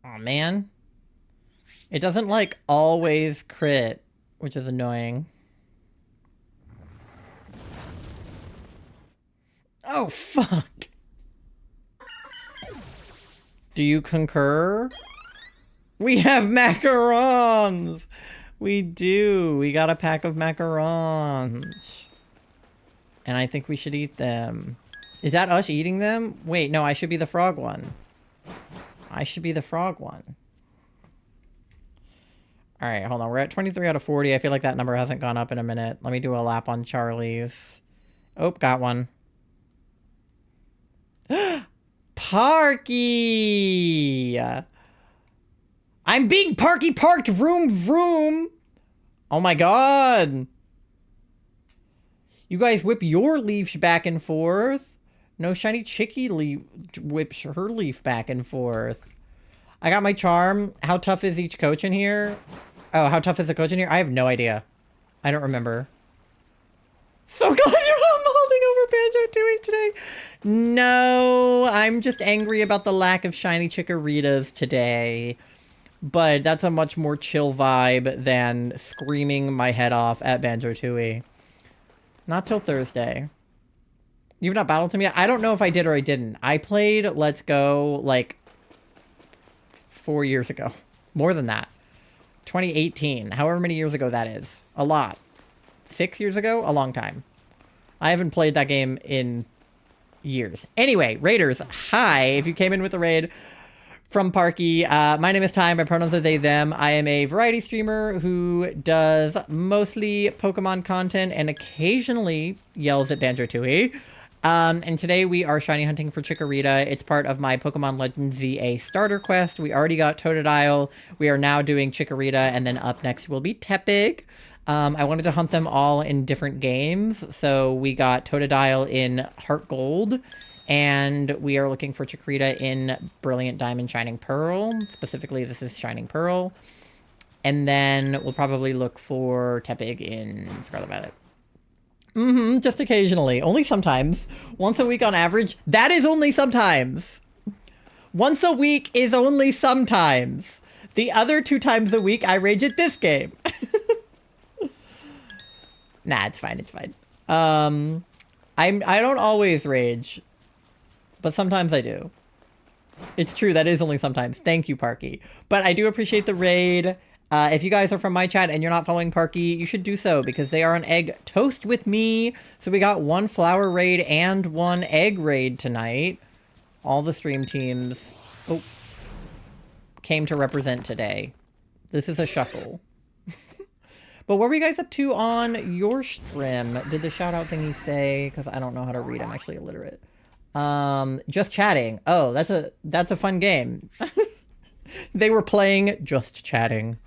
Aw, man. It doesn't, like, always crit, which is annoying. Oh, fuck. Do you concur? We have macarons! We do. We got a pack of macarons. And I think we should eat them. Is that us eating them? Wait, no, I should be the frog one. I should be the frog one. Alright, hold on. We're at 23 out of 40. I feel like that number hasn't gone up in a minute. Let me do a lap on Charlie's. Oh, got one. Parky! I'm being Parky parked, vroom vroom! Oh my god! You guys whip your leaves back and forth. No, Shiny Chicky whips her leaf back and forth. I got my charm. How tough is each coach in here? Oh, how tough is the coach in here? I have no idea. I don't remember. So glad you're not molding over Banjo-Tooie today. No, I'm just angry about the lack of shiny Chikoritas today. But that's a much more chill vibe than screaming my head off at Banjo-Tooie. Not till Thursday. You've not battled him yet? I don't know if I did or I didn't. I played Let's Go, like, 4 years ago. More than that. 2018. However many years ago that is. A lot. 6 years ago? A long time. I haven't played that game in years. Anyway, Raiders, hi. If you came in with a raid from Parky, my name is Ty. My pronouns are they, them. I am a variety streamer who does mostly Pokemon content and occasionally yells at Banjo-Tooie. And today we are shiny hunting for Chikorita. It's part of my Pokemon Legends ZA starter quest. We already got Totodile. We are now doing Chikorita, and then up next will be Tepig. I wanted to hunt them all in different games, so we got Totodile in Heart Gold, and we are looking for Chikorita in Brilliant Diamond Shining Pearl. Specifically, this is Shining Pearl. And then we'll probably look for Tepig in Scarlet Violet. Just occasionally. Only sometimes. Once a week on average. That is only sometimes. Once a week is only sometimes. The other 2 times a week, I rage at this game. Nah, it's fine. It's fine. I don't always rage, but sometimes I do. It's true. That is only sometimes. Thank you, Parky. But I do appreciate the raid. If you guys are from my chat and you're not following Parky, you should do so because they are on Egg Toast with me. So we got 1 flower raid and 1 egg raid tonight. All the stream teams came to represent today. This is a shuffle. But what were you guys up to on your stream? Did the shout out thingy say? Because I don't know how to read. I'm actually illiterate. Just chatting. Oh, that's a fun game. They were playing Just Chatting.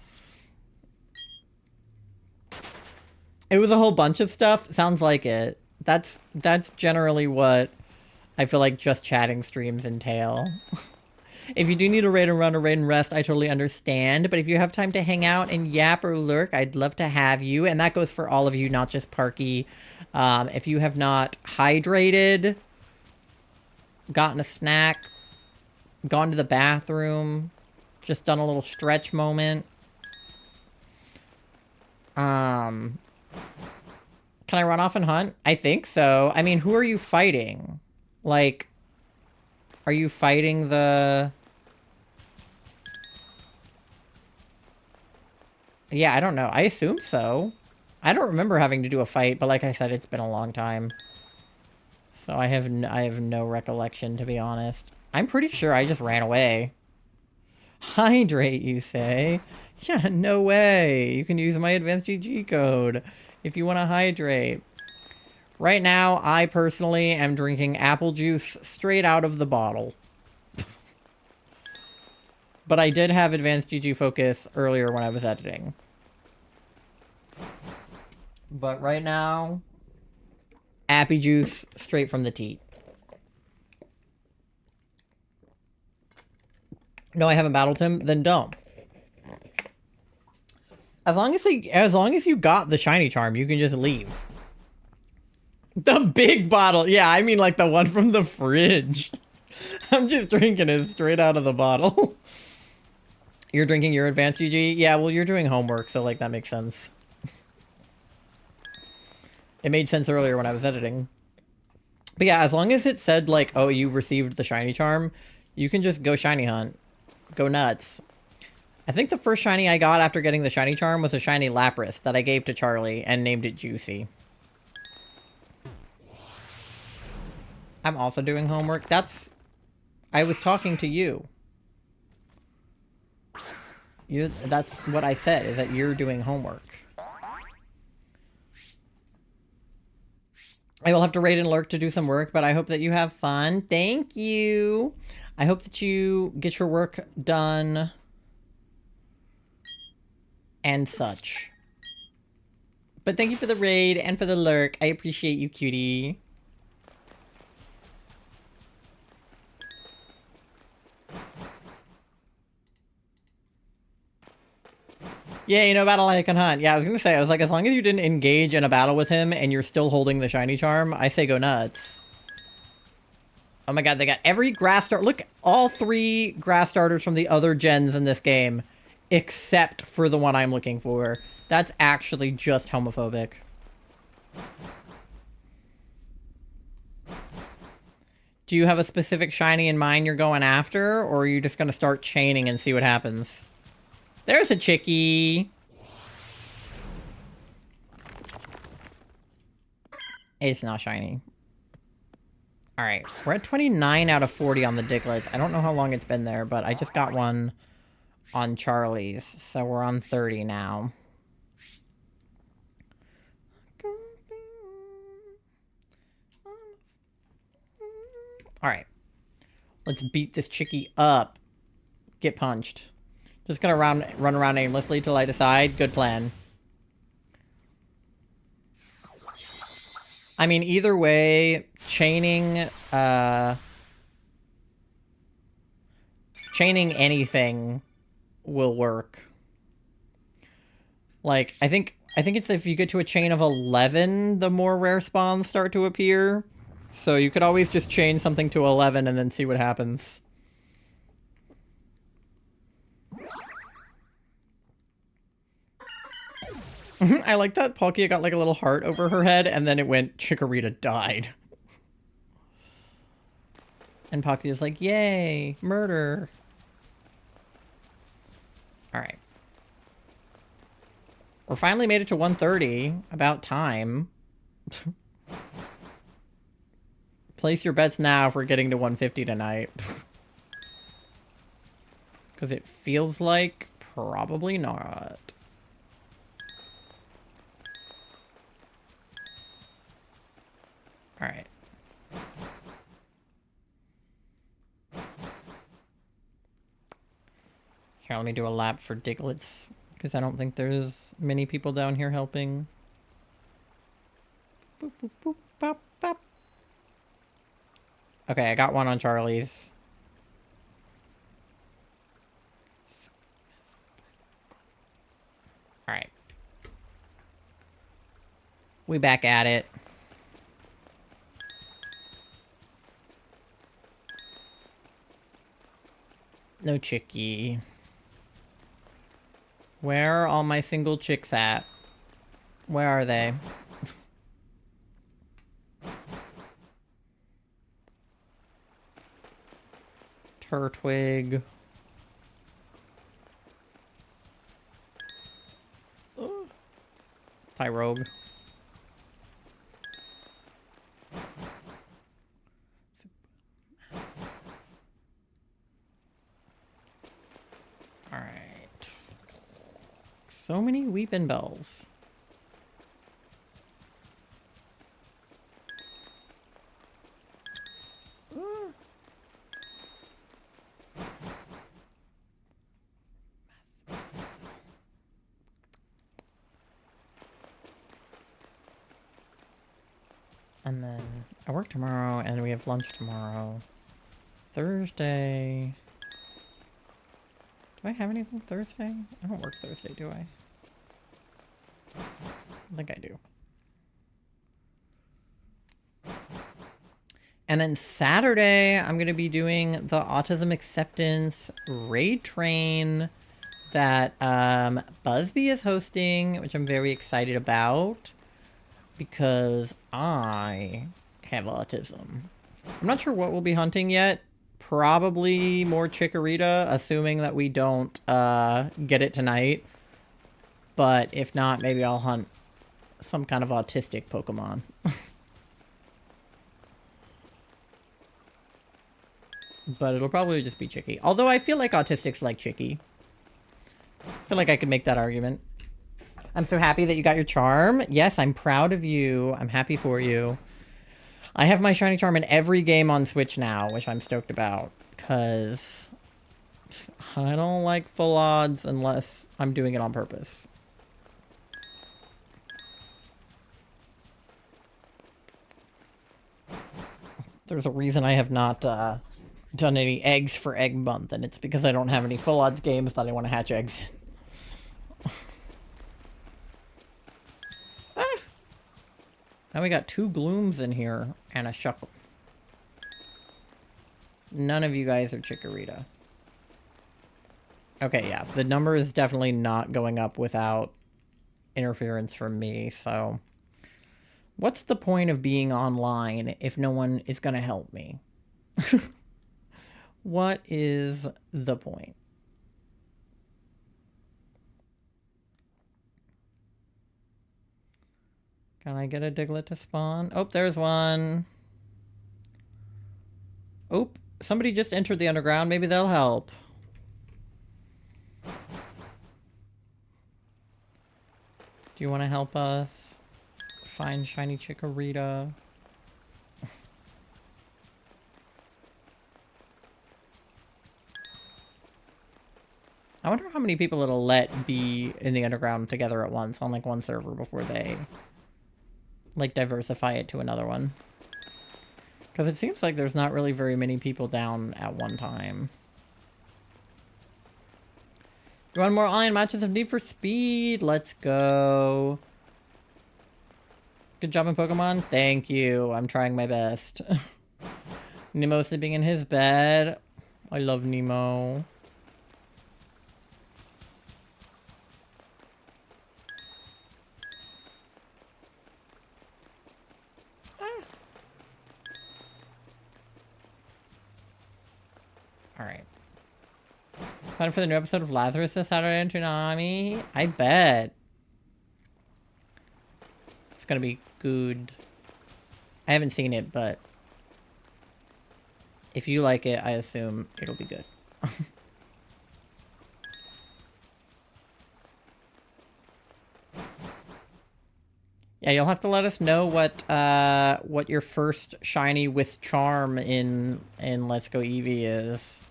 It was a whole bunch of stuff. Sounds like it. That's generally what I feel like Just Chatting streams entail. If you do need a raid and run, a raid and rest, I totally understand. But if you have time to hang out and yap or lurk, I'd love to have you. And that goes for all of you, not just Parky. If you have not hydrated, gotten a snack, gone to the bathroom, just done a little stretch moment. Can I run off and hunt? I think so. I mean, who are you fighting? Like, are you fighting the... Yeah, I don't know. I assume so. I don't remember having to do a fight, but like I said, it's been a long time. So I have no recollection, to be honest. I'm pretty sure I just ran away. Hydrate, you say? Yeah, no way. You can use my advanced GG code. if you want to hydrate. Right now, I personally am drinking apple juice straight out of the bottle. But I did have advanced GG focus earlier when I was editing. But right now, appy juice straight from the teat. No, I haven't battled him, then don't. As long as you got the shiny charm, you can just leave. The big bottle. Yeah, I mean like the one from the fridge. I'm just drinking it straight out of the bottle. You're drinking your advanced GG? Yeah, well, you're doing homework, so like that makes sense. It made sense earlier when I was editing. But yeah, as long as it said like, oh, you received the shiny charm, you can just go shiny hunt. Go nuts. I think the first shiny I got after getting the shiny charm was a shiny Lapras that I gave to Charlie and named it Juicy. I'm also doing homework. I was talking to you. That's what I said, is that you're doing homework. I will have to raid and lurk to do some work, but I hope that you have fun. Thank you. I hope that you get your work done and such. But thank you for the raid and for the lurk. I appreciate you, cutie. Yeah, you know, battle I can hunt. Yeah, I was gonna say, I was like, as long as you didn't engage in a battle with him and you're still holding the shiny charm, I say go nuts. Oh my god, they got every grass start. Look, all 3 grass starters from the other gens in this game, except for the one I'm looking for. That's actually just homophobic. Do you have a specific shiny in mind you're going after, or are you just gonna start chaining and see what happens? There's a chickie. It's not shiny. Alright, we're at 29 out of 40 on the Diglets. I don't know how long it's been there, but I just got one on Charlie's, so we're on 30 now. Alright. Let's beat this chickie up. Get punched. Just gonna run around aimlessly till I decide. Good plan. I mean, either way, chaining anything will work. Like, I think it's if you get to a chain of 11, the more rare spawns start to appear. So you could always just chain something to 11 and then see what happens. I like that Palkia got like a little heart over her head and then it went Chikorita died. And Palkia's like, yay, murder. Alright. We're finally made it to 130. About time. Place your bets now if we're getting to 150 tonight. Because it feels like probably not. Alright. Here, let me do a lap for Diglets. Because I don't think there's many people down here helping. Boop, boop, boop, bop, bop. Okay, I got one on Charlie's. Alright. We back at it. No chickie. Where are all my single chicks at? Where are they? Turtwig. Tyrogue. Alright. So many weeping bells. And then I work tomorrow, and we have lunch tomorrow. Thursday. Do I have anything Thursday? I don't work Thursday, do I? I think I do. And then Saturday, I'm going to be doing the Autism Acceptance Raid Train that Busby is hosting, which I'm very excited about because I have autism. I'm not sure what we'll be hunting yet. Probably more Chikorita, assuming that we don't get it tonight. But if not, maybe I'll hunt some kind of autistic Pokemon. But it'll probably just be Chicky. Although I feel like autistics like Chicky. I feel like I could make that argument. I'm so happy that you got your charm. Yes, I'm proud of you. I'm happy for you. I have my shiny charm in every game on Switch now, which I'm stoked about. Because I don't like full odds unless I'm doing it on purpose. There's a reason I have not done any eggs for egg month, and it's because I don't have any full odds games that I want to hatch eggs in. Ah! Now we got 2 glooms in here and a shuckle. None of you guys are Chikorita. Okay, yeah, the number is definitely not going up without interference from me, so what's the point of being online if no one is gonna help me? What is the point? Can I get a Diglett to spawn? Oh, there's one. Oh, somebody just entered the underground. Maybe they'll help. Do you want to help us find shiny Chikorita? I wonder how many people it'll let be in the underground together at once on like one server before they like diversify it to another one. Because it seems like there's not really very many people down at one time. You want more online matches of Need for Speed? Let's go. Good job in Pokemon. Thank you. I'm trying my best. Nemo sleeping in his bed. I love Nemo. Alright. Excited for the new episode of Lazarus this Saturday in Toonami? I bet. It's gonna be good. I haven't seen it, but if you like it, I assume it'll be good. Yeah, you'll have to let us know what your first shiny with charm in Let's Go Eevee is.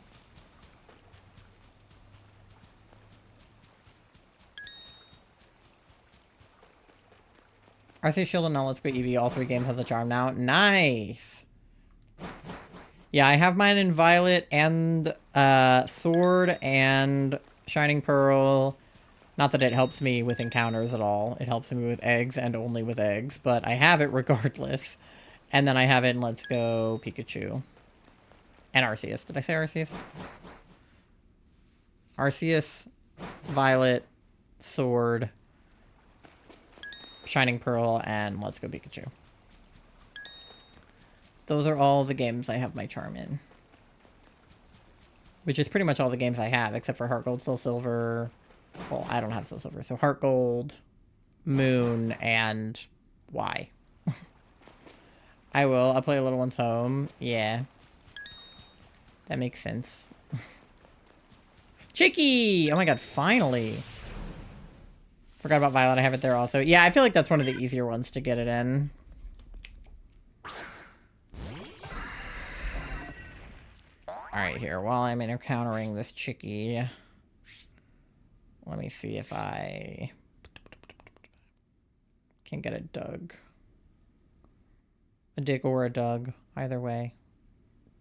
Arceus Shield and now Let's Go Eevee, all 3 games have the charm now. Nice! Yeah, I have mine in Violet and Sword and Shining Pearl. Not that it helps me with encounters at all. It helps me with eggs and only with eggs, but I have it regardless. And then I have it in Let's Go Pikachu. And Arceus. Did I say Arceus? Arceus, Violet, Sword, Shining Pearl, and Let's Go Pikachu. Those are all the games I have my charm in. Which is pretty much all the games I have, except for Heart Gold, Soul Silver. Well, I don't have Soul Silver. So Heart Gold, Moon, and Y. I will. I'll play Little One's Home. Yeah. That makes sense. Chicky! Oh my god, finally. Forgot about Violet. I have it there also. Yeah, I feel like that's one of the easier ones to get it in. Alright, here. While I'm encountering this Chicky, let me see if I can get it dug. A dig or a dug. Either way.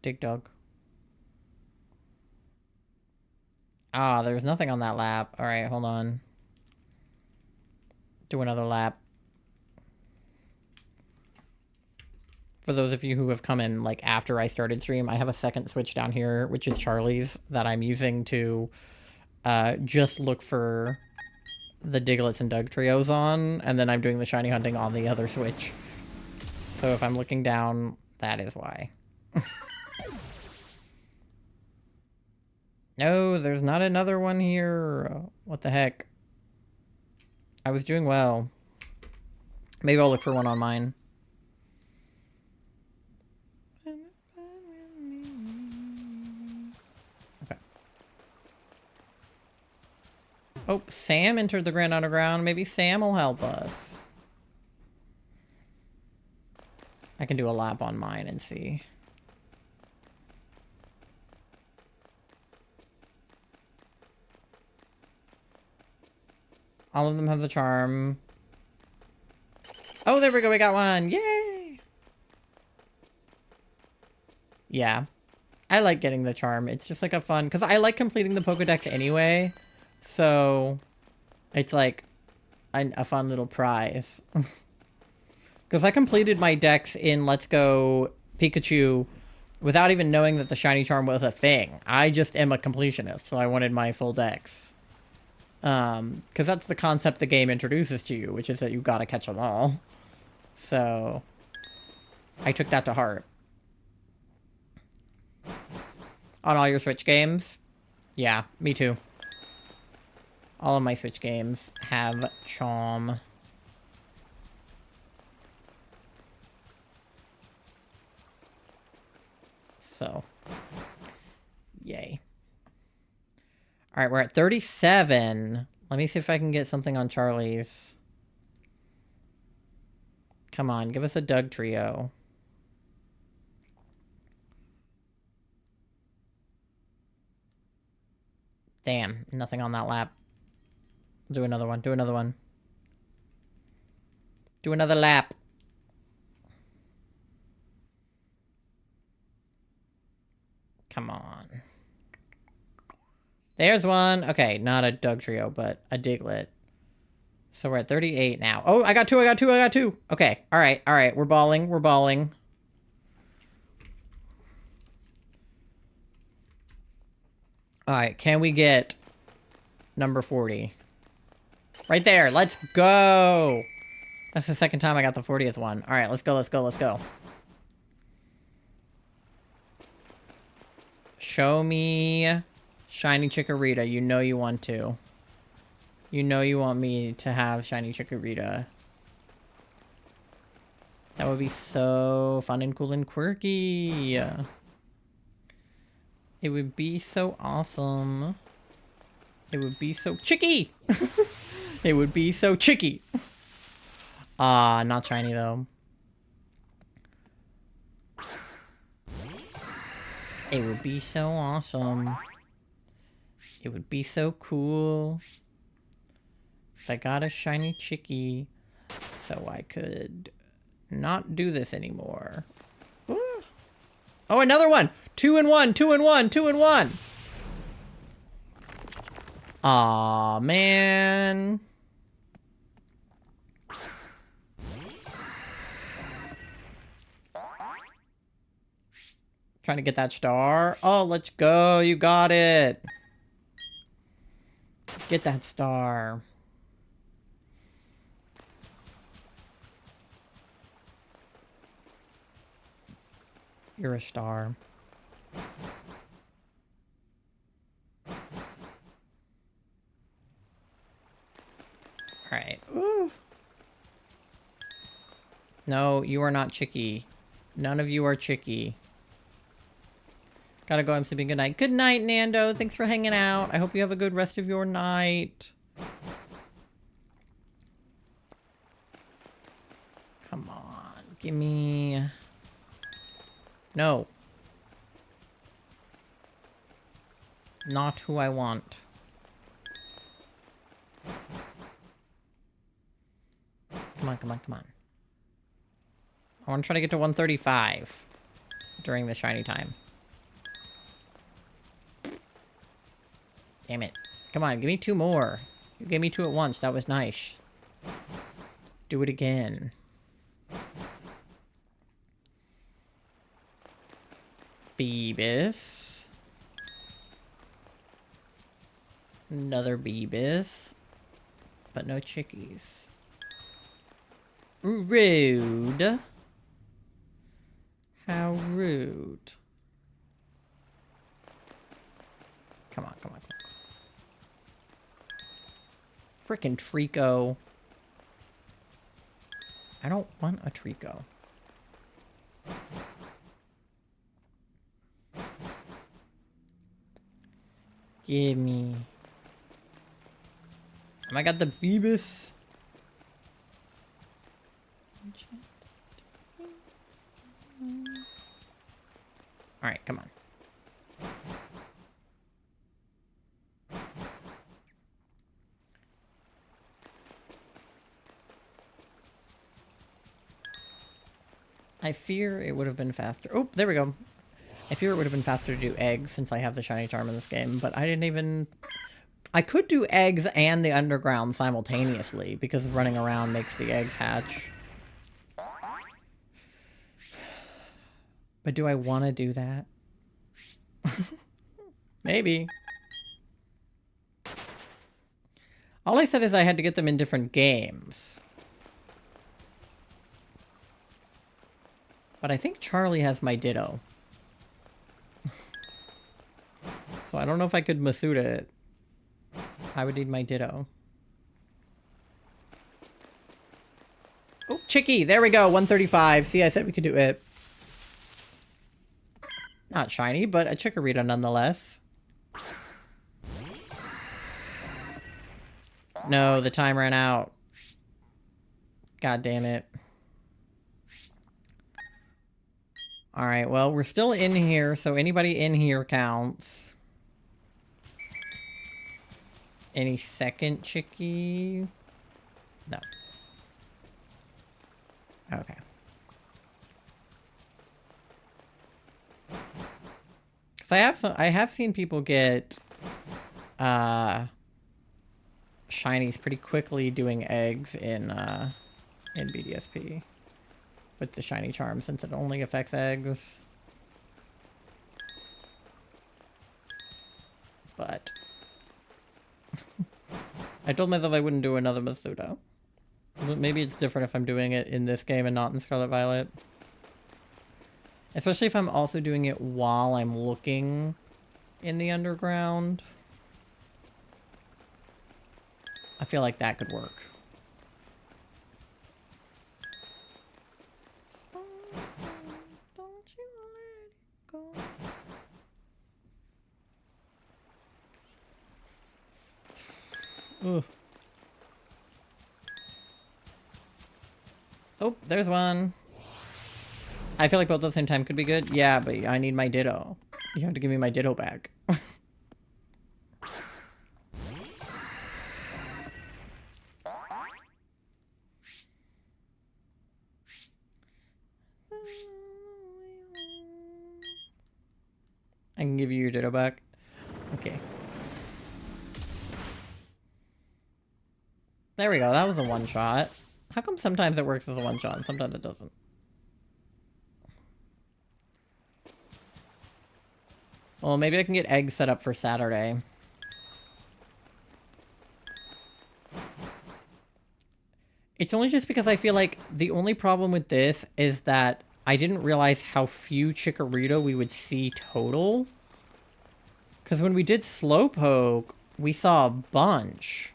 Dig dug. Ah, there's nothing on that lap. Alright, hold on. Do another lap. For those of you who have come in, like, after I started stream, I have a second switch down here, which is Charlie's, that I'm using to just look for the Diglets and Doug trios on, and then I'm doing the shiny hunting on the other switch. So if I'm looking down, that is why. No, there's not another one here. What the heck? I was doing well. Maybe I'll look for one on mine. Okay. Oh, Sam entered the Grand Underground. Maybe Sam will help us. I can do a lap on mine and see. All of them have the charm. Oh, there we go. We got one. Yay! Yeah. I like getting the charm. It's just like a fun... Because I like completing the Pokedex anyway. So... It's like a fun little prize. Because I completed my dex in Let's Go Pikachu without even knowing that the shiny charm was a thing. I just am a completionist, so I wanted my full dex. Because that's the concept the game introduces to you, which is that you gotta catch them all. So, I took that to heart. On all your Switch games? Yeah, me too. All of my Switch games have charm. So, yay. Alright, we're at 37. Let me see if I can get something on Charlie's. Come on, give us a Doug trio. Damn, nothing on that lap. Do another one, do another one. Do another lap. Come on. There's one. Okay, not a Doug trio, but a Diglett. So we're at 38 now. Oh, I got two, I got two, I got two. Okay, alright, alright. We're balling, we're balling. Alright, can we get number 40? Right there, let's go! That's the second time I got the 40th one. Alright, let's go, let's go, let's go. Show me Shiny Chikorita. You know you want to. You know you want me to have Shiny Chikorita. That would be so fun and cool and quirky. It would be so awesome. It would be so chicky. It would be so chicky. Not shiny though. It would be so awesome. It would be so cool if I got a shiny chickie so I could not do this anymore. Ooh. Oh, another one! 2 and 1, 2 and 1, 2 and 1! Aw, man. Trying to get that star. Oh, let's go. You got it. Get that star. You're a star. Alright. Ooh. No, you are not Chicky. None of you are Chicky. Gotta go, I'm sleeping. Good night. Good night, Nando. Thanks for hanging out. I hope you have a good rest of your night. Come on. Give me... No. Not who I want. Come on, come on, come on. I want to try to get to 135 during the shiny time. Damn it. Come on, give me 2 more. You gave me 2 at once. That was nice. Do it again. Beebus. Another Beebus. But no chickies. Rude. How rude. Come on, come on, come on. Frickin' Trico. I don't want a Trico. Give me. I got the Beebus. Alright, come on. I fear it would have been faster. Oh, there we go. I fear it would have been faster to do eggs since I have the shiny charm in this game, but I didn't even... I could do eggs and the underground simultaneously because running around makes the eggs hatch. But do I want to do that? Maybe. All I said is I had to get them in different games. But I think Charlie has my Ditto. So I don't know if I could Masuda it. I would need my Ditto. Oh, Chicky! There we go! 135. See, I said we could do it. Not shiny, but a Chikorita nonetheless. No, the time ran out. God damn it. Alright, well, we're still in here, so anybody in here counts. Any second Chicky? No. Okay. Because I have seen people get shinies pretty quickly doing eggs in BDSP with the shiny charm since it only affects eggs. But I told myself I wouldn't do another Masuda. Maybe it's different if I'm doing it in this game and not in Scarlet Violet. Especially if I'm also doing it while I'm looking in the underground. I feel like that could work. Don't you let it go. Ugh. Oh, there's one. I feel like both at the same time could be good. Yeah, but I need my Ditto. You have to give me my Ditto back. I can give you your Ditto back. Okay. There we go. That was a one-shot. How come sometimes it works as a one-shot and sometimes it doesn't? Well, maybe I can get eggs set up for Saturday. It's only just because I feel like the only problem with this is that I didn't realize how few Chikorita we would see total. Because when we did Slowpoke, we saw a bunch.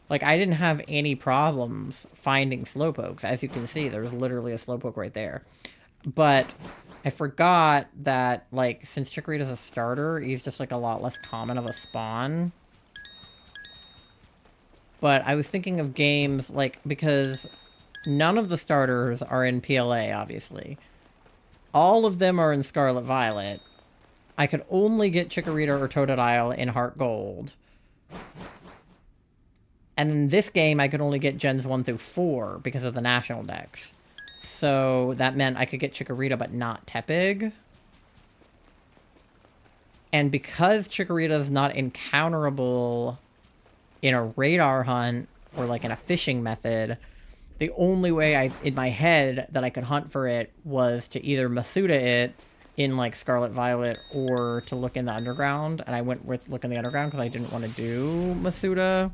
Like, I didn't have any problems finding Slowpokes. As you can see, there's literally a Slowpoke right there. But I forgot that, like, since Chikorita's a starter, he's just, like, a lot less common of a spawn. But I was thinking of games, like, because none of the starters are in PLA, obviously. All of them are in Scarlet Violet. I could only get Chikorita or Totodile in Heart Gold. And in this game, I could only get Gens 1 through 4 because of the national decks. So that meant I could get Chikorita, but not Tepig. And because Chikorita is not encounterable in a radar hunt or like in a fishing method, the only way in my head that I could hunt for it was to either Masuda it in like Scarlet Violet or to look in the underground. And I went with look in the underground because I didn't want to do Masuda.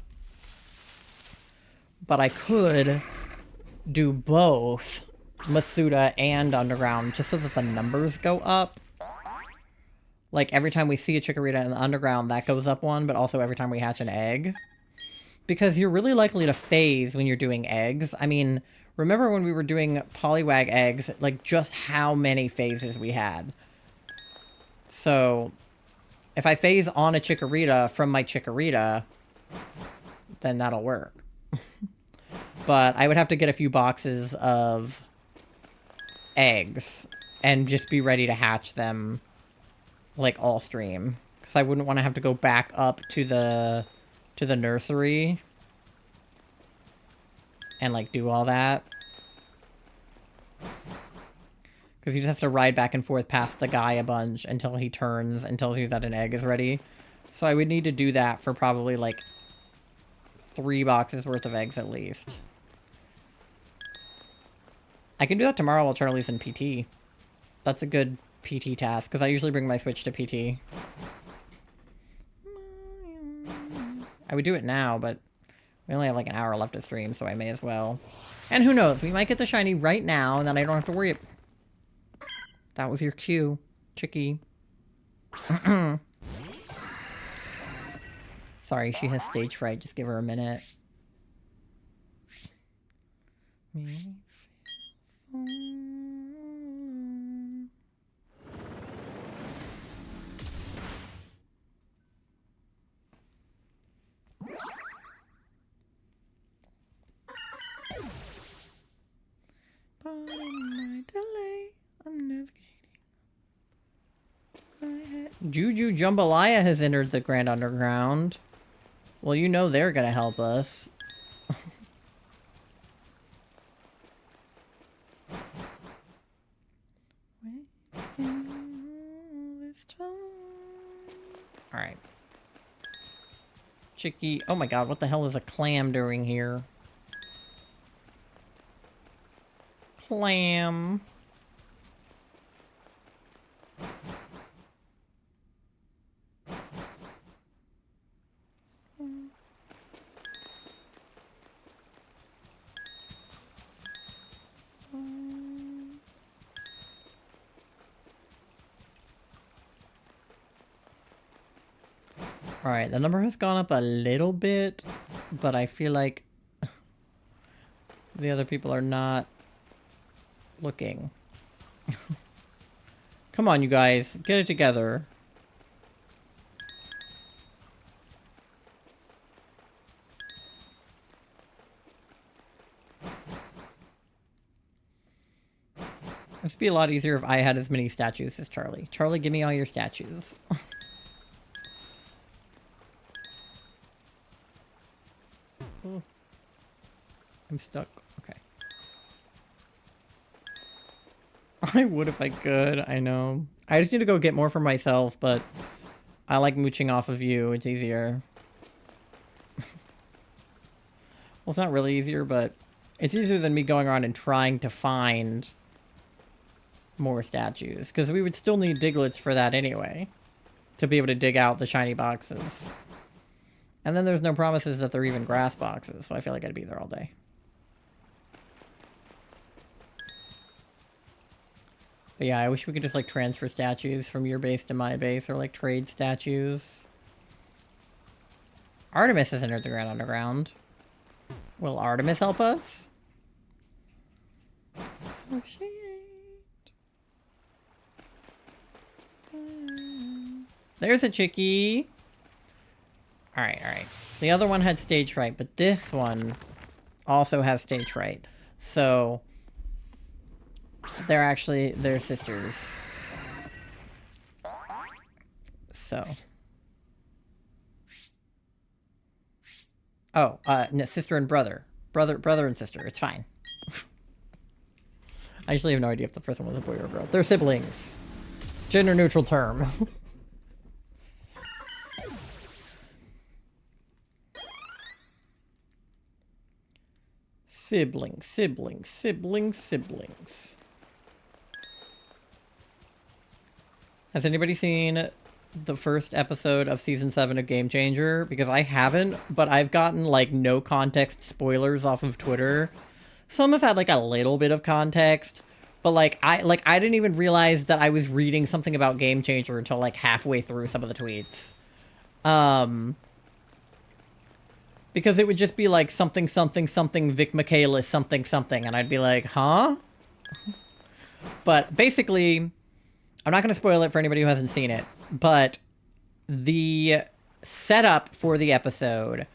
But I could do both Masuda and underground just so that the numbers go up. Like every time we see a Chikorita in the underground, that goes up one, but also every time we hatch an egg. Because you're really likely to phase when you're doing eggs. I mean, remember when we were doing Poliwag eggs, like just how many phases we had. So, if I phase on a Chikorita from my Chikorita, then that'll work. But I would have to get a few boxes of eggs and just be ready to hatch them like all stream. Because I wouldn't want to have to go back up to the nursery and like do all that. Because you just have to ride back and forth past the guy a bunch until he turns and tells you that an egg is ready. So I would need to do that for probably like 3 boxes worth of eggs at least. I can do that tomorrow while Charlie's in PT. That's a good PT task, because I usually bring my Switch to PT. I would do it now, but we only have like an hour left to stream, so I may as well. And who knows, we might get the shiny right now, and then I don't have to worry. That was your cue, Chicky. Sorry, she has stage fright. Just give her a minute. Juju Jambalaya has entered the Grand Underground. Well, you know they're gonna help us. Alright. Chicky. Oh my god, what the hell is a clam doing here? Clam. Alright, the number has gone up a little bit, but I feel like the other people are not looking. Come on, you guys. Get it together. This would be a lot easier if I had as many statues as Charlie. Charlie, give me all your statues. Oh. I'm stuck. Okay. I would if I could. I know. I just need to go get more for myself, but I like mooching off of you. It's easier. Well, it's not really easier, but it's easier than me going around and trying to find more statues. Because we would still need Diglets for that anyway. To be able to dig out the shiny boxes. And then there's no promises that they're even grass boxes, so I feel like I'd be there all day. But yeah, I wish we could just like transfer statues from your base to my base, or like trade statues. Artemis has entered the Grand Underground. Will Artemis help us? So she ain't. There's a chickie. Alright, alright. The other one had stage fright, but this one also has stage fright. So they're sisters. So. Oh, no, sister and brother. Brother and sister. It's fine. I actually have no idea if the first one was a boy or a girl. They're siblings. Gender neutral term. Siblings, siblings, siblings, siblings. Has anybody seen the first episode of season 7 of Game Changer? Because I haven't, but I've gotten like no context spoilers off of Twitter. Some have had like a little bit of context, but like I didn't even realize that I was reading something about Game Changer until like halfway through some of the tweets. Because it would just be like something something something Vic Michaelis something something, and I'd be like, huh? But basically, I'm not going to spoil it for anybody who hasn't seen it, but the setup for the episode,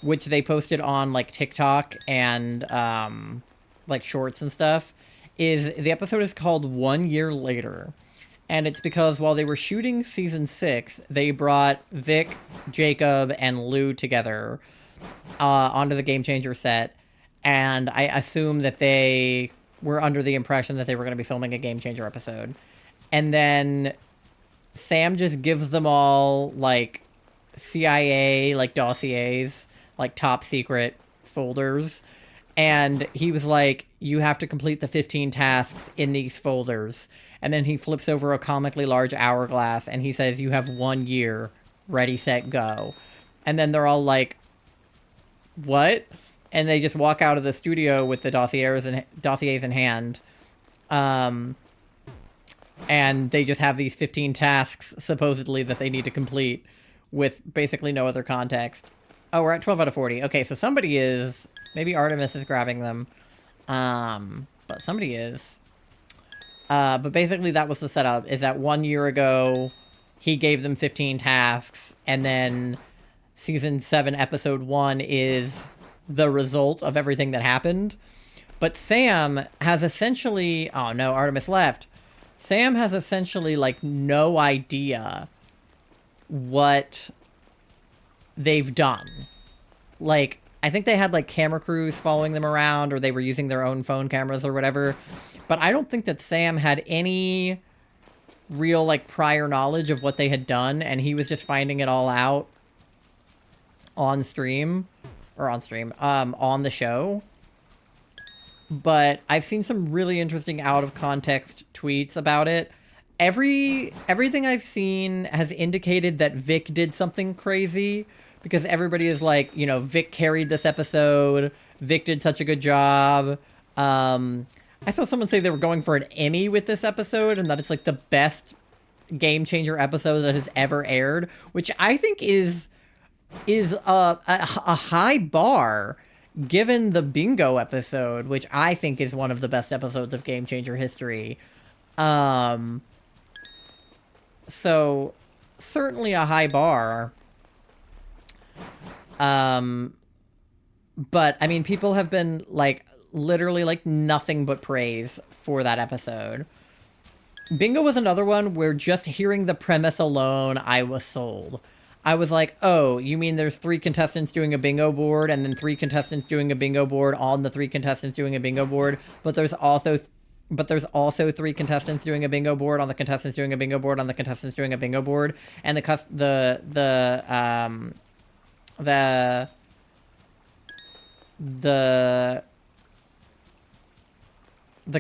which they posted on like TikTok and like shorts and stuff, is the episode is called 1 Year Later. And it's because while they were shooting season 6, they brought Vic, Jacob, and Lou together onto the Game Changer set. And I assume that they were under the impression that they were going to be filming a Game Changer episode. And then Sam just gives them all, like, CIA, like, dossiers, like, top secret folders. And he was like, you have to complete the 15 tasks in these folders. And then he flips over a comically large hourglass and he says, you have 1 year, ready, set, go. And then they're all like, what? And they just walk out of the studio with the dossiers in hand. And they just have these 15 tasks, supposedly, that they need to complete with basically no other context. Oh, we're at 12 out of 40. Okay, so somebody is... Maybe Artemis is grabbing them. But somebody is. But basically that was the setup, is that 1 year ago, he gave them 15 tasks, and then season 7, episode 1 is the result of everything that happened. But Sam has essentially... Oh no, Artemis left. Sam has essentially, like, no idea what they've done. Like, I think they had, like, camera crews following them around, or they were using their own phone cameras or whatever. But I don't think that Sam had any real, like, prior knowledge of what they had done, and he was just finding it all out on stream. Or on stream. On the show. But I've seen some really interesting out-of-context tweets about it. Everything I've seen has indicated that Vic did something crazy, because everybody is like, you know, Vic carried this episode, Vic did such a good job. I saw someone say they were going for an Emmy with this episode, and that it's like the best Game Changer episode that has ever aired, which I think is a high bar, given the bingo episode, which I think is one of the best episodes of Game Changer history. So certainly a high bar. But I mean, people have been like literally like nothing but praise for that episode. Bingo was another one where just hearing the premise alone, I was sold. I was like, oh, you mean there's 3 contestants doing a bingo board, and then 3 contestants doing a bingo board on the 3 contestants doing a bingo board, but there's also 3 contestants doing a bingo board on the contestants doing a bingo board on the contestants doing a bingo board, and the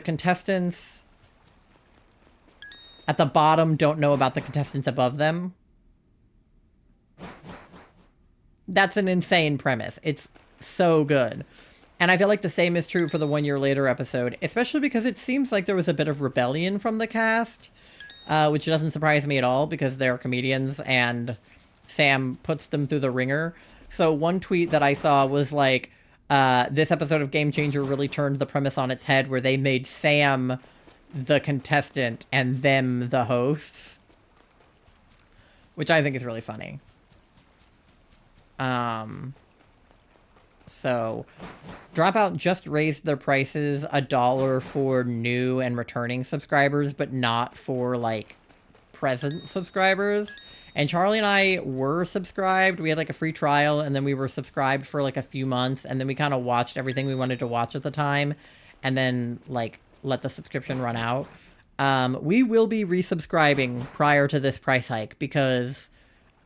contestants at the bottom don't know about the contestants above them. That's an insane premise. It's so good. And I feel like the same is true for the 1 Year Later episode, especially because it seems like there was a bit of rebellion from the cast, which doesn't surprise me at all because they're comedians and Sam puts them through the ringer. So one tweet that I saw was like, this episode of Game Changer really turned the premise on its head, where they made Sam the contestant and them the hosts, which I think is really funny. So Dropout just raised their prices $1 for new and returning subscribers, but not for like present subscribers. And Charlie and I were subscribed. We had like a free trial, and then we were subscribed for like a few months, and then we kind of watched everything we wanted to watch at the time. And then like let the subscription run out. We will be resubscribing prior to this price hike because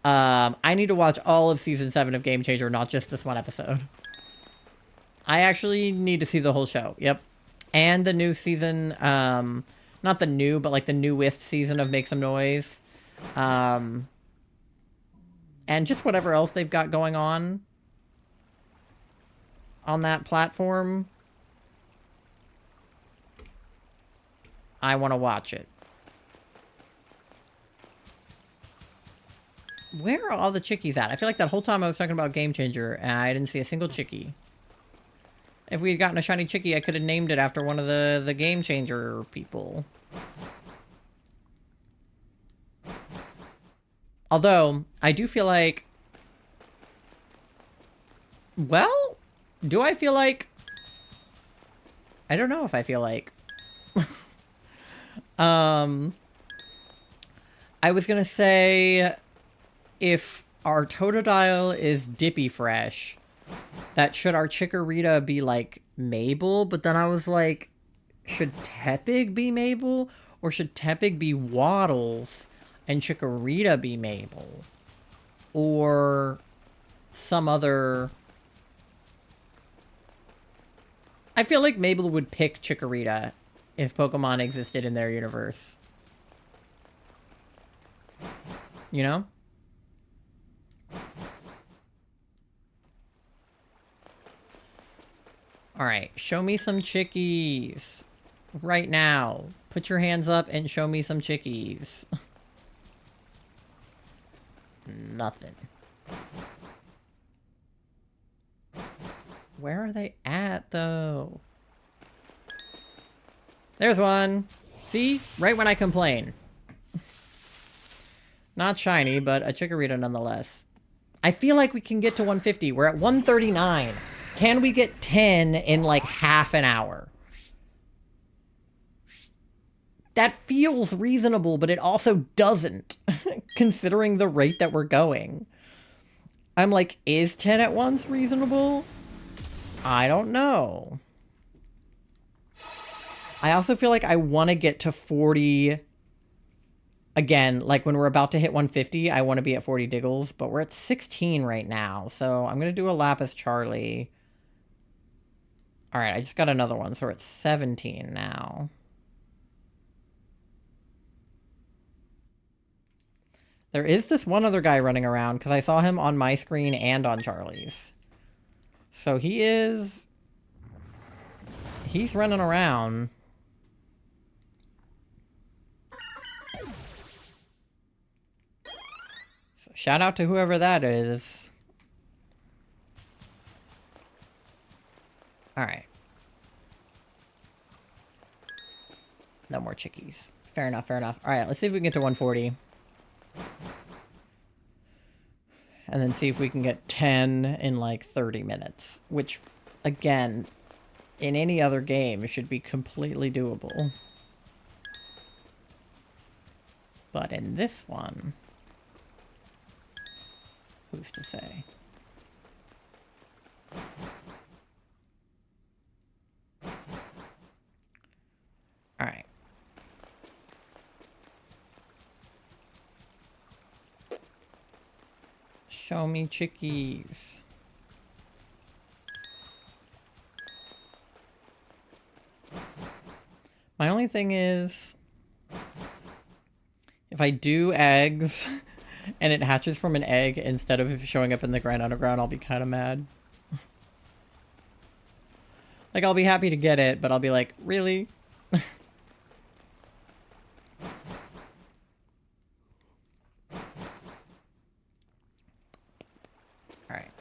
I need to watch all of season 7 of Game Changer, not just this one episode. I actually need to see the whole show. Yep. And the new season, not the new, but like the newest season of Make Some Noise. And just whatever else they've got going on that platform. I want to watch it. Where are all the chickies at? I feel like that whole time I was talking about Game Changer and I didn't see a single chickie. If we had gotten a shiny chickie, I could have named it after one of the Game Changer people. Although, I do feel like... Well, do I feel like... I don't know if I feel like... I was gonna say... If our Totodile is Dippy Fresh, that should our Chikorita be like Mabel? But then I was like, should Tepig be Mabel? Or should Tepig be Waddles and Chikorita be Mabel? Or some other... I feel like Mabel would pick Chikorita if Pokemon existed in their universe. You know? Alright, show me some chickies. Right now. Put your hands up and show me some chickies. Nothing. Where are they at, though? There's one. See? Right when I complain. Not shiny, but a Chikorita nonetheless. I feel like we can get to 150. We're at 139. Can we get 10 in like half an hour? That feels reasonable, but it also doesn't, considering the rate that we're going. I'm like, is 10 at once reasonable? I don't know. I also feel like I want to get to 40... Again, like when we're about to hit 150, I want to be at 40 Diggles, but we're at 16 right now, so I'm going to do a Lapis Charlie. Alright, I just got another one, so we're at 17 now. There is this one other guy running around, because I saw him on my screen and on Charlie's. So he's running around. So shout out to whoever that is. Alright. No more chickies. Fair enough, fair enough. Alright, let's see if we can get to 140. And then see if we can get 10 in like 30 minutes. Which, again, in any other game should be completely doable. But in this one, who's to say? Alright. Show me chickies. My only thing is, if I do eggs and it hatches from an egg instead of showing up in the Grand Underground, I'll be kind of mad. Like, I'll be happy to get it, but I'll be like, really? Alright.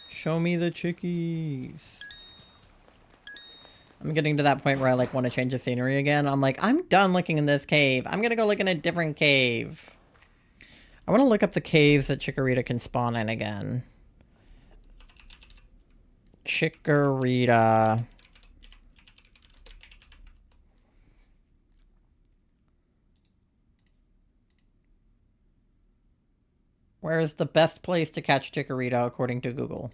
Show me the chickies. I'm getting to that point where I like want to change the scenery again. I'm like, I'm done looking in this cave. I'm gonna go look in a different cave. I want to look up the caves that Chikorita can spawn in again. Chikorita. Where is the best place to catch chikorita according to Google?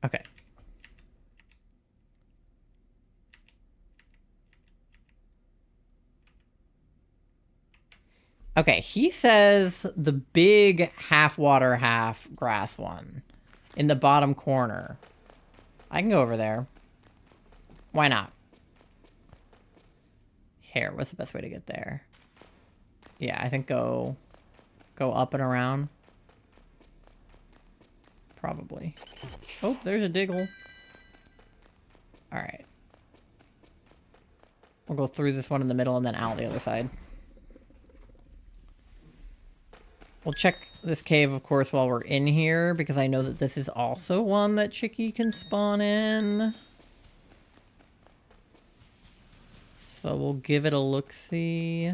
Okay. Okay, he says the big half water, half grass one in the bottom corner. I can go over there. Why not? Here, what's the best way to get there? Yeah, I think go up and around. Probably. Oh, there's a Diggle. Alright. We'll go through this one in the middle and then out the other side. We'll check this cave, of course, while we're in here, because I know that this is also one that Chicky can spawn in. So we'll give it a look-see.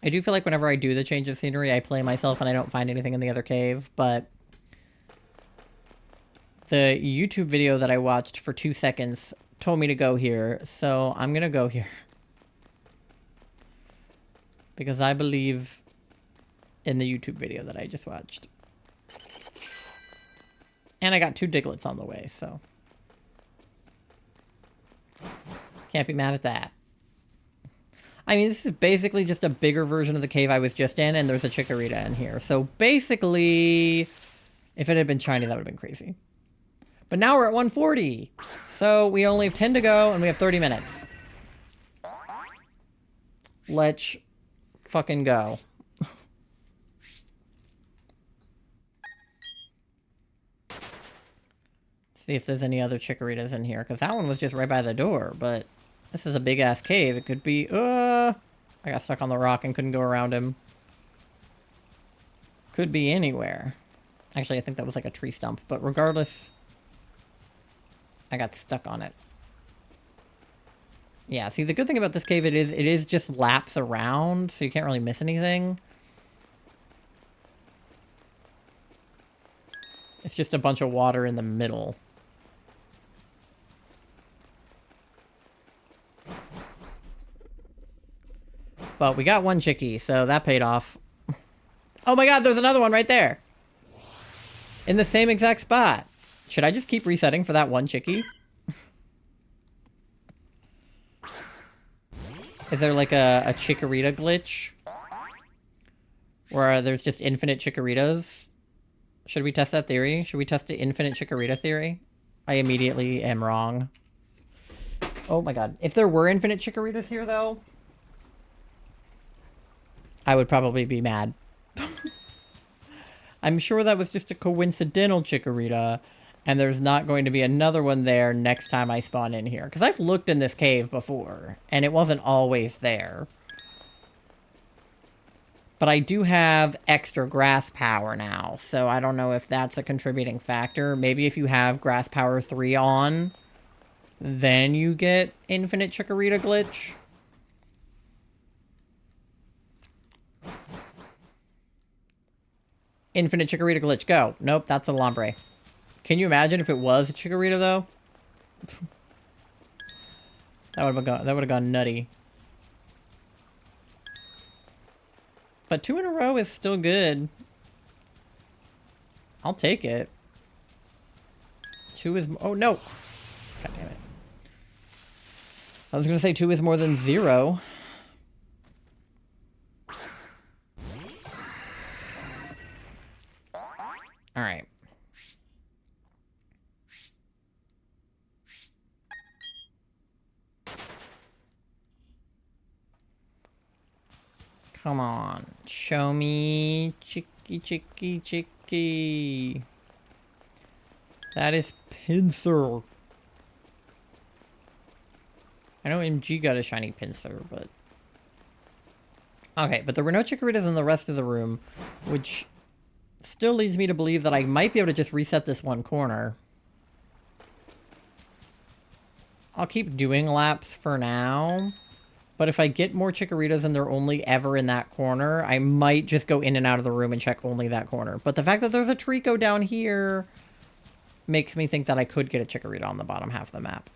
I do feel like whenever I do the change of scenery, I play myself and I don't find anything in the other cave, but the YouTube video that I watched for 2 seconds told me to go here, so I'm gonna go here. Because I believe in the YouTube video that I just watched. And I got 2 Digletts on the way, so can't be mad at that. I mean, this is basically just a bigger version of the cave I was just in, and there's a chikorita in here. So basically, if it had been shiny, that would have been crazy. But now we're at 140. So we only have 10 to go, and we have 30 minutes. Let's fucking go. See if there's any other chikoritas in here, because that one was just right by the door, but this is a big-ass cave. It could be... I got stuck on the rock and couldn't go around him. Could be anywhere. Actually, I think that was like a tree stump, but regardless, I got stuck on it. Yeah, see, the good thing about this cave, it is just laps around, so you can't really miss anything. It's just a bunch of water in the middle. But we got one chickie, so that paid off. Oh my god, there's another one right there! In the same exact spot. Should I just keep resetting for that one chickie? Is there like a chikorita glitch? Where there's just infinite chikoritas? Should we test that theory? Should we test the infinite chikorita theory? I immediately am wrong. Oh my god. If there were infinite chikoritas here, though, I would probably be mad. I'm sure that was just a coincidental chikorita, and there's not going to be another one there next time I spawn in here. Because I've looked in this cave before, and it wasn't always there. But I do have extra grass power now, so I don't know if that's a contributing factor. Maybe if you have grass power 3 on, then you get infinite chikorita glitch. Infinite chikorita glitch, go. Nope, that's a Lombre. Can you imagine if it was a chikorita, though? That would have gone nutty. But 2 in a row is still good. I'll take it. 2 is... Oh, no! God damn it. I was going to say 2 is more than 0. Alright. Come on. Show me. Chicky, chicky, chicky. That is Pinsir. I know MG got a shiny Pinsir, but... Okay, but there were no chikoritas in the rest of the room, which still leads me to believe that I might be able to just reset this one corner. I'll keep doing laps for now. But if I get more chikoritas and they're only ever in that corner, I might just go in and out of the room and check only that corner. But the fact that there's a Trico down here makes me think that I could get a chikorita on the bottom half of the map.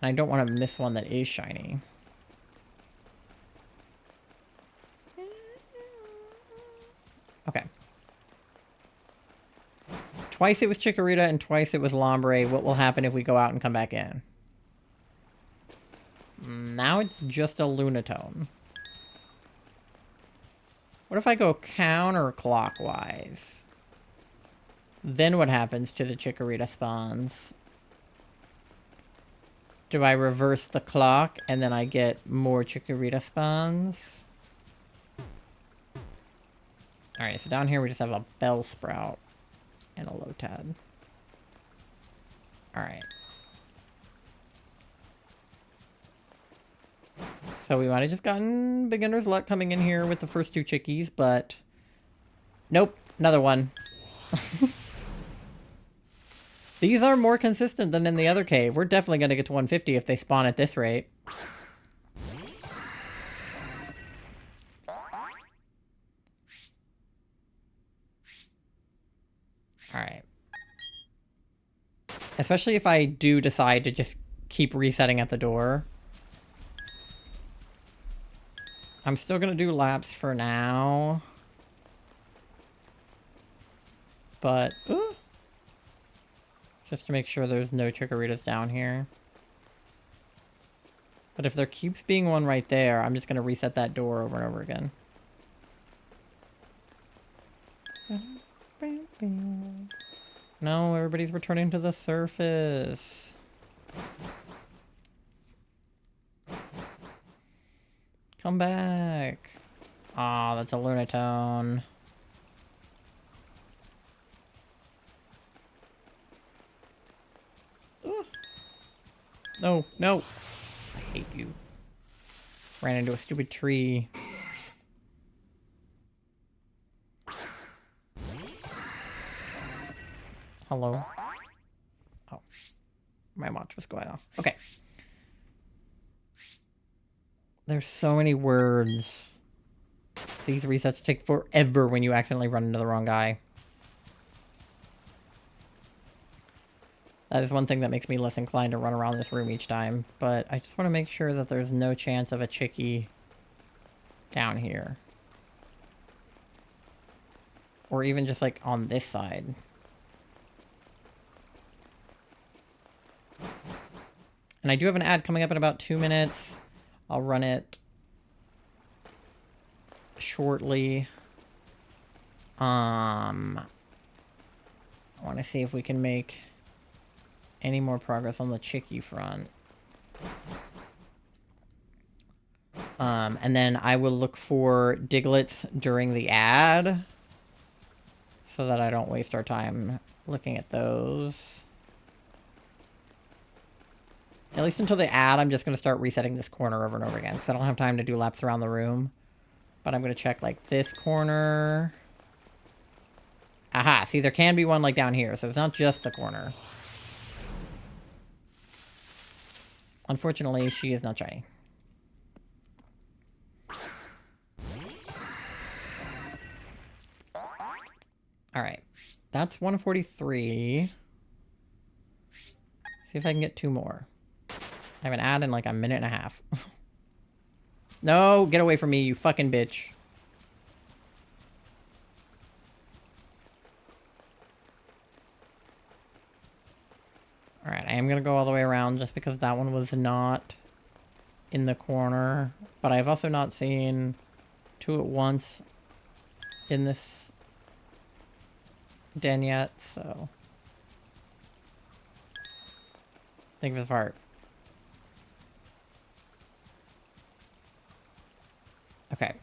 And I don't want to miss one that is shiny. Okay. Twice it was Chikorita and twice it was Lombre. What will happen if we go out and come back in? Now it's just a Lunatone. What if I go counterclockwise? Then what happens to the Chikorita spawns? Do I reverse the clock and then I get more Chikorita spawns? Alright, so down here we just have a Bellsprout and a Lotad. Alright. So we might have just gotten beginner's luck coming in here with the first two chickies, but... Nope, another one. These are more consistent than in the other cave. We're definitely going to get to 150 if they spawn at this rate. Alright. Especially if I do decide to just keep resetting at the door. I'm still going to do laps for now. But... just to make sure there's no Chikoritas down here. But if there keeps being one right there, I'm just going to reset that door over and over again. No, everybody's returning to the surface. Come back. Aw, that's a Lunatone. No, no. I hate you. Ran into a stupid tree. Hello? Oh. My watch was going off. Okay. There's so many words. These resets take forever when you accidentally run into the wrong guy. That is one thing that makes me less inclined to run around this room each time. But I just want to make sure that there's no chance of a chickie down here. Or even just like on this side. And I do have an ad coming up in about 2 minutes. I'll run it shortly. I want to see if we can make any more progress on the chickie front. And then I will look for Diglets during the ad so that I don't waste our time looking at those. At least until the ad, I'm just going to start resetting this corner over and over again because I don't have time to do laps around the room. But I'm going to check like this corner. Aha, see there can be one like down here, so it's not just the corner. Unfortunately, she is not shiny. Alright. That's 143. See if I can get 2 more. I have an ad in like a minute and a half. No, get away from me, you fucking bitch. Alright, I am going to go all the way around just because that one was not in the corner. But I've also not seen 2 at once in this den yet, so... Thank you for the fart. Okay.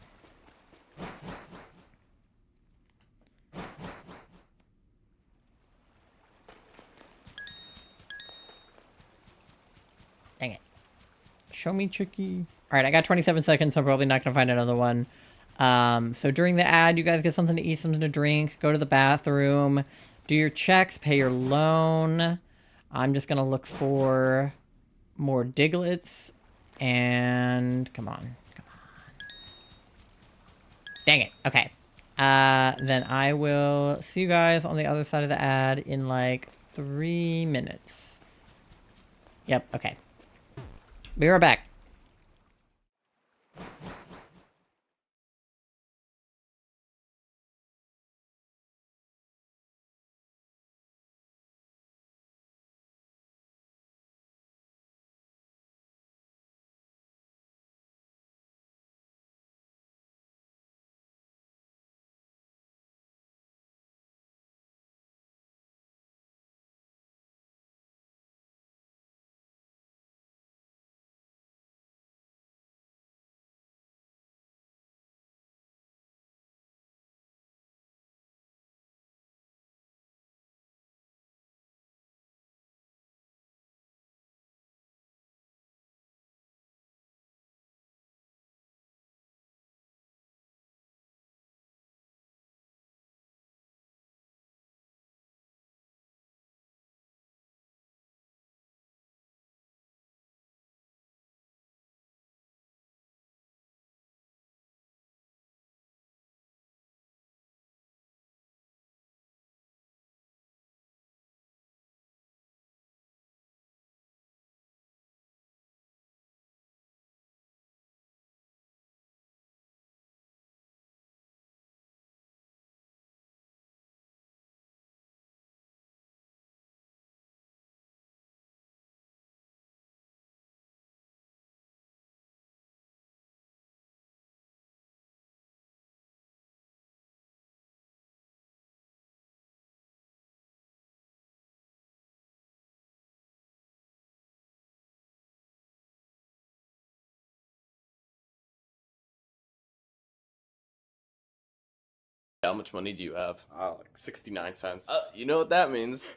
Dang it. Show me chickie. Alright, I got 27 seconds, so I'm probably not going to find another one. So during the ad, you guys get something to eat, something to drink, go to the bathroom, do your checks, pay your loan. I'm just going to look for more Diglets. And come on. Dang it. Okay. Then I will see you guys on the other side of the ad in like 3 minutes. Yep. Okay. Be right back. How much money do you have? Like 69 cents. You know what that means.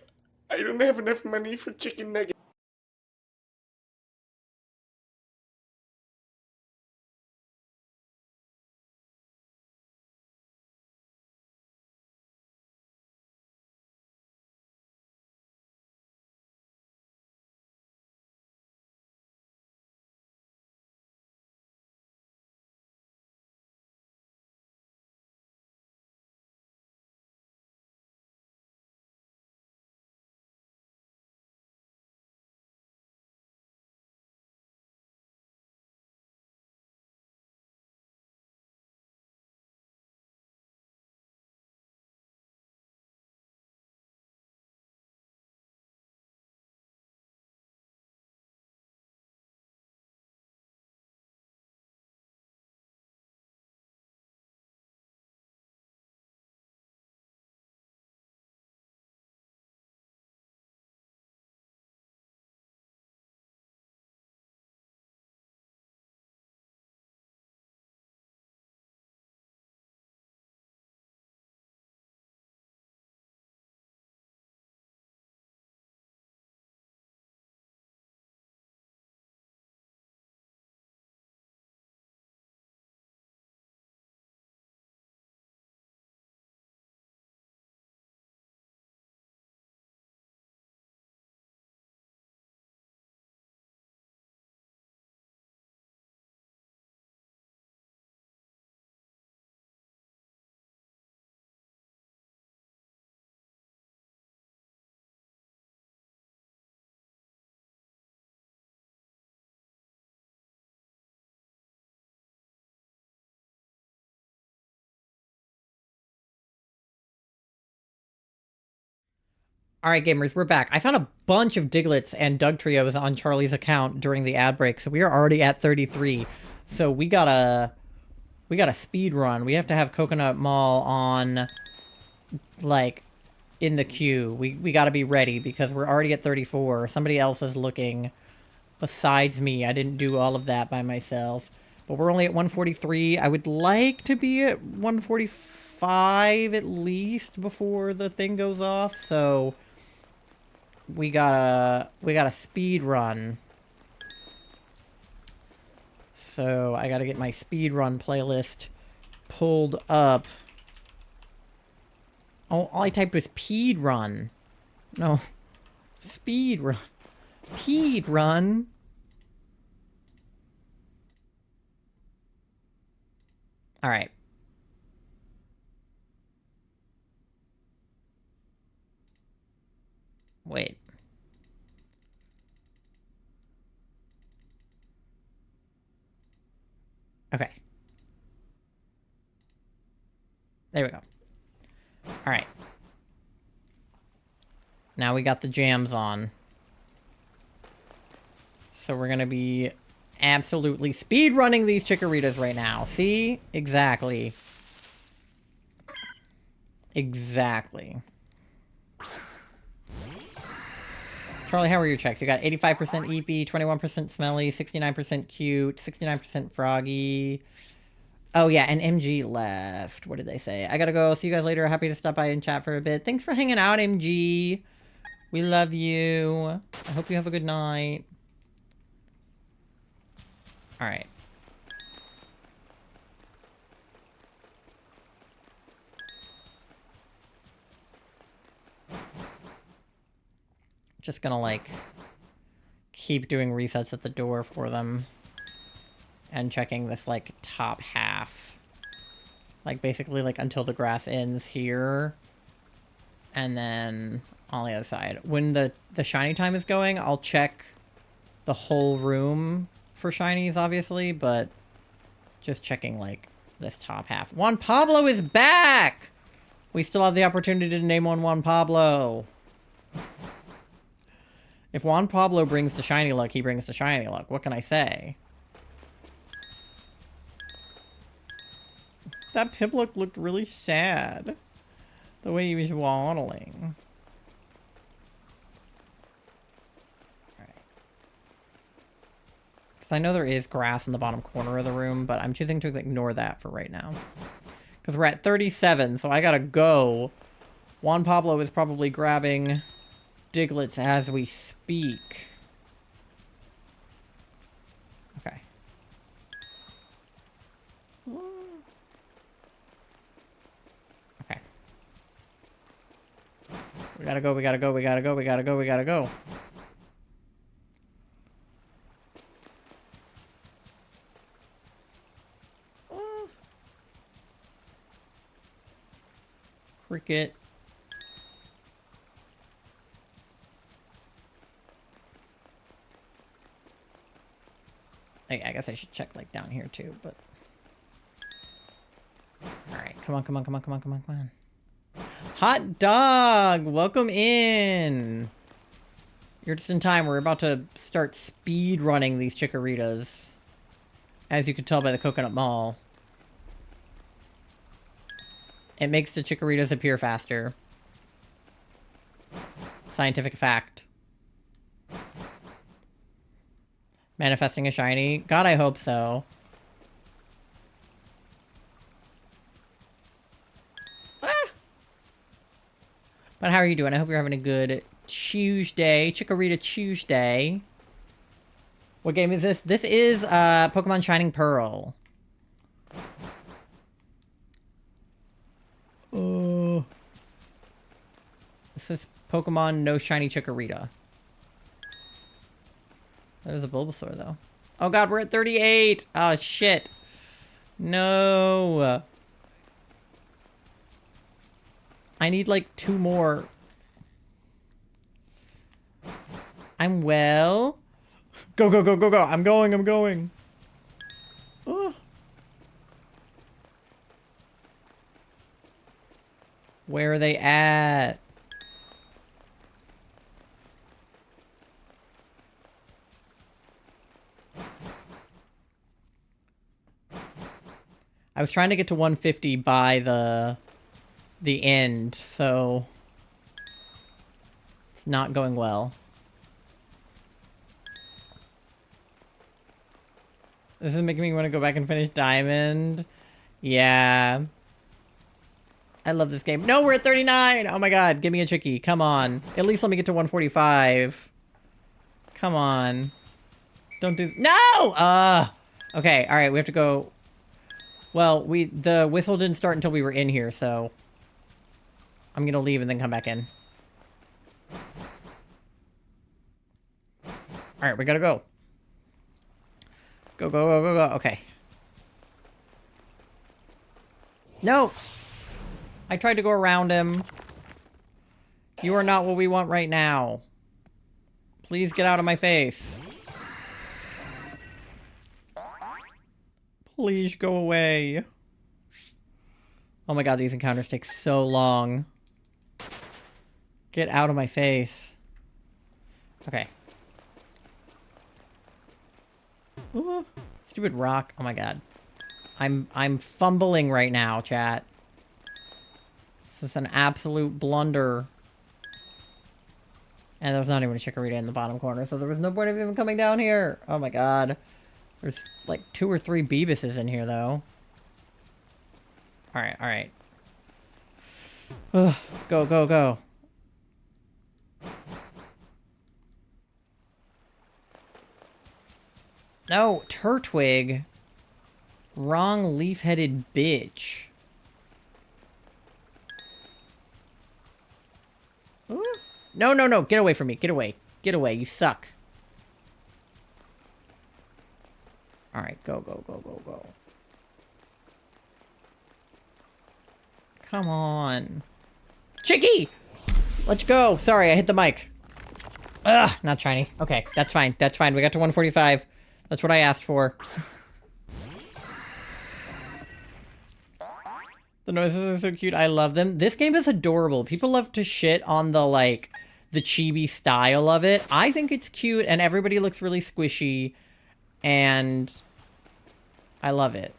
I don't have enough money for chicken nuggets. All right, gamers, we're back. I found a bunch of Diglets and Doug Trios on Charlie's account during the ad break, so we are already at 33. So we gotta speed run. We have to have Coconut Mall on, like, in the queue. We gotta be ready because we're already at 34. Somebody else is looking besides me. I didn't do all of that by myself. But we're only at 143. I would like to be at 145 at least before the thing goes off, so we gotta speed run. So I gotta get my speed run playlist pulled up. Oh, all I typed was peed run. No, speed run. Peed run. All right. Wait. There we go. All right. Now we got the jams on. So we're going to be absolutely speed running these Chikorritas right now. See? Exactly. Exactly. Charlie, how are your checks? You got 85% EP, 21% smelly, 69% cute, 69% froggy. Oh, yeah, and MG left. What did they say? I gotta go. See you guys later. Happy to stop by and chat for a bit. Thanks for hanging out, MG. We love you. I hope you have a good night. Alright. Just gonna, like, keep doing resets at the door for them. And checking this, like, top half. Like, basically, like, until the grass ends here. And then on the other side. When the shiny time is going, I'll check the whole room for shinies, obviously, but just checking, like, this top half. Juan Pablo is back! We still have the opportunity to name one Juan Pablo. If Juan Pablo brings the shiny luck, he brings the shiny luck. What can I say? That Piplup looked really sad. The way he was waddling. Alright. Because I know there is grass in the bottom corner of the room, but I'm choosing to ignore that for right now. Because we're at 37, so I gotta go. Juan Pablo is probably grabbing Diglets as we speak. Okay. Okay. We gotta go, we gotta go, we gotta go, we gotta go, we gotta go. Cricket. I guess I should check, like, down here, too, but... Alright, come on, come on, come on, come on, come on, come on. Hot dog! Welcome in! You're just in time. We're about to start speed running these Chikorritas. As you can tell by the Coconut Mall. It makes the Chikorritas appear faster. Scientific fact. Manifesting a shiny? God, I hope so. Ah! But how are you doing? I hope you're having a good Tuesday. Chikorita Tuesday. What game is this? This is Pokemon Shining Pearl. Oh. This is Pokemon No Shiny Chikorita. There's a Bulbasaur, though. Oh god, we're at 38! Oh, shit. No. I need, like, 2 more. I'm well. Go, go, go, go, go. I'm going, I'm going. Oh. Where are they at? I was trying to get to 150 by the end, so it's not going well. This is making me want to go back and finish Diamond. Yeah. I love this game. No, we're at 39! Oh my god, give me a chickie. Come on. At least let me get to 145. Come on. Don't do... No! Okay, alright, we have to go... Well, the whistle didn't start until we were in here, so... I'm gonna leave and then come back in. Alright, we gotta go. Go, go, go, go, go. Okay. No! I tried to go around him. You are not what we want right now. Please get out of my face. Please go away. Oh my god, these encounters take so long. Get out of my face. Okay. Ooh, stupid rock. Oh my god. I'm fumbling right now, chat. This is an absolute blunder. And there was not even a chikorita in the bottom corner, so there was no point of even coming down here. Oh my god. There's like 2 or 3 Beavises in here, though. Alright, alright. Ugh, go, go, go. No, Turtwig. Wrong leaf-headed bitch. Ooh. No, no, no. Get away from me. Get away. Get away. You suck. Alright, go, go, go, go, go. Come on. Chicky! Let's go. Sorry, I hit the mic. Ugh, not shiny. Okay, that's fine. That's fine. We got to 145. That's what I asked for. The noises are so cute. I love them. This game is adorable. People love to shit on the, like, the chibi style of it. I think it's cute, and everybody looks really squishy, and I love it.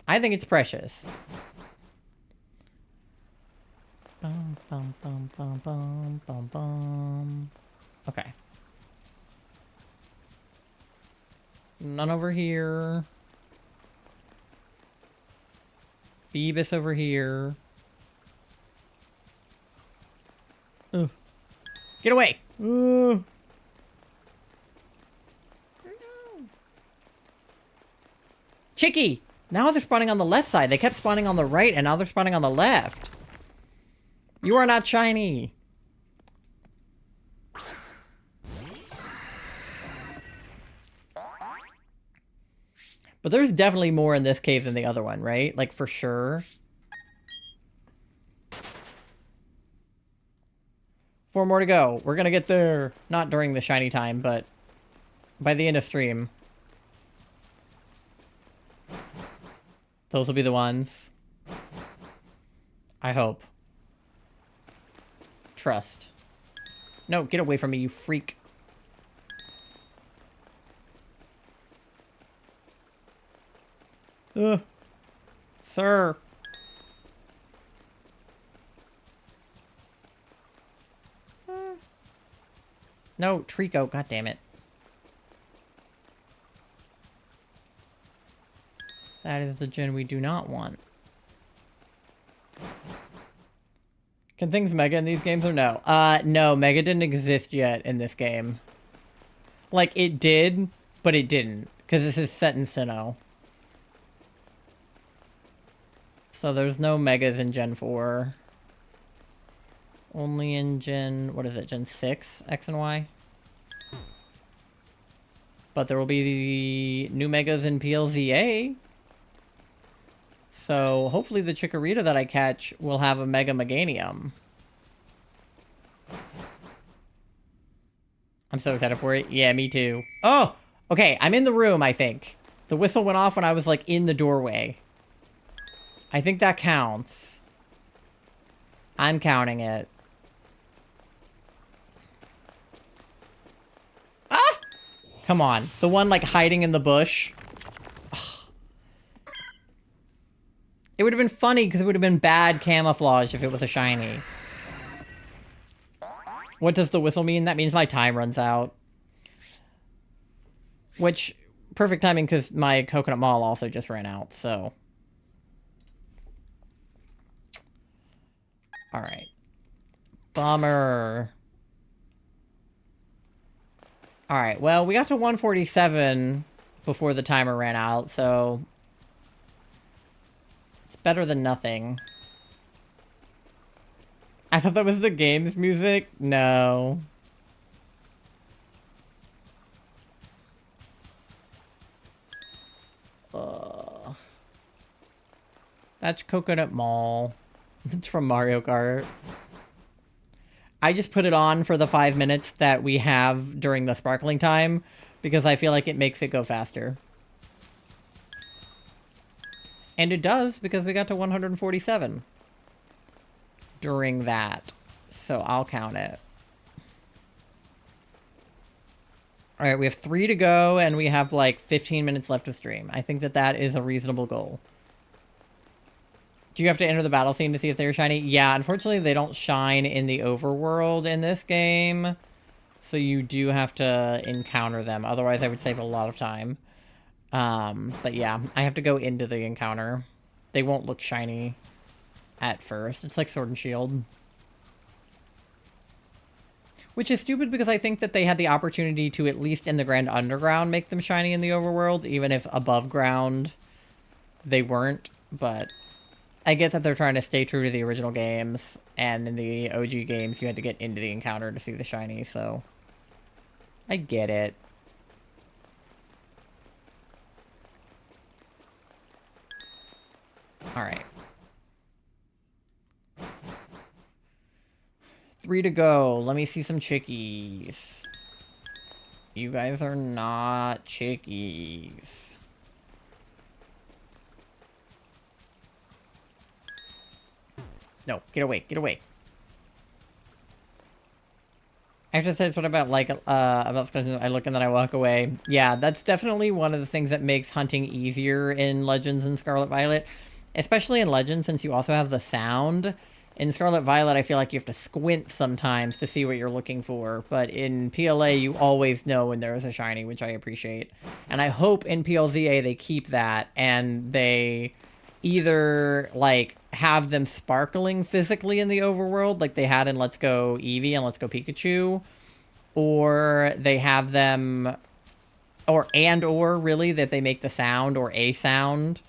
I think it's precious. Bum, bum, bum, bum, bum, bum, bum. Okay. None over here. Beavis over here. Ugh. Get away! Ugh. No. Chicky! Now they're spawning on the left side. They kept spawning on the right, and now they're spawning on the left. You are not shiny. But there's definitely more in this cave than the other one, right? Like, for sure. 4 more to go. We're gonna get there. Not during the shiny time, but by the end of stream. Those will be the ones. I hope. Trust. No, get away from me, you freak. Sir. No, Trico, god damn it. That is the gen we do not want. Can things mega in these games or no? No, mega didn't exist yet in this game. Like, it did, but it didn't. Because this is set in Sinnoh. So there's no megas in Gen 4. Only in Gen... what is it? Gen 6? X and Y? But there will be the new megas in PLZA. So hopefully the Chikorita that I catch will have a Mega Meganium. I'm so excited for it. Yeah, me too. Oh! Okay, I'm in the room, I think. The whistle went off when I was, like, in the doorway. I think that counts. I'm counting it. Ah! Come on. The one, like, hiding in the bush. Ugh. It would have been funny because it would have been bad camouflage if it was a shiny. What does the whistle mean? That means my time runs out. Which, perfect timing because my Coconut Mall also just ran out, so... Alright. Bummer. Alright, well, we got to 147 before the timer ran out, so... It's better than nothing. I thought that was the game's music? No. That's Coconut Mall. It's from Mario Kart. I just put it on for the 5 minutes that we have during the sparkling time because I feel like it makes it go faster. And it does, because we got to 147 during that. So I'll count it. Alright, we have 3 to go, and we have like 15 minutes left of stream. I think that that is a reasonable goal. Do you have to enter the battle scene to see if they're shiny? Yeah, unfortunately they don't shine in the overworld in this game. So you do have to encounter them. Otherwise I would save a lot of time. But yeah, I have to go into the encounter. They won't look shiny at first. It's like Sword and Shield. Which is stupid because I think that they had the opportunity to, at least in the Grand Underground, make them shiny in the overworld, even if above ground they weren't. But I get that they're trying to stay true to the original games, and in the OG games you had to get into the encounter to see the shiny, so I get it. Alright. 3 to go. Let me see some chickies. You guys are not chickies. No, get away, get away. I have to say, it's what about Skeletons, I look and then I walk away. Yeah, that's definitely one of the things that makes hunting easier in Legends and Scarlet Violet. Especially in Legends, since you also have the sound. In Scarlet Violet, I feel like you have to squint sometimes to see what you're looking for. But in PLA, you always know when there is a shiny, which I appreciate. And I hope in PLZA they keep that, and they either, like, have them sparkling physically in the overworld, like they had in Let's Go Eevee and Let's Go Pikachu. Or they have them... or really, that they make the sound, or a sound.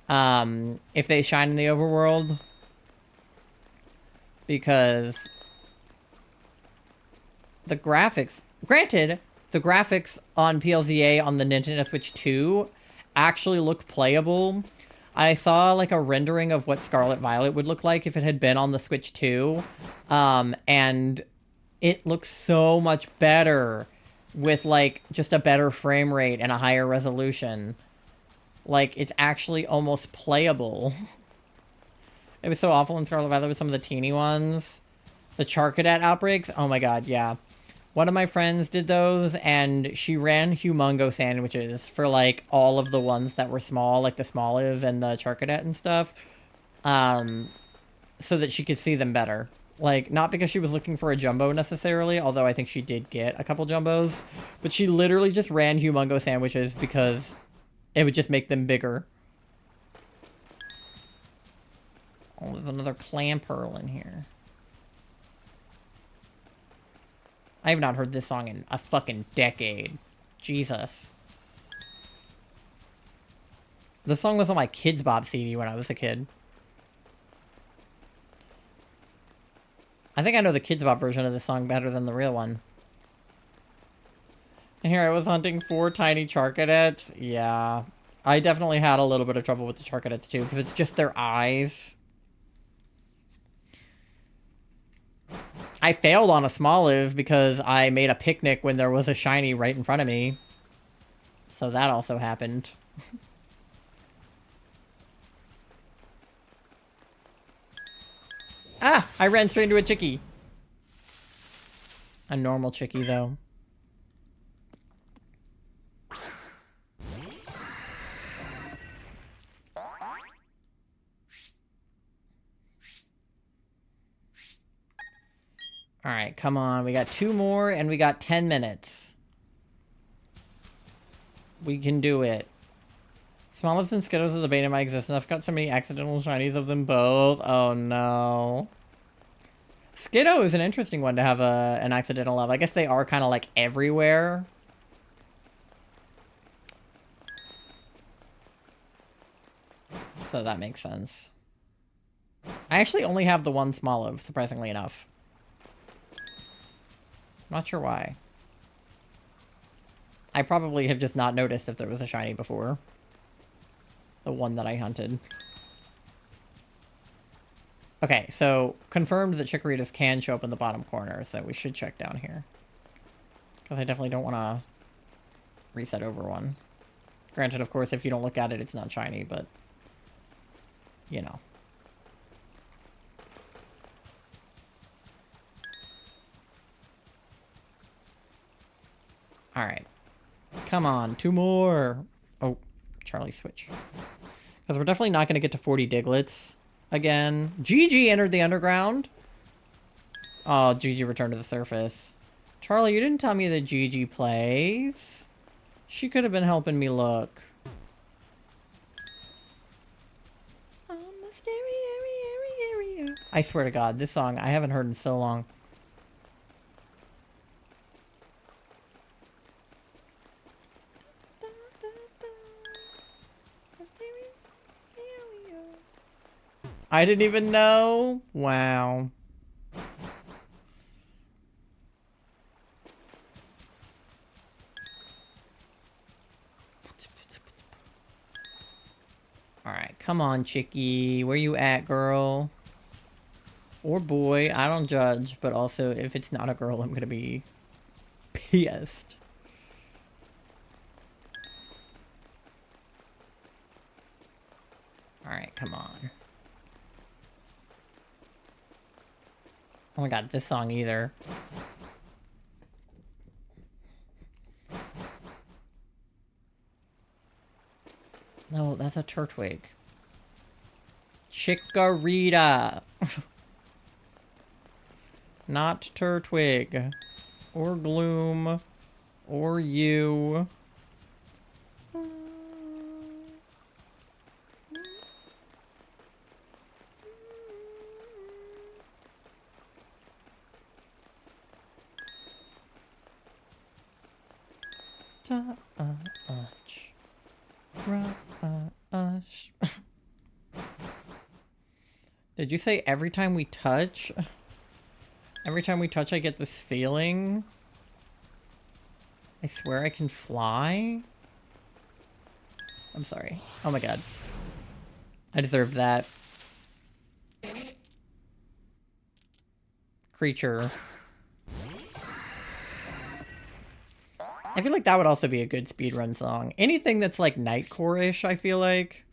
If they shine in the overworld. Because the graphics, granted, the graphics on PLZA on the Nintendo Switch 2 actually look playable. I saw like a rendering of what Scarlet Violet would look like if it had been on the Switch 2. And it looks so much better with like just a better frame rate and a higher resolution. Like, it's actually almost playable. It was so awful in Scarlet Violet with some of the teeny ones. The Charcadet outbreaks? Oh my god, yeah. One of my friends did those, and she ran humongo sandwiches for, like, all of the ones that were small, like the Smoliv and the Charcadet and stuff, so that she could see them better. Like, not because she was looking for a jumbo necessarily, although I think she did get a couple jumbos, but she literally just ran humongo sandwiches because it would just make them bigger. Oh, there's another clam pearl in here. I have not heard this song in a fucking decade. Jesus. This song was on my Kids Bop CD when I was a kid. I think I know the Kids Bop version of this song better than the real one. And here I was hunting 4 tiny Charcadets. Yeah. I definitely had a little bit of trouble with the Charcadets too, because it's just their eyes. I failed on a Smoliv because I made a picnic when there was a shiny right in front of me. So that also happened. Ah! I ran straight into a chickie. A normal chickie, though. Alright, come on. We got 2 more, and we got 10 minutes. We can do it. Smallest and Skittles are the bane of my existence. I've got so many accidental shinies of them both. Oh, no. Skiddo is an interesting one to have an accidental of. I guess they are kind of, like, everywhere. So that makes sense. I actually only have the one Smoliv, surprisingly enough. Not sure why. I probably have just not noticed if there was a shiny before. The one that I hunted. Okay, so confirmed that Chikorritas can show up in the bottom corner, so we should check down here. Because I definitely don't want to reset over one. Granted, of course, if you don't look at it, it's not shiny, but you know. All right. Come on, 2 more. Oh, Charlie switch. Because we're definitely not going to get to 40 Diglets again. Gigi entered the underground. Oh, Gigi returned to the surface. Charlie, you didn't tell me that Gigi plays. She could have been helping me look. On the stereo. I swear to God, this song I haven't heard in so long. I didn't even know. Wow. Alright, come on, chickie. Where you at, girl? Or boy, I don't judge, but also, if it's not a girl, I'm gonna be pissed. Alright, come on. Oh my god, this song either. No, that's a Turtwig. Chikorita. Not Turtwig. Or Gloom. Or you. Rush. Did you say every time we touch? Every time we touch, I get this feeling? I swear I can fly? I'm sorry. Oh my god. I deserve that. Creature. I feel like that would also be a good speedrun song. Anything that's like Nightcore-ish, I feel like.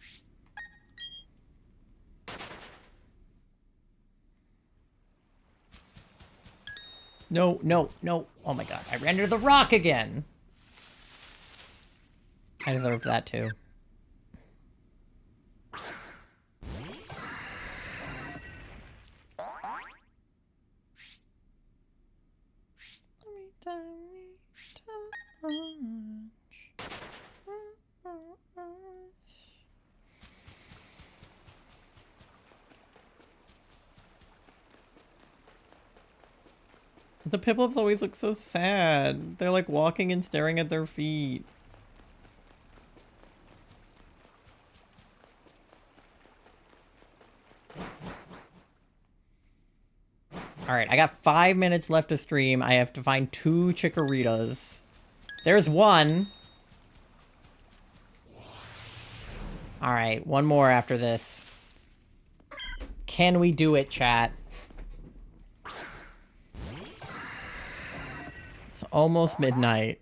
No, no, no. Oh my god, I ran into the rock again. I deserve that too. The Piplups always look so sad. They're like walking and staring at their feet. Alright, I got 5 minutes left to stream. I have to find 2 Chikoritas. There's one. Alright, one more after this. Can we do it, chat? It's almost midnight.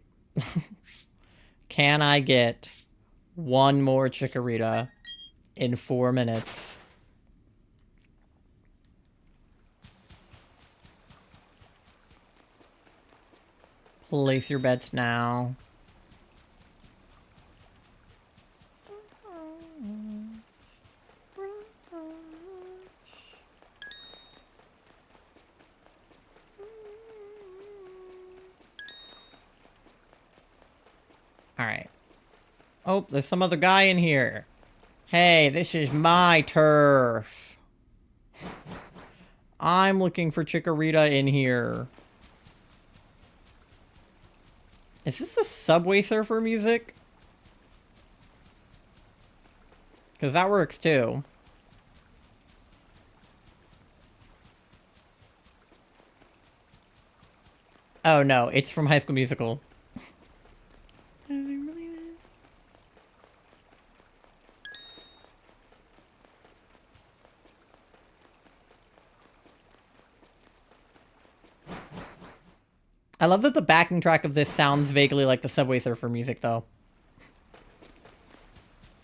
Can I get one more Chikorita in 4 minutes? Place your bets now. Alright. Oh, there's some other guy in here. Hey, this is my turf. I'm looking for Chikorita in here. Is this the Subway Surfer music? Because that works too. Oh no, it's from High School Musical. I love that the backing track of this sounds vaguely like the Subway Surfer music, though.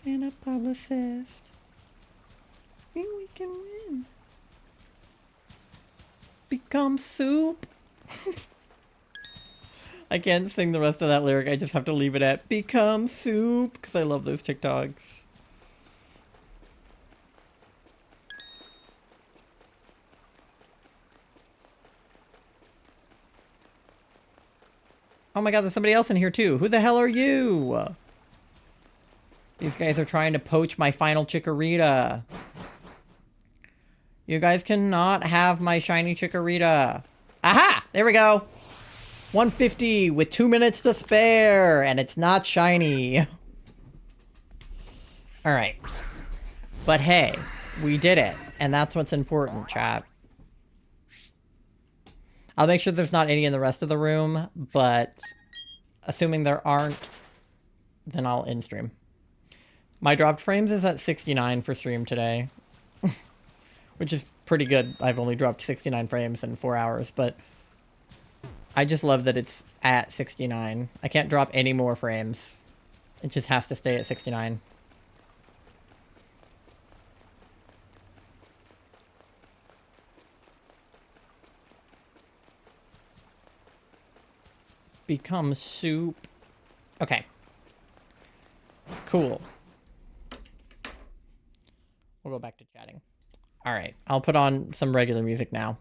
And a publicist. can win. Become soup. I can't sing the rest of that lyric. I just have to leave it at become soup because I love those TikToks. Oh my god, there's somebody else in here too. Who the hell are you? These guys are trying to poach my final Chikorita. You guys cannot have my shiny Chikorita. Aha! There we go. 150 with 2 minutes to spare, and it's not shiny. Alright. But hey, we did it, and that's what's important, chat. I'll make sure there's not any in the rest of the room, but assuming there aren't, then I'll end stream. My dropped frames is at 69 for stream today, which is pretty good. I've only dropped 69 frames in 4 hours, but I just love that it's at 69. I can't drop any more frames. It just has to stay at 69. Become soup. Okay. Cool. We'll go back to chatting. All right. I'll put on some regular music now.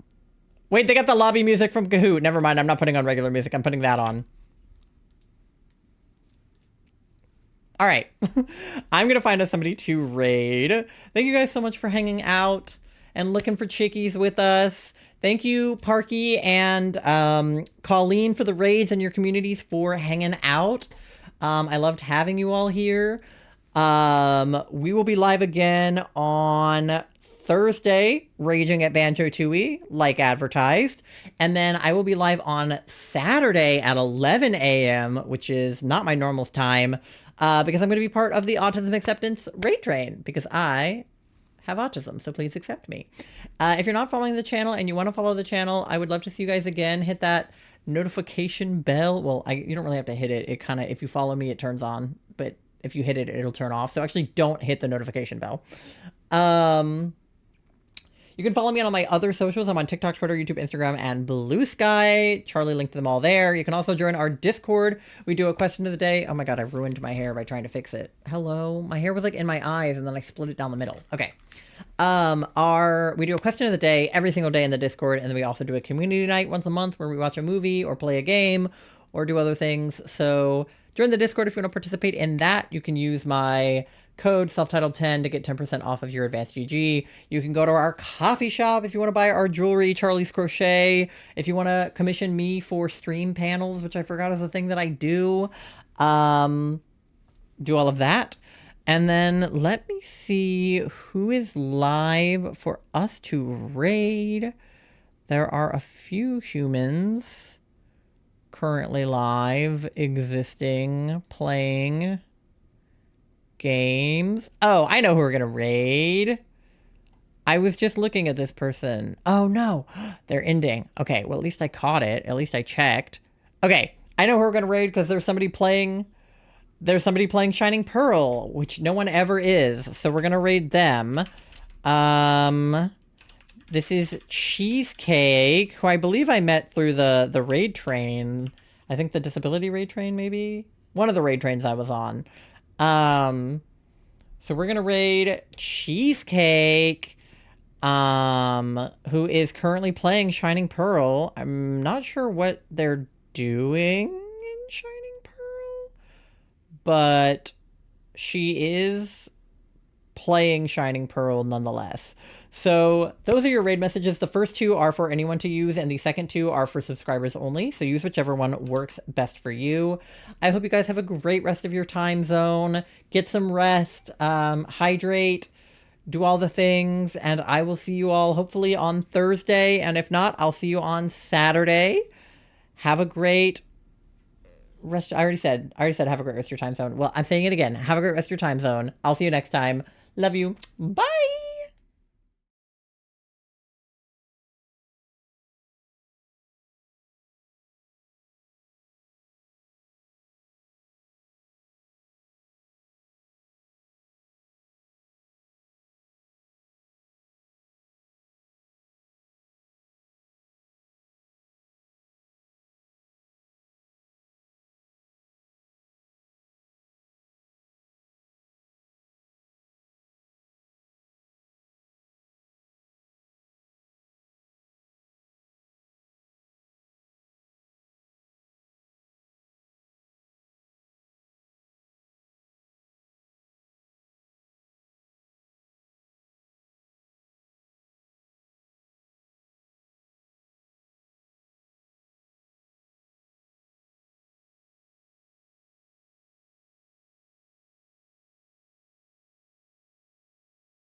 Wait, they got the lobby music from Kahoot. Never mind. I'm not putting on regular music. I'm putting that on. All right. I'm going to find us somebody to raid. Thank you guys so much for hanging out and looking for chickies with us. Thank you, Parky and Colleen, for the raids and your communities for hanging out. I loved having you all here. We will be live again on Thursday, raging at Banjo-Tooie, like advertised. And then I will be live on Saturday at 11 a.m., which is not my normal time, because I'm going to be part of the Autism Acceptance Raid Train, because I have autism, so please accept me. If you're not following the channel and you want to follow the channel, I would love to see you guys again. Hit that notification bell. Well, you don't really have to hit it. It kind of, if you follow me, it turns on, but if you hit it, it'll turn off. So actually don't hit the notification bell. You can follow me on all my other socials. I'm on TikTok, Twitter, YouTube, Instagram, and Blue Sky. Charlie linked them all there. You can also join our Discord. We do a question of the day. Oh my god, I ruined my hair by trying to fix it. Hello? My hair was like in my eyes and then I split it down the middle. Okay. We do a question of the day every single day in the Discord, and then we also do a community night once a month where we watch a movie or play a game or do other things. So join the Discord if you want to participate in that. You can use my code self-titled10 to get 10% off of your advanced GG. You can go to our coffee shop if you want to buy our jewelry, Charlie's Crochet. If you want to commission me for stream panels, which I forgot is a thing that I do. Do all of that. And then let me see who is live for us to raid. There are a few humans currently live, existing, playing games. Oh, I know who we're gonna raid. I was just looking at this person. Oh no, they're ending. Okay, well at least I caught it. At least I checked. Okay, I know who we're gonna raid because there's somebody playing Shining Pearl, which no one ever is. So we're gonna raid them. This is Cheesecake, who I believe I met through the raid train. I think the disability raid train, maybe? One of the raid trains I was on. So we're gonna raid Cheesecake, who is currently playing Shining Pearl. I'm not sure what they're doing in Shining Pearl, but she is playing Shining Pearl nonetheless. So those are your raid messages. The first two are for anyone to use, and the second two are for subscribers only. So use whichever one works best for you. I hope you guys have a great rest of your time zone. Get some rest, hydrate, do all the things, and I will see you all hopefully on Thursday. And if not, I'll see you on Saturday. Have a great rest. I already said have a great rest of your time zone. Well, I'm saying it again. Have a great rest of your time zone. I'll see you next time. Love you. Bye.